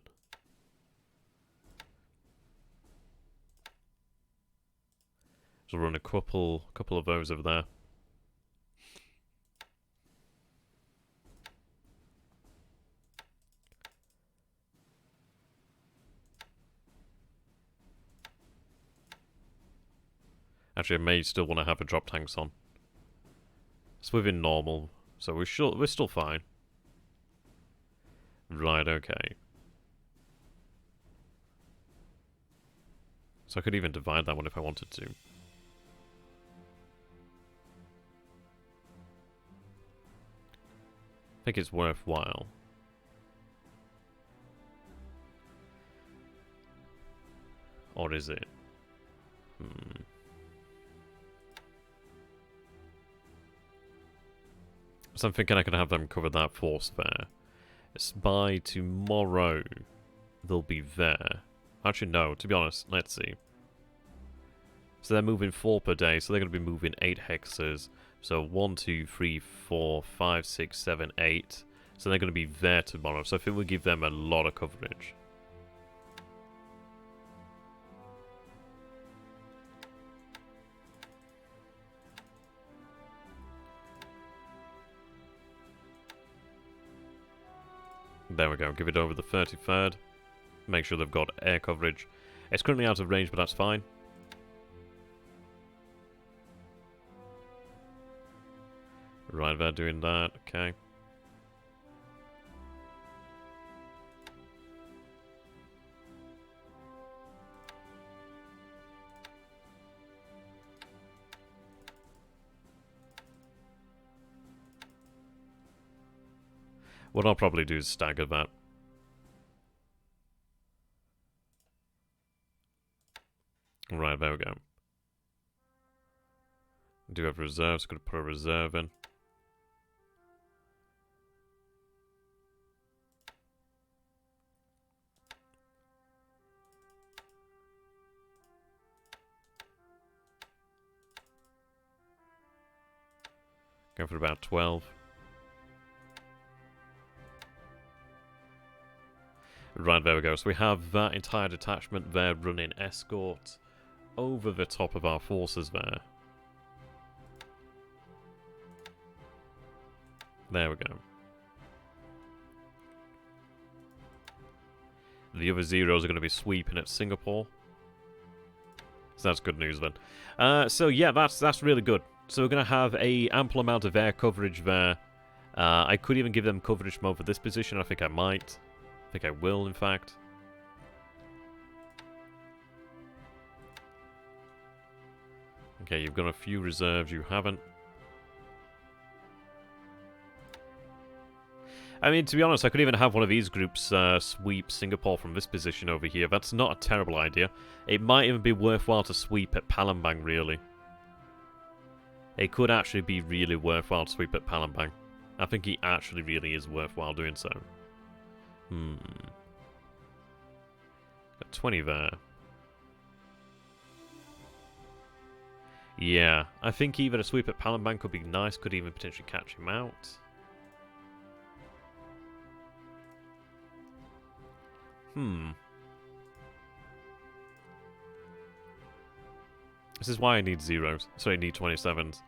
So we'll run a couple of those over there. Actually, I may still want to have a drop tanks on. It's within normal, so we're still fine. Right, okay. So I could even divide that one if I wanted to. I think it's worthwhile. Or is it? So I'm thinking I can have them cover that force there. It's by tomorrow they'll be there. Actually, no, to be honest, let's see. So they're moving 4 per day, so they're going to be moving 8 hexes. So 1, 2, 3, 4, 5, 6, 7, 8. So they're going to be there tomorrow. So I think we'll give them a lot of coverage. There we go. Give it over the 33rd. Make sure they've got air coverage. It's currently out of range, but that's fine. Right, they're doing that. Okay. What I'll probably do is stagger that. Right, there we go. Do have reserves, could put a reserve in. Go for about 12. Right, there we go. So we have that entire detachment there running escort over the top of our forces there. There we go. The other zeros are going to be sweeping at Singapore. So that's good news then. So yeah, that's really good. So we're going to have a ample amount of air coverage there. I could even give them coverage from over this position. I think I might. I think I will, in fact. Okay, you've got a few reserves. You haven't. I mean, to be honest, I could even have one of these groups sweep Singapore from this position over here. That's not a terrible idea. It might even be worthwhile to sweep at Palembang, really. It could actually be really worthwhile to sweep at Palembang. I think it actually really is worthwhile doing so. Got 20 there. Yeah, I think either a sweep at Palembang could be nice, could even potentially catch him out. This is why I need zeros. So I need 27s.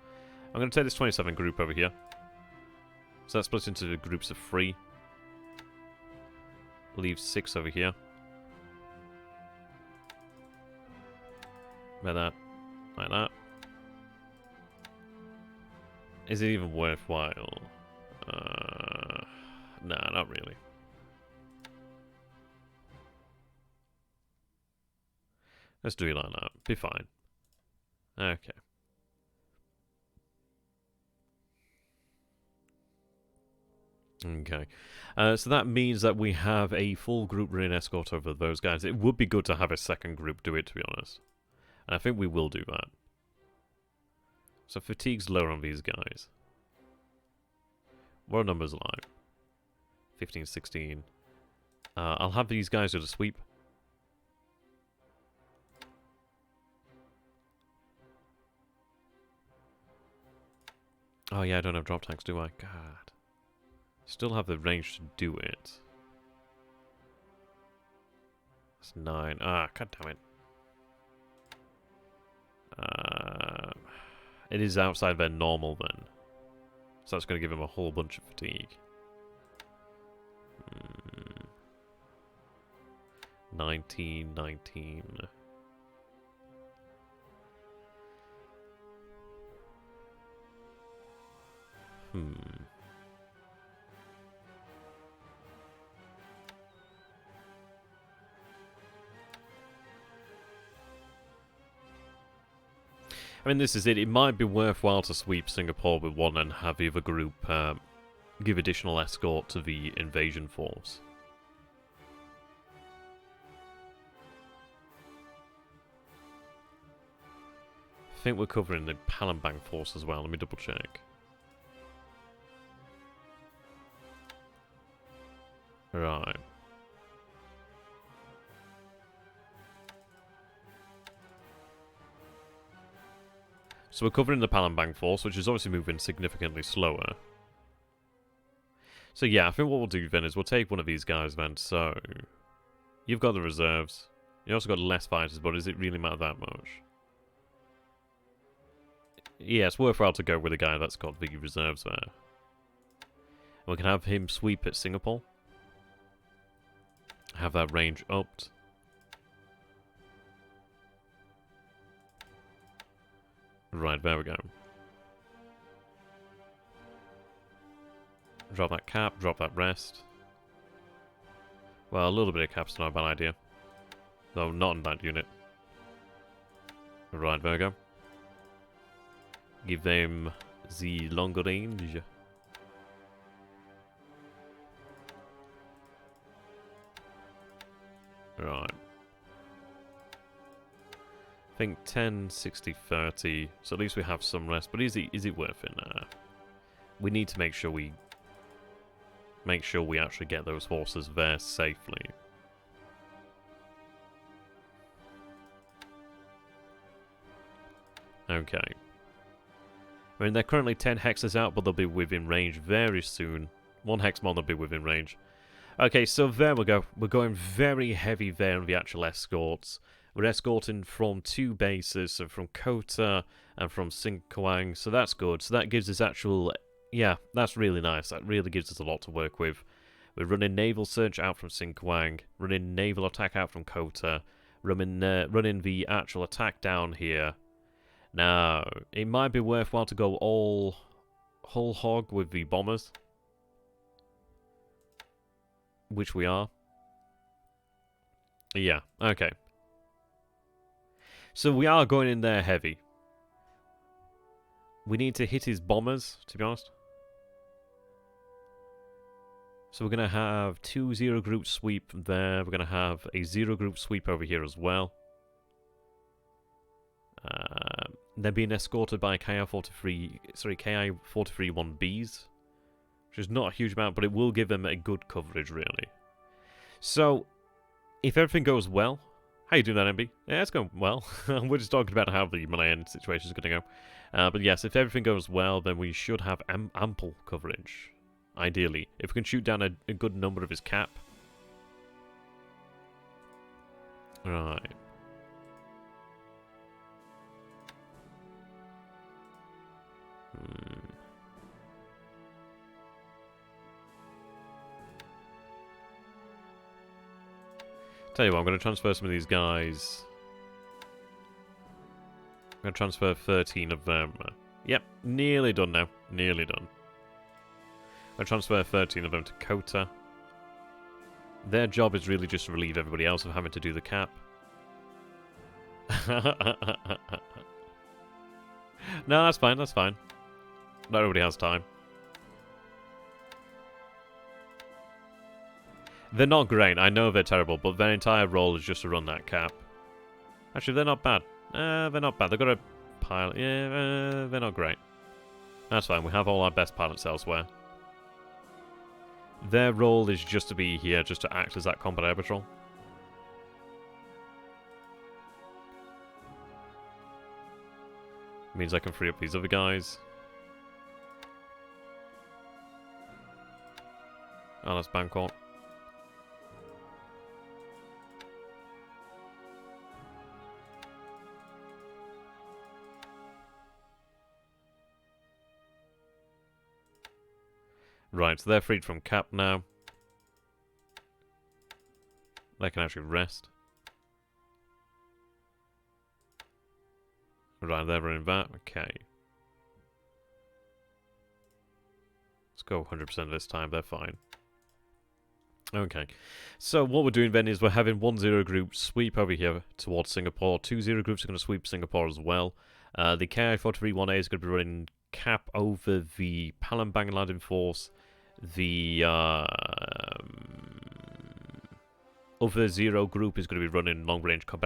I'm going to take this 27 group over here. So that splits into groups of 3. Leave 6 over here. Like that. Like that. Is it even worthwhile? Nah, not really. Let's do it like that. Be fine. Okay. Okay. So that means that we have a full group running escort over those guys. It would be good to have a second group do it, to be honest. And I think we will do that. So fatigue's lower on these guys. What are numbers like? 15, 16. I'll have these guys do the sweep. Oh yeah, I don't have drop tanks, do I? God. Still have the range to do it. That's 9. Ah, god damn it. It is outside their normal then. So that's going to give him a whole bunch of fatigue. 19, 19. I mean, this is it. It might be worthwhile to sweep Singapore with 1 and have the other group give additional escort to the invasion force. I think we're covering the Palembang force as well. Let me double check. Right. So we're covering the Palembang force, which is obviously moving significantly slower. So yeah, I think what we'll do then is we'll take one of these guys then. So, you've got the reserves. You also got less fighters, but does it really matter that much? Yeah, it's worthwhile to go with a guy that's got the reserves there. And we can have him sweep at Singapore. Have that range upped. Right, there we go. Drop that cap, drop that rest. Well, a little bit of cap's not a bad idea. Though not in that unit. Right, there we go. Give them the longer range. Right. I think 10, 60, 30. So at least we have some rest. But is it worth it? Nah. We need to make sure we actually get those horses there safely. Okay. I mean, they're currently 10 hexes out, but they'll be within range very soon. 1 hex more, they'll be within range. Okay, so there we go. We're going very heavy there on the actual escorts. We're escorting from 2 bases, so from Kota and from Sinkwang, so that's good. So that gives us actual... Yeah, that's really nice. That really gives us a lot to work with. We're running naval search out from Sinkwang, running naval attack out from Kota, running the actual attack down here. Now, it might be worthwhile to go all whole hog with the bombers. Which we are. Yeah, okay. So we are going in there heavy. We need to hit his bombers, to be honest. So we're going to have 2 0 group sweep there. We're going to have a 0 group sweep over here as well. They're being escorted by KI-43 1Bs. Which is not a huge amount, but it will give them a good coverage, really. So, if everything goes well... How you doing that, MB? Yeah, it's going well. We're just talking about how the Malayan situation is going to go. But yes, if everything goes well, then we should have ample coverage. Ideally. If we can shoot down a good number of his cap. Right. Tell you what, I'm going to transfer some of these guys. I'm going to transfer 13 of them. Yep, nearly done now. Nearly done. I'm going to transfer 13 of them to Kota. Their job is really just to relieve everybody else of having to do the cap. No, that's fine, that's fine. Not everybody has time. They're not great, I know they're terrible, but their entire role is just to run that cap. Actually, they're not bad. They're not bad. They've got a pilot. Yeah, they're not great. That's fine, we have all our best pilots elsewhere. Their role is just to be here, just to act as that combat air patrol. Means I can free up these other guys. Oh, that's Bangkok. Right, so they're freed from cap now. They can actually rest. Right, they're running that. Okay. Let's go 100% this time. They're fine. Okay. So what we're doing then is we're having 1-0 group sweep over here towards Singapore. 2-0 groups are going to sweep Singapore as well. The KI-43-1A is going to be running cap over the Palembang landing force. The other 0 group is going to be running long-range cap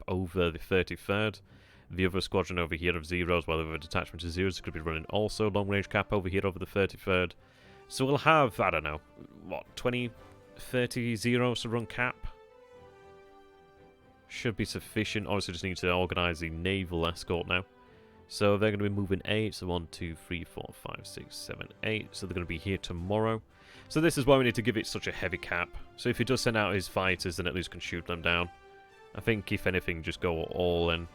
over the 33rd. The other squadron over here of zeros, well, the other detachment of zeros is going to be running also long-range cap over here over the 33rd. So we'll have, I don't know, what, 20, 30 zeros to run cap? Should be sufficient. Obviously, just need to organise the naval escort now. So they're going to be moving 8. So 1, 2, 3, 4, 5, 6, 7, 8. So they're going to be here tomorrow. So this is why we need to give it such a heavy cap. So if he does send out his fighters, then at least can shoot them down. I think, if anything, just go all in.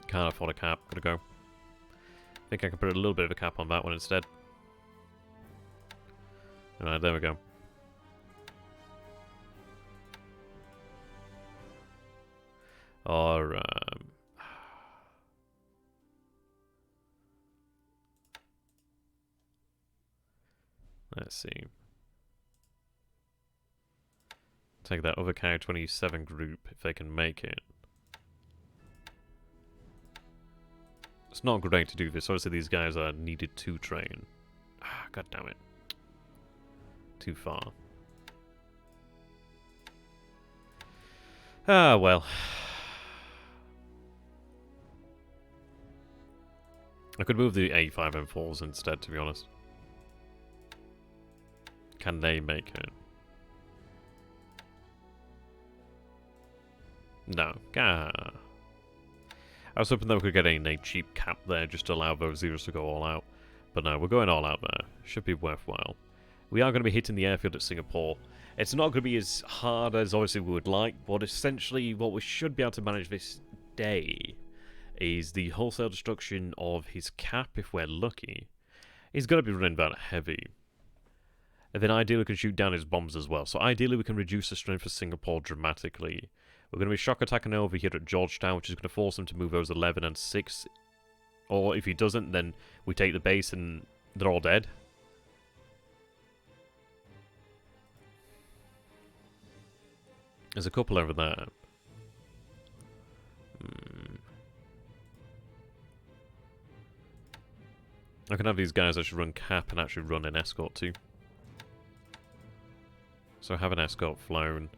Can't afford a cap. Gotta go. I think I can put a little bit of a cap on that one instead. Alright, there we go. Or, let's see. Take that other Cow 27 group if they can make it. It's not great to do this. Obviously, these guys are needed to train. Ah, god damn it. Too far. Ah, well. I could move the A5 M4s instead, to be honest. Can they make it? No. Ah. I was hoping that we could get a cheap cap there just to allow those zeros to go all out. But no, we're going all out there. Should be worthwhile. We are going to be hitting the airfield at Singapore. It's not going to be as hard as obviously we would like, but essentially what we should be able to manage this day is the wholesale destruction of his cap if we're lucky. He's going to be running that heavy. And then ideally we can shoot down his bombs as well. So ideally we can reduce the strength of Singapore dramatically. We're going to be shock attacking over here at Georgetown, which is going to force him to move those 11 and 6. Or if he doesn't, then we take the base and they're all dead. There's a couple over there. I can have these guys actually run cap and actually run an escort too. So have an escort flown.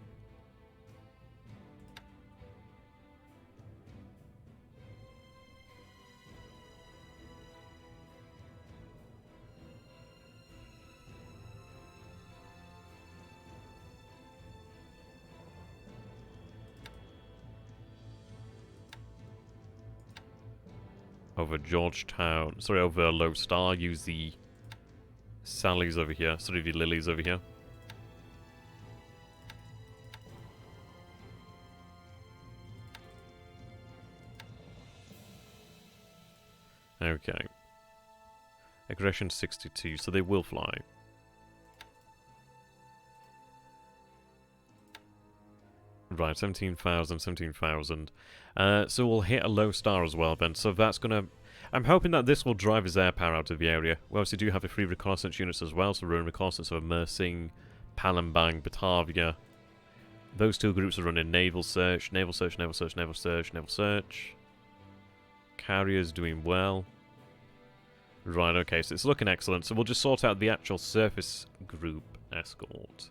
Over Georgetown, sorry, over Low Star, use the Sallies over here, sorry, the Lilies over here. Okay. Aggression 62, so they will fly. Right, 17,000, 17,000. So we'll hit a Low Star as well, then. So that's gonna... I'm hoping that this will drive his air power out of the area. We obviously do have the 3 reconnaissance units as well, so we're in reconnaissance of Mersing, Palembang, Batavia. Those 2 groups are running naval search, naval search, naval search, naval search, naval search. Carriers doing well. Right, okay, so it's looking excellent. So we'll just sort out the actual surface group escort.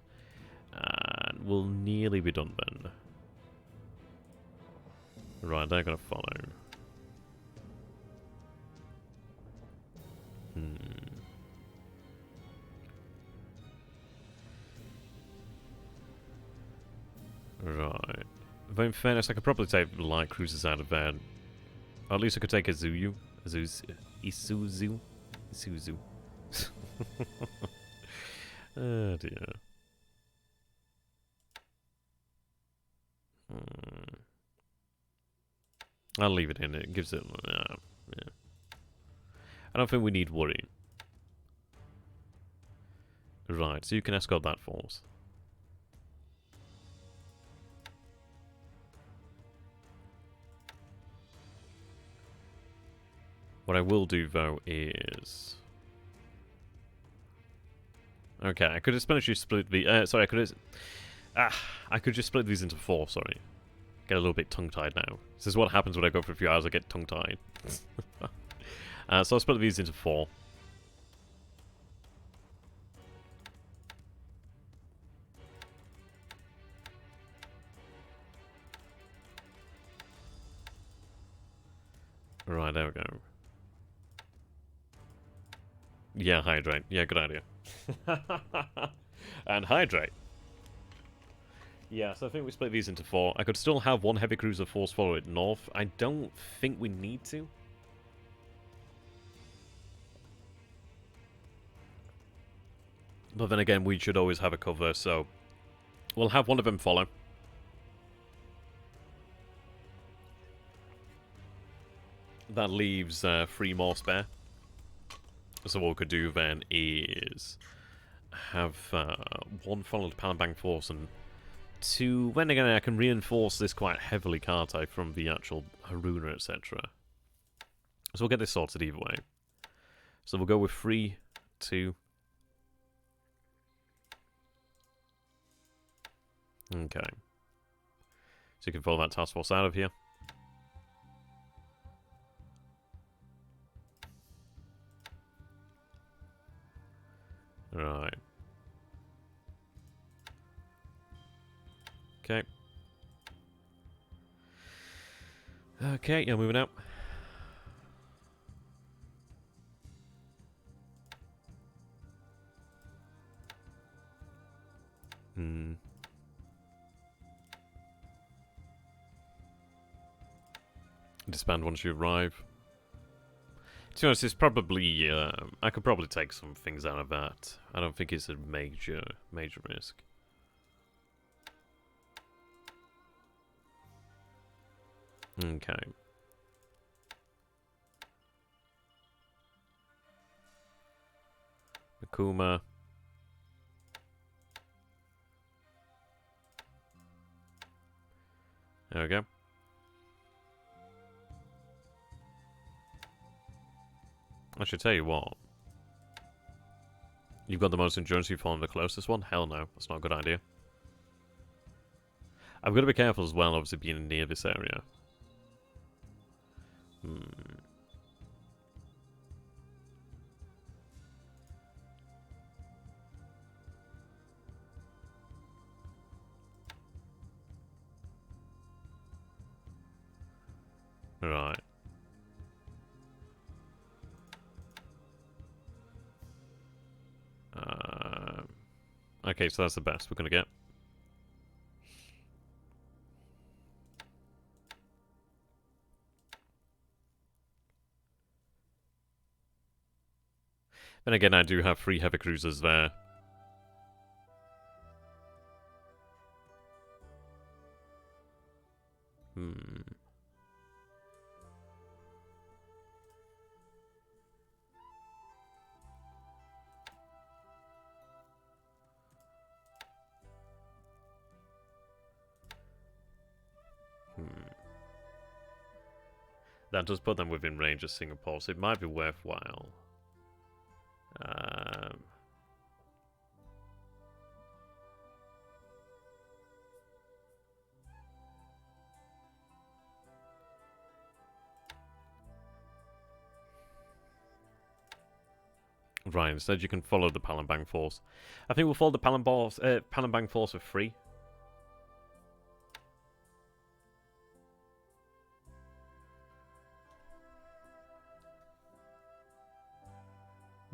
And we'll nearly be done then. Right, they're going to follow. Right. Though in fairness, I could probably take light cruisers out of there. Or at least I could take a Isuzu. Isuzu. Oh dear. I'll leave it in. It gives it... yeah. I don't think we need worry. Right, so you can escort that force. What I will do, though, is... Okay, I could essentially split the... sorry, I could just split these into 4, sorry. Get a little bit tongue-tied now. This is what happens when I go for a few hours, I get tongue-tied. So I'll split these into 4. Right, there we go. Yeah, hydrate. Yeah, good idea. And hydrate. Yeah, so I think we split these into 4. I could still have 1 heavy cruiser force follow it north. I don't think we need to. But then again, we should always have a cover, so we'll have one of them follow. That leaves 3 more spare. So what we could do then is have one followed Palambang force and two. When again, I can reinforce this quite heavily, can't I, from the actual Haruna, etc. So we'll get this sorted either way. So we'll go with 3, 2. Okay. So you can follow that task force out of here. Right. Okay. Okay, you're moving out. Disband once you arrive. To be honest, it's probably, I could probably take some things out of that. I don't think it's a major risk. Okay. Akuma. There we go. I should tell you what. You've got the most endurance, you've fallen the closest one? Hell no, that's not a good idea. I've got to be careful as well, obviously being near this area. Right. Okay, so that's the best we're going to get. Then again, I do have 3 heavy cruisers there. That does put them within range of Singapore, so it might be worthwhile. Right, instead you can follow the Palambang force. I think we'll follow the Palambang force for free.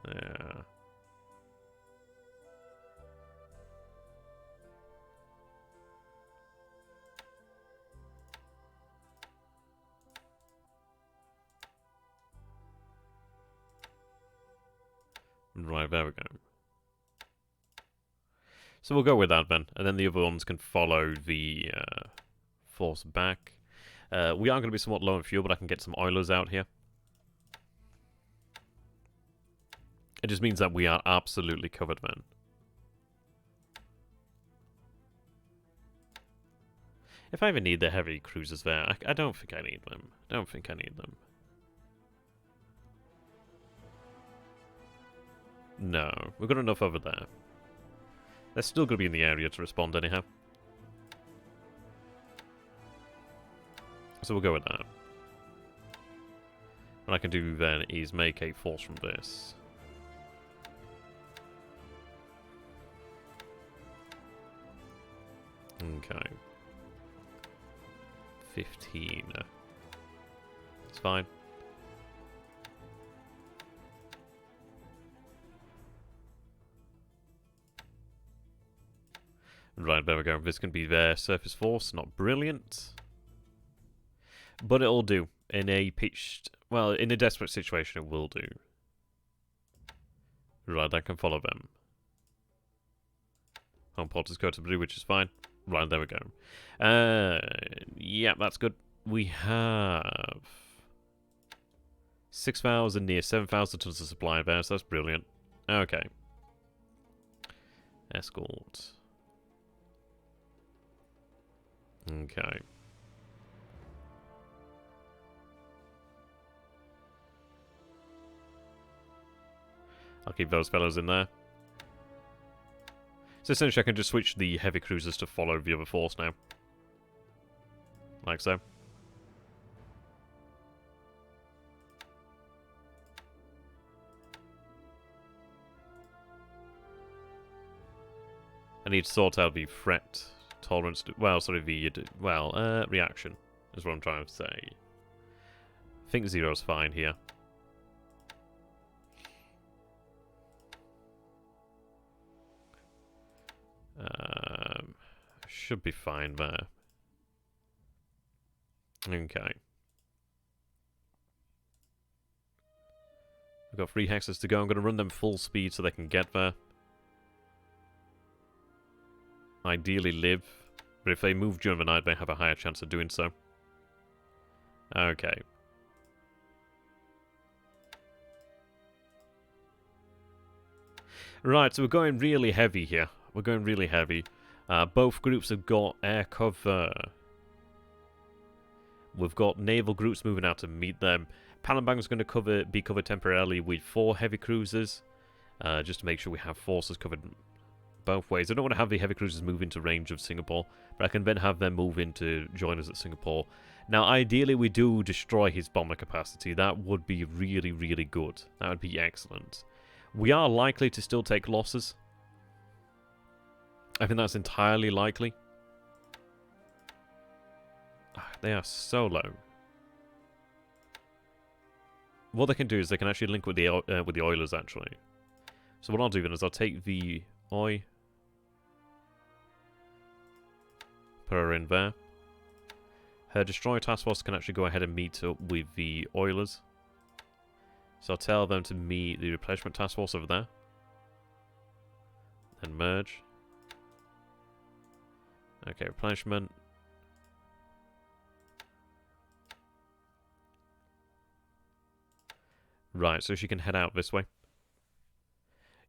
Yeah. Right, there we go. So we'll go with that then, and then the other ones can follow the force back. We are going to be somewhat low on fuel, but I can get some oilers out here. It just means that we are absolutely covered, man. If I even need the heavy cruisers there, I don't think I need them. I don't think I need them. No, we've got enough over there. They're still going to be in the area to respond anyhow. So we'll go with that. What I can do then is make a force from this. Okay. 15. It's fine. Right, there we go. This can be their surface force. Not brilliant. But it'll do. In a pitched... Well, in a desperate situation, it will do. Right, I can follow them. Home port is go to blue, which is fine. Right, there we go. Yeah, that's good. We have 6,000 near 7,000 tons of supply there, so that's brilliant. Okay. Escort. Okay. I'll keep those fellows in there. So essentially I can just switch the heavy cruisers to follow the other force now. Like so. I need to sort out the threat tolerance, well, sorry, the, reaction is what I'm trying to say. I think 0's fine here. Should be fine there. Okay. I've got 3 hexes to go. I'm going to run them full speed so they can get there. Ideally live, but if they move during the night, they have a higher chance of doing so. Okay. Right, so we're going really heavy here. We're going really heavy. Both groups have got air cover. We've got naval groups moving out to meet them. Palembang's going to be covered temporarily with 4 heavy cruisers, just to make sure we have forces covered both ways. I don't want to have the heavy cruisers move into range of Singapore, but I can then have them move in to join us at Singapore. Now, ideally, we do destroy his bomber capacity. That would be really, really good. That would be excellent. We are likely to still take losses. I think that's entirely likely. They are so low. What they can do is they can actually link with the Oilers, actually. So what I'll do then is I'll take the Oi, put her in there. Her destroyer task force can actually go ahead and meet up with the Oilers. So I'll tell them to meet the replenishment task force over there. Then merge. Okay, replenishment. Right, so she can head out this way.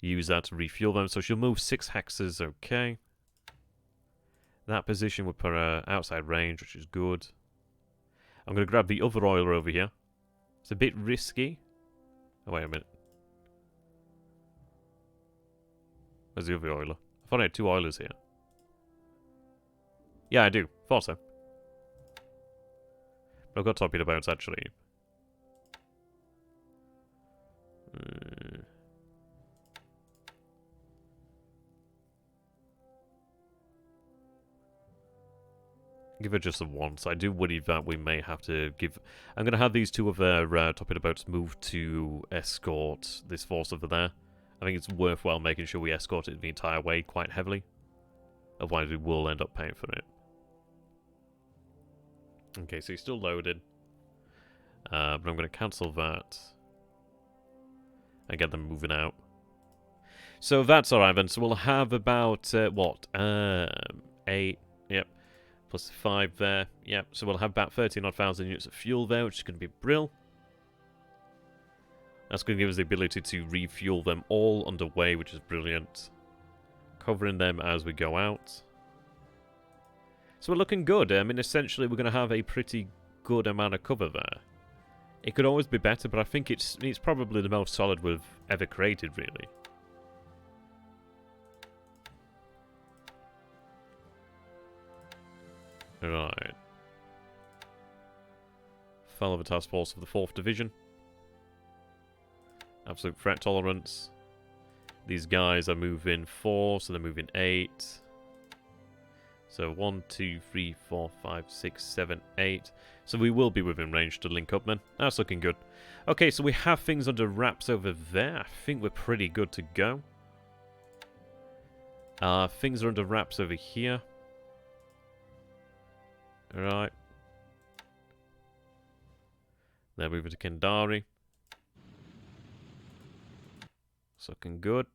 Use that to refuel them. So she'll move 6 hexes, okay. That position would put her outside range, which is good. I'm going to grab the other oiler over here. It's a bit risky. Oh, wait a minute. Where's the other oiler? I thought I had 2 oilers here. Yeah, I do. Thought so. But I've got torpedo boats, actually. Give her just a once. I do worry that we may have to give... I'm going to have these 2 of their torpedo boats move to escort this force over there. I think it's worthwhile making sure we escort it the entire way quite heavily. Otherwise we will end up paying for it. Okay, so he's still loaded. But I'm going to cancel that. And get them moving out. So that's alright then. So we'll have about, 8, yep. Plus 5 there, yep. So we'll have about 13,000 units of fuel there, which is going to be brill. That's going to give us the ability to refuel them all underway, which is brilliant. Covering them as we go out. So we're looking good. I mean, essentially we're going to have a pretty good amount of cover there. It could always be better, but I think it's probably the most solid we've ever created, really. Right. Follow the task force of the 4th Division. Absolute threat tolerance. These guys are moving 4, so they're moving 8. So 1, 2, 3, 4, 5, 6, 7, 8. So we will be within range to link up then. That's looking good. Okay, so we have things under wraps over there. I think we're pretty good to go. Things are under wraps over here. Alright. Then moving to Kendari. It's looking good.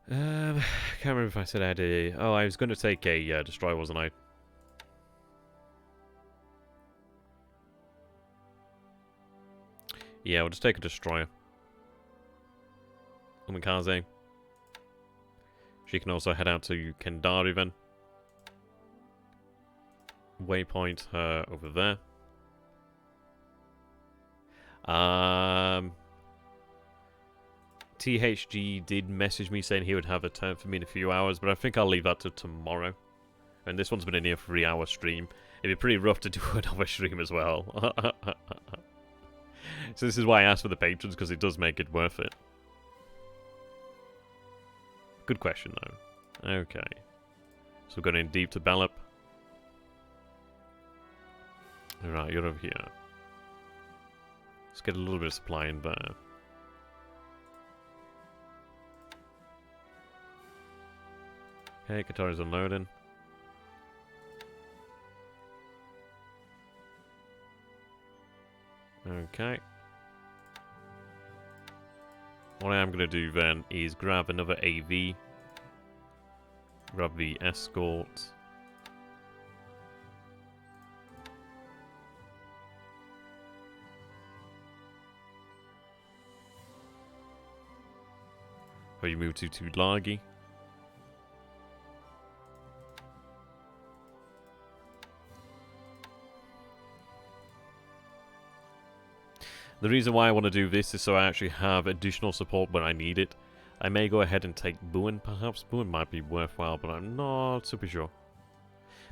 Can't remember if I said I had a... Oh, I was going to take a destroyer, wasn't I? Yeah, we'll just take a destroyer. Kamikaze. She can also head out to Kendari then. Waypoint her over there. THG did message me saying he would have a turn for me in a few hours, but I think I'll leave that to tomorrow. And this one's been a near 3-hour stream. It'd be pretty rough to do another stream as well. So this is why I asked for the patrons, because it does make it worth it. Good question, though. Okay. So we're going in deep to Ballop. Alright, you're over here. Let's get a little bit of supply in there. Okay, Qatari's unloading. Okay. What I am going to do then is grab another AV. Grab the Escort. Where you move to Tulagi. The reason why I want to do this is so I actually have additional support when I need it. I may go ahead and take Buin, perhaps. Buin might be worthwhile, but I'm not super sure.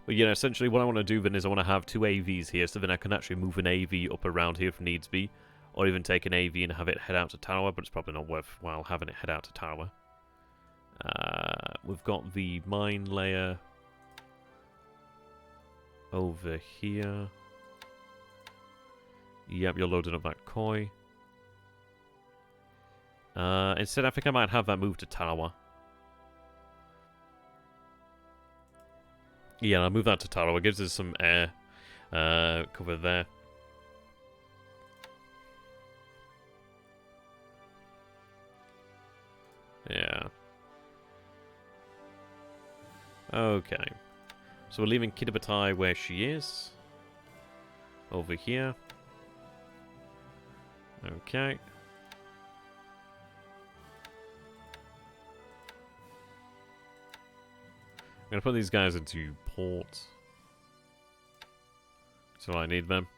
But yeah, essentially what I want to do then is I want to have 2 AVs here, so then I can actually move an AV up around here if needs be. Or even take an AV and have it head out to Tower, but it's probably not worthwhile having it head out to Tower. We've got the mine layer over here. Yep, you're loading up that koi. Instead, I think I might have that move to Tower. Yeah, I'll move that to Tower. It gives us some air cover there. Yeah. Okay. So we're leaving Kitabatai where she is. Over here. Okay. I'm going to put these guys into port. So I need them.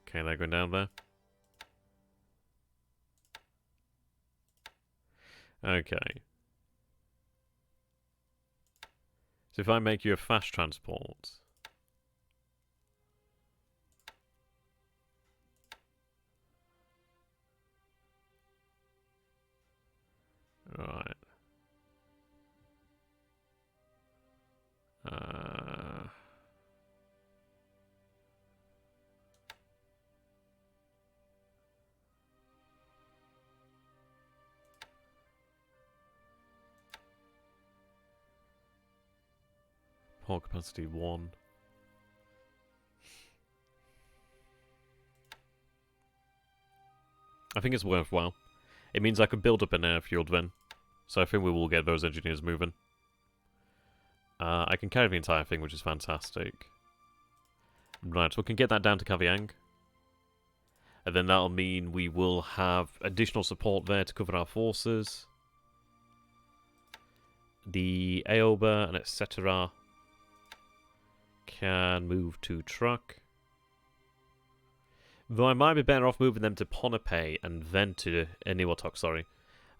Okay, they're going down there. Okay. So if I make you a fast transport... Right. Port capacity 1. I think it's worthwhile. It means I could build up an airfield then. So I think we will get those engineers moving. I can carry the entire thing, which is fantastic. Right, so we can get that down to Kaviang. And then that'll mean we will have additional support there to cover our forces. The Aoba and etc. can move to truck. Though I might be better off moving them to Ponape and then to Eniwatok, sorry.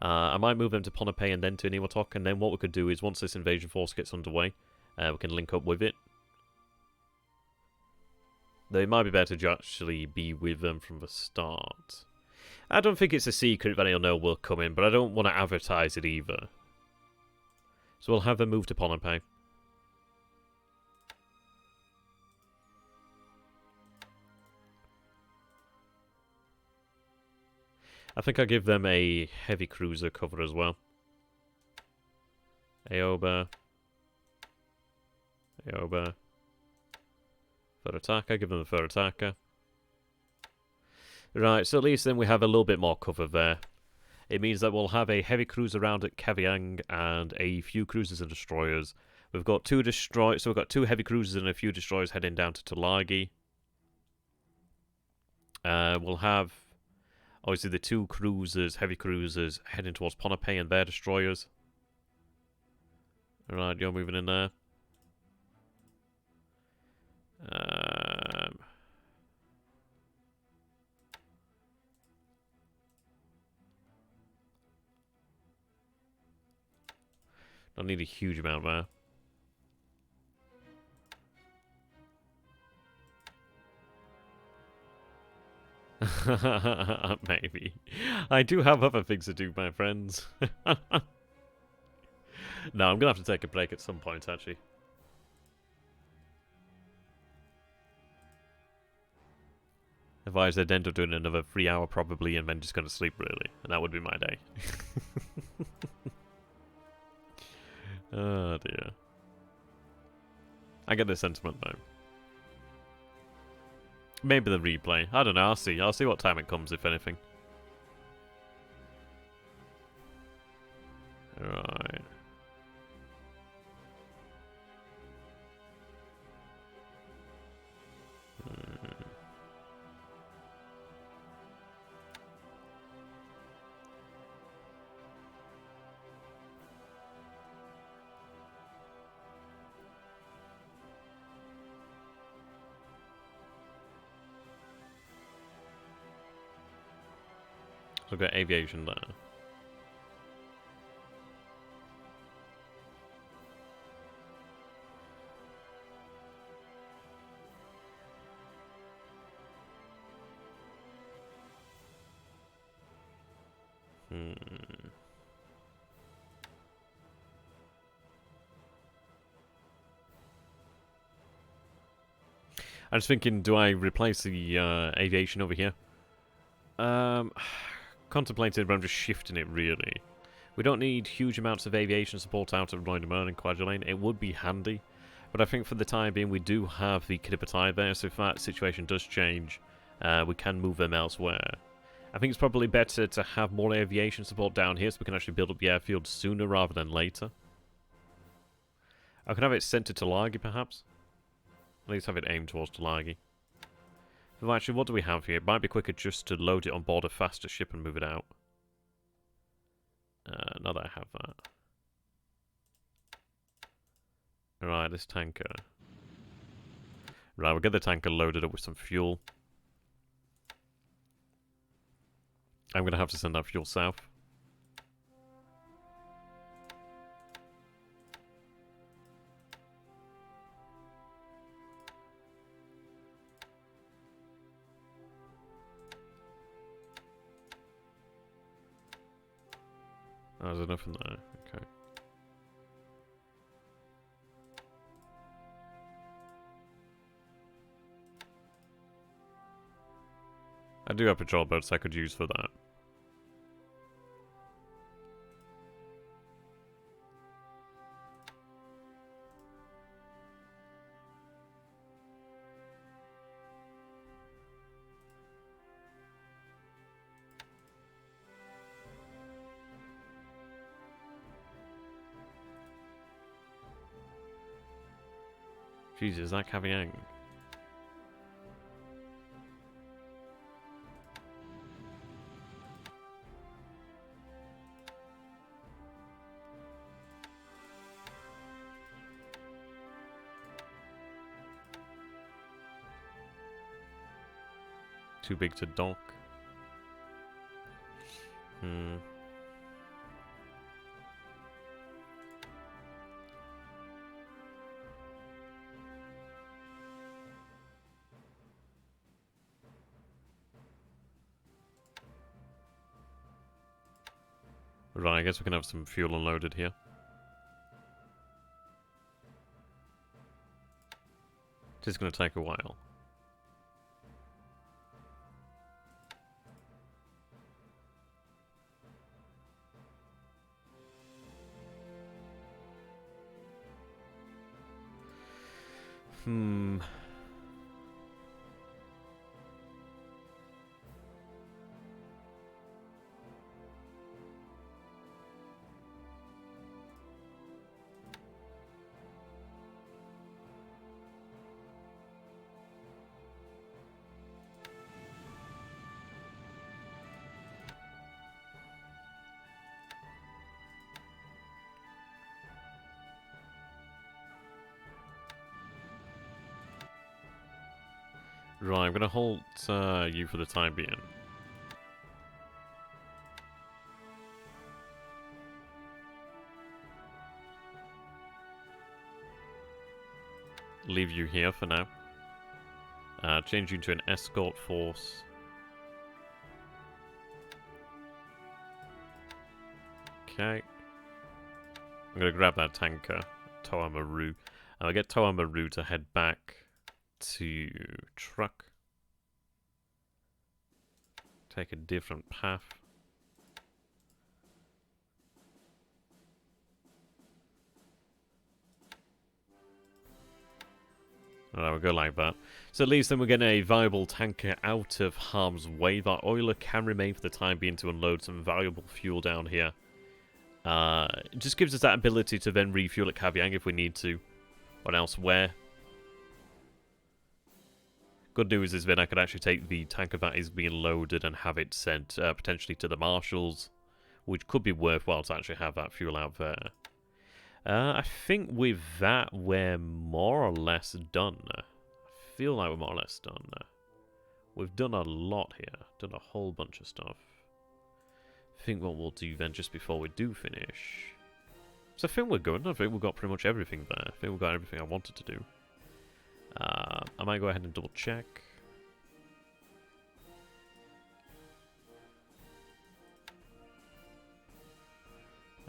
I might move them to Ponape and then to Eniwatok, and then what we could do is once this invasion force gets underway, we can link up with it. Though it might be better to actually be with them from the start. I don't think it's a secret that he'll know will come in, but I don't want to advertise it either. So we'll have them move to Ponape. I think I'll give them a heavy cruiser cover as well. Aoba. Aoba. Third attacker, give them the third attacker. Right, so at least then we have a little bit more cover there. It means that we'll have a heavy cruiser around at Kavieng and a few cruisers and destroyers. We've got two destroyers, so we've got two heavy cruisers and a few destroyers heading down to Tulagi. We'll have, obviously, the two cruisers, heavy cruisers, heading towards Ponape and their destroyers. Alright, you're moving in there. Don't need a huge amount there. Maybe. I do have other things to do, my friends. No, I'm gonna have to take a break at some point, actually. Otherwise, I'd end up doing another 3 hour probably, and then just gonna sleep, really. And that would be my day. Oh, dear. I get the sentiment, though. Maybe the replay. I don't know, I'll see. I'll see what time it comes, if anything. Alright. So we've got aviation there. I'm just thinking, do I replace the aviation over here? Contemplated, but I'm just shifting it, really. We don't need huge amounts of aviation support out of Loindemer and Quadrillane. It would be handy, but I think for the time being, we do have the Kiddipatai there, so if that situation does change, we can move them elsewhere. I think it's probably better to have more aviation support down here so we can actually build up the airfield sooner rather than later. I could have it sent to Tulagi, perhaps. At least have it aimed towards Tulagi. So actually, what do we have here? It might be quicker just to load it on board a faster ship and move it out. Now that I have that. Alright, this tanker. Right, we'll get the tanker loaded up with some fuel. I'm going to have to send that fuel south. Oh, there's enough in there. Okay. I do have patrol boats I could use for that. Jesus, is that Kavieng? Too big to dock. Right, I guess we can have some fuel unloaded here. It is going to take a while. Right, I'm going to halt you for the time being. Leave you here for now. Change you to an escort force. Okay. I'm going to grab that tanker, Toa Maru. And I'll get Toa Maru to head back to truck. Take a different path. Alright, we'll go like that. So at least then we're getting a viable tanker out of harm's way. That oiler can remain for the time being to unload some valuable fuel down here. It just gives us that ability to then refuel at Kaviang if we need to. Or elsewhere. Good news is then I could actually take the tanker that is being loaded and have it sent potentially to the marshals. Which could be worthwhile to actually have that fuel out there. I think with that, we're more or less done. I feel like we're more or less done. We've done a lot here. Done a whole bunch of stuff. I think what we'll do then, just before we do finish... So I think we're good. I think we've got pretty much everything there. I think we've got everything I wanted to do. I might go ahead and double check.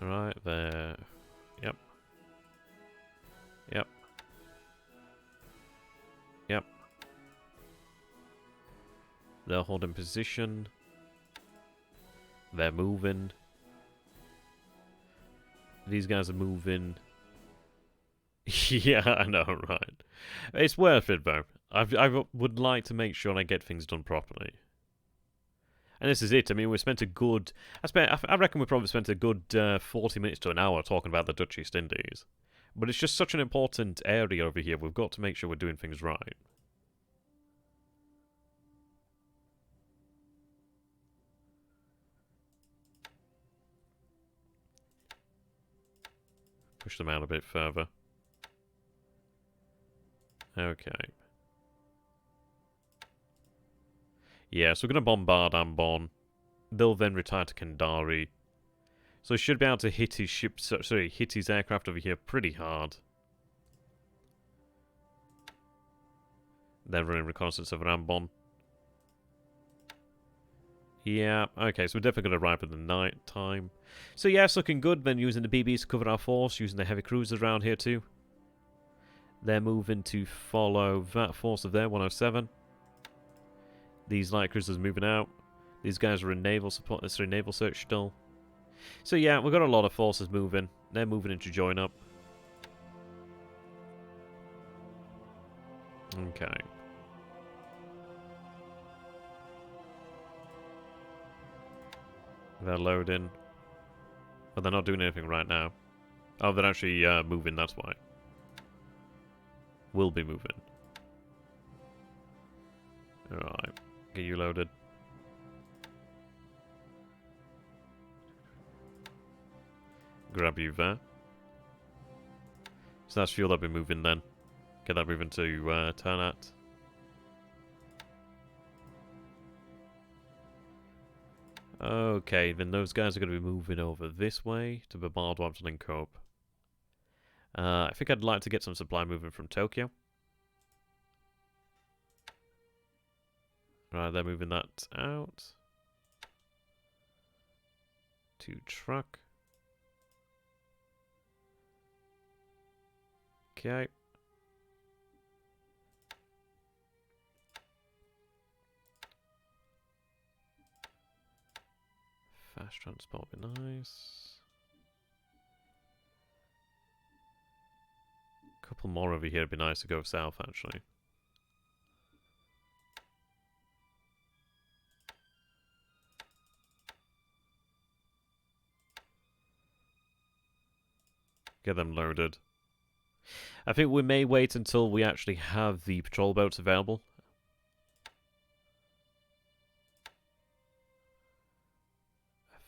Alright, there. Yep. Yep. Yep. They're holding position. They're moving. These guys are moving. Yeah, I know, right. It's worth it, though. I would like to make sure I get things done properly. And this is it. I mean, we spent a good... I reckon we probably spent a good 40 minutes to an hour talking about the Dutch East Indies. But it's just such an important area over here. We've got to make sure we're doing things right. Push them out a bit further. Okay. Yeah, so we're going to bombard Ambon. They'll then retire to Kandari. So he should be able to hit his ship, sorry, hit his aircraft over here pretty hard. They're running reconnaissance over Ambon. Yeah, okay, so we're definitely going to arrive at the night time. So yeah, it's looking good. Then using the BBs to cover our force, using the heavy cruisers around here too. They're moving to follow that force of their 107. These light cruisers moving out. These guys are in naval support, sorry, naval search still. So yeah, we've got a lot of forces moving. They're moving in to join up. Okay. They're loading. But they're not doing anything right now. Oh, they're actually moving, that's why. Will be moving. Alright. Get you loaded. Grab you there. So that's fuel that'll be moving then. Get that moving to Ternat. Okay, then those guys are going to be moving over this way to bombard Wabton and Cope. I think I'd like to get some supply moving from Tokyo. Right, they're moving that out. To truck. Okay. Fast transport would be nice. A couple more over here would be nice to go south, actually. Get them loaded. I think we may wait until we actually have the patrol boats available.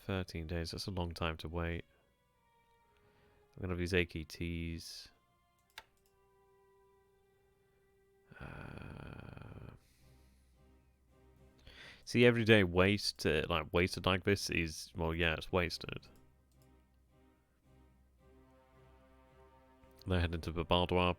"13 days, that's a long time to wait. I'm going to have these AKTs. See, everyday waste, like wasted like this is, well, yeah, it's wasted. They're heading to the Bardwar.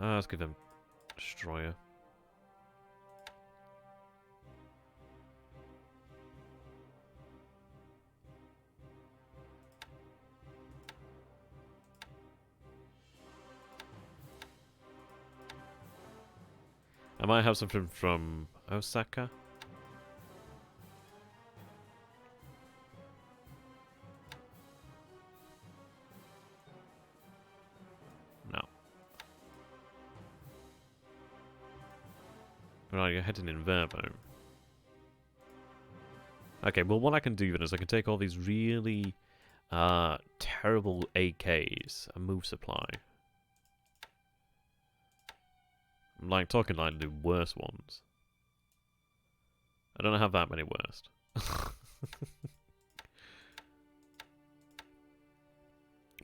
Let's give them Destroyer. I might have something from Osaka. No. Right, you're heading in there, though. Okay, well, what I can do then is I can take all these really terrible AKs and move supply. I'm like talking like the worst ones. I don't have that many worst.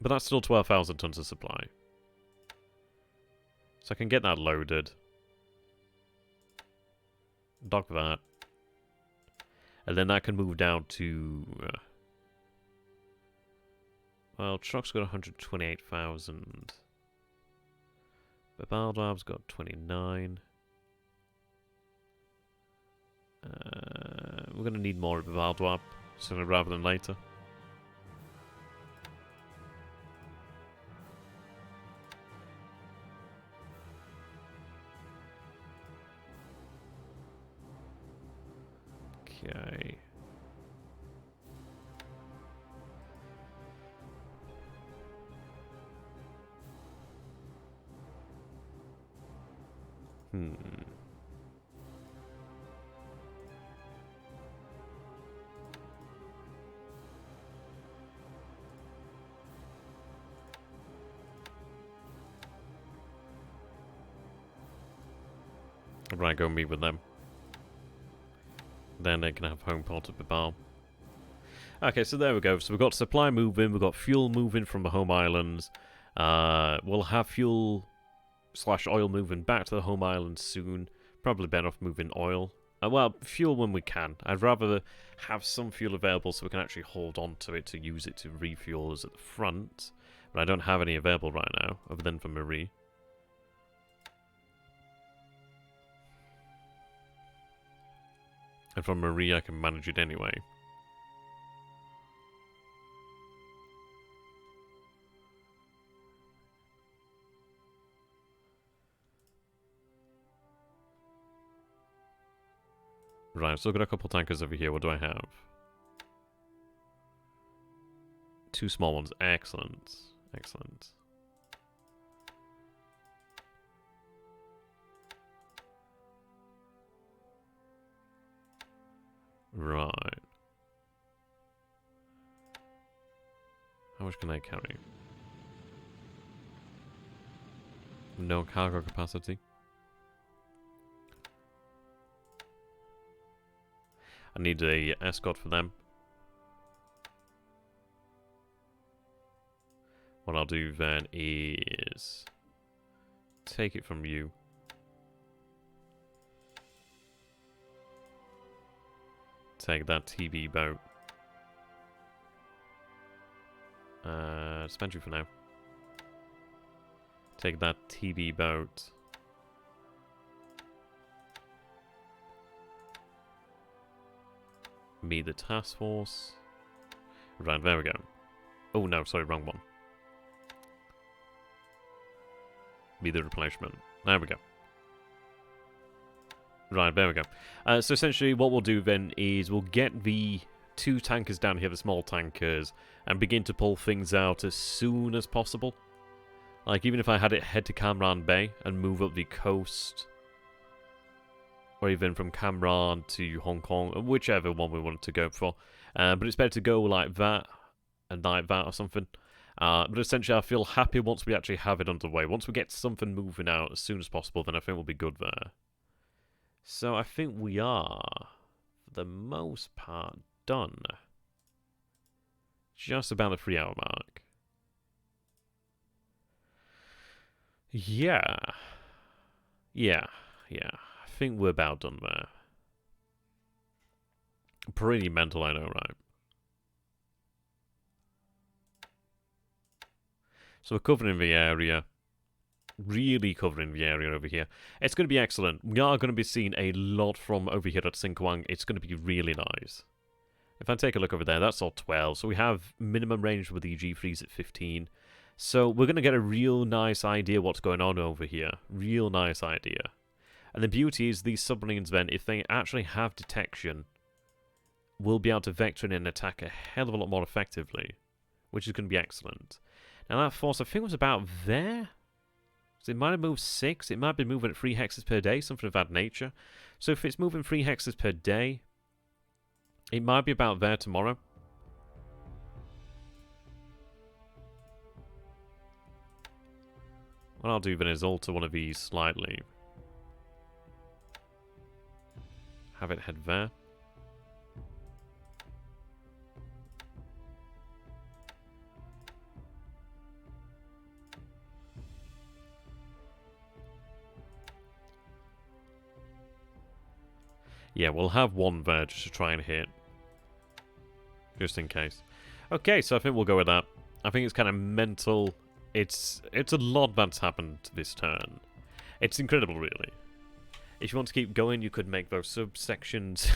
But that's still 12,000 tons of supply. So I can get that loaded. Dock that. And then that can move down to... well, truck's got 128,000. But Baldwab's got 29. We're going to need more of the Baldwab sooner rather than later. Okay. Right, go meet with them. Then they can have home port at Babal. Okay, so there we go. So we've got supply moving, we've got fuel moving from the home islands. We'll have fuel / oil moving back to the home islands soon. Probably better off moving oil. Well, fuel when we can. I'd rather have some fuel available so we can actually hold on to it to use it to refuel us at the front. But I don't have any available right now, other than for Marie. And from Marie, I can manage it anyway. Right, so I've got a couple tankers over here. What do I have? 2 small ones. Excellent. Excellent. Right. How much can I carry? No cargo capacity. I need a escort for them. What I'll do then is take it from you. Take that TB boat. Spend you for now. Take that TB boat. Meet the task force. Right, there we go. Oh no, sorry, wrong one. Be the replacement. There we go. Right, there we go. So essentially what we'll do then is we'll get the 2 tankers down here, the small tankers, and begin to pull things out as soon as possible. Like, even if I had it head to Kamran Bay and move up the coast, or even from Kamran to Hong Kong, whichever one we wanted to go for. But it's better to go like that, and like that or something. But essentially I feel happy once we actually have it underway. Once we get something moving out as soon as possible, then I think we'll be good there. So I think we are, for the most part, done. Just about the 3-hour mark. Yeah. Yeah. Yeah. I think we're about done there. Pretty mental, I know, right? So we're covering the area. Really covering the area over here. It's going to be excellent. We are going to be seeing a lot from over here at Sinkwang. It's going to be really nice. If I take a look over there, that's all 12. So we have minimum range with the G3s at 15. So we're going to get a real nice idea what's going on over here. Real nice idea. And the beauty is these submarines then, if they actually have detection, will be able to vector in and attack a hell of a lot more effectively. Which is going to be excellent. Now that force, I think, was about there. So it might have moved 6. It might be moving at 3 hexes per day, something of that nature. So if it's moving 3 hexes per day, it might be about there tomorrow. What I'll do then is alter one of these slightly. Have it head there. Yeah, we'll have one there just to try and hit. Just in case. Okay, so I think we'll go with that. I think it's kind of mental. It's a lot that's happened this turn. It's incredible, really. If you want to keep going, you could make those subsections.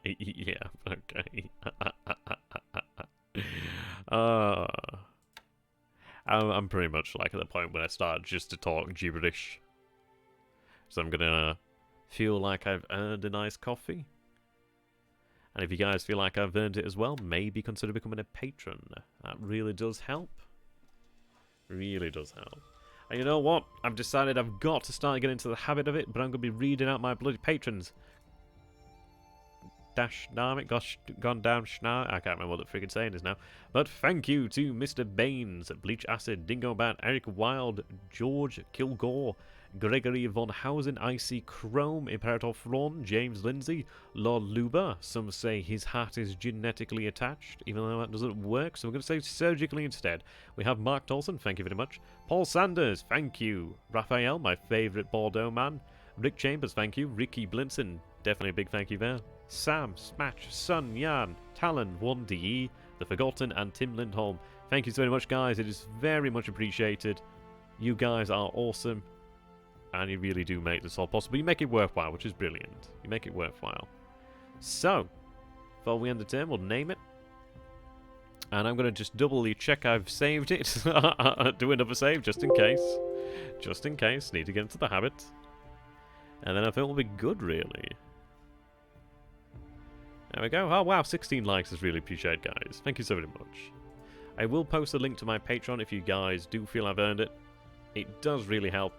Yeah, okay. I'm pretty much like at the point when I start just to talk gibberish. So I'm gonna feel like I've earned a nice coffee. And if you guys feel like I've earned it as well, maybe consider becoming a patron. That really does help. Really does help. And you know what? I've decided I've got to start getting into the habit of it, but I'm going to be reading out my bloody patrons. Dash Narmit, gosh, gone down schnar. I can't remember what the freaking saying is now. But thank you to Mr. Baines, Bleach Acid, Dingo Bat, Eric Wild, George Kilgore, Gregory VanHouten, Iceycrome, Imperator Thrawn, James Lindsay, Lord Luba. Some say his hat is genetically attached, even though that doesn't work, so we're going to say surgically instead. We have Mark Tolson, thank you very much. Paul Sanders, thank you. Raphael, my favourite Bordeaux man. Rick Chambers, thank you. Ricky Blinson, definitely a big thank you there. Sam, Smash, Sun, Yan, Talon, 1DE, The Forgotten, and Tim Lindholm. Thank you so very much, guys. It is very much appreciated. You guys are awesome. And you really do make this all possible. You make it worthwhile, which is brilliant. You make it worthwhile. So, before we end the turn, we'll name it. And I'm going to just doubly check I've saved it. Do another save, just in case. Just in case. Need to get into the habit. And then I think we'll be good, really. There we go. Oh, wow. 16 likes is really appreciated, guys. Thank you so very much. I will post a link to my Patreon if you guys do feel I've earned it. It does really help.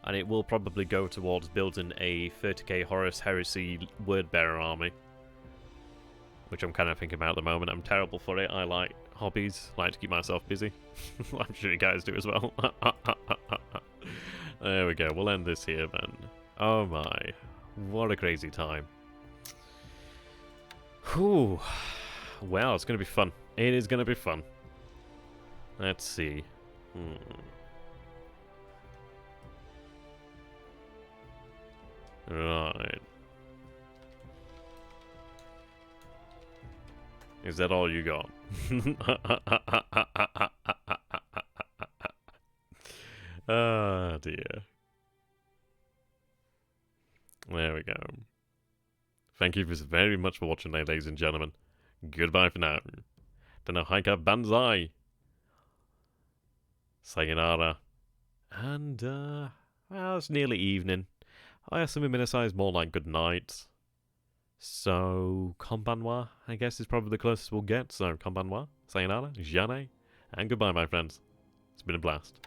And it will probably go towards building a 30k Horus Heresy Wordbearer army. Which I'm kind of thinking about at the moment. I'm terrible for it. I like hobbies. Like to keep myself busy. I'm sure you guys do as well. There we go. We'll end this here then. Oh my. What a crazy time. Whew. Well, it's going to be fun. It is going to be fun. Let's see. Right. Is that all you got? Ah, dear. There we go. Thank you very much for watching, ladies and gentlemen. Goodbye for now. Tanohaika Banzai. Sayonara. And, well, it's nearly evening. I assume Minasai is more like good night. So, konbanwa, I guess, is probably the closest we'll get. So, konbanwa, sayonara, jane, and goodbye, my friends. It's been a blast.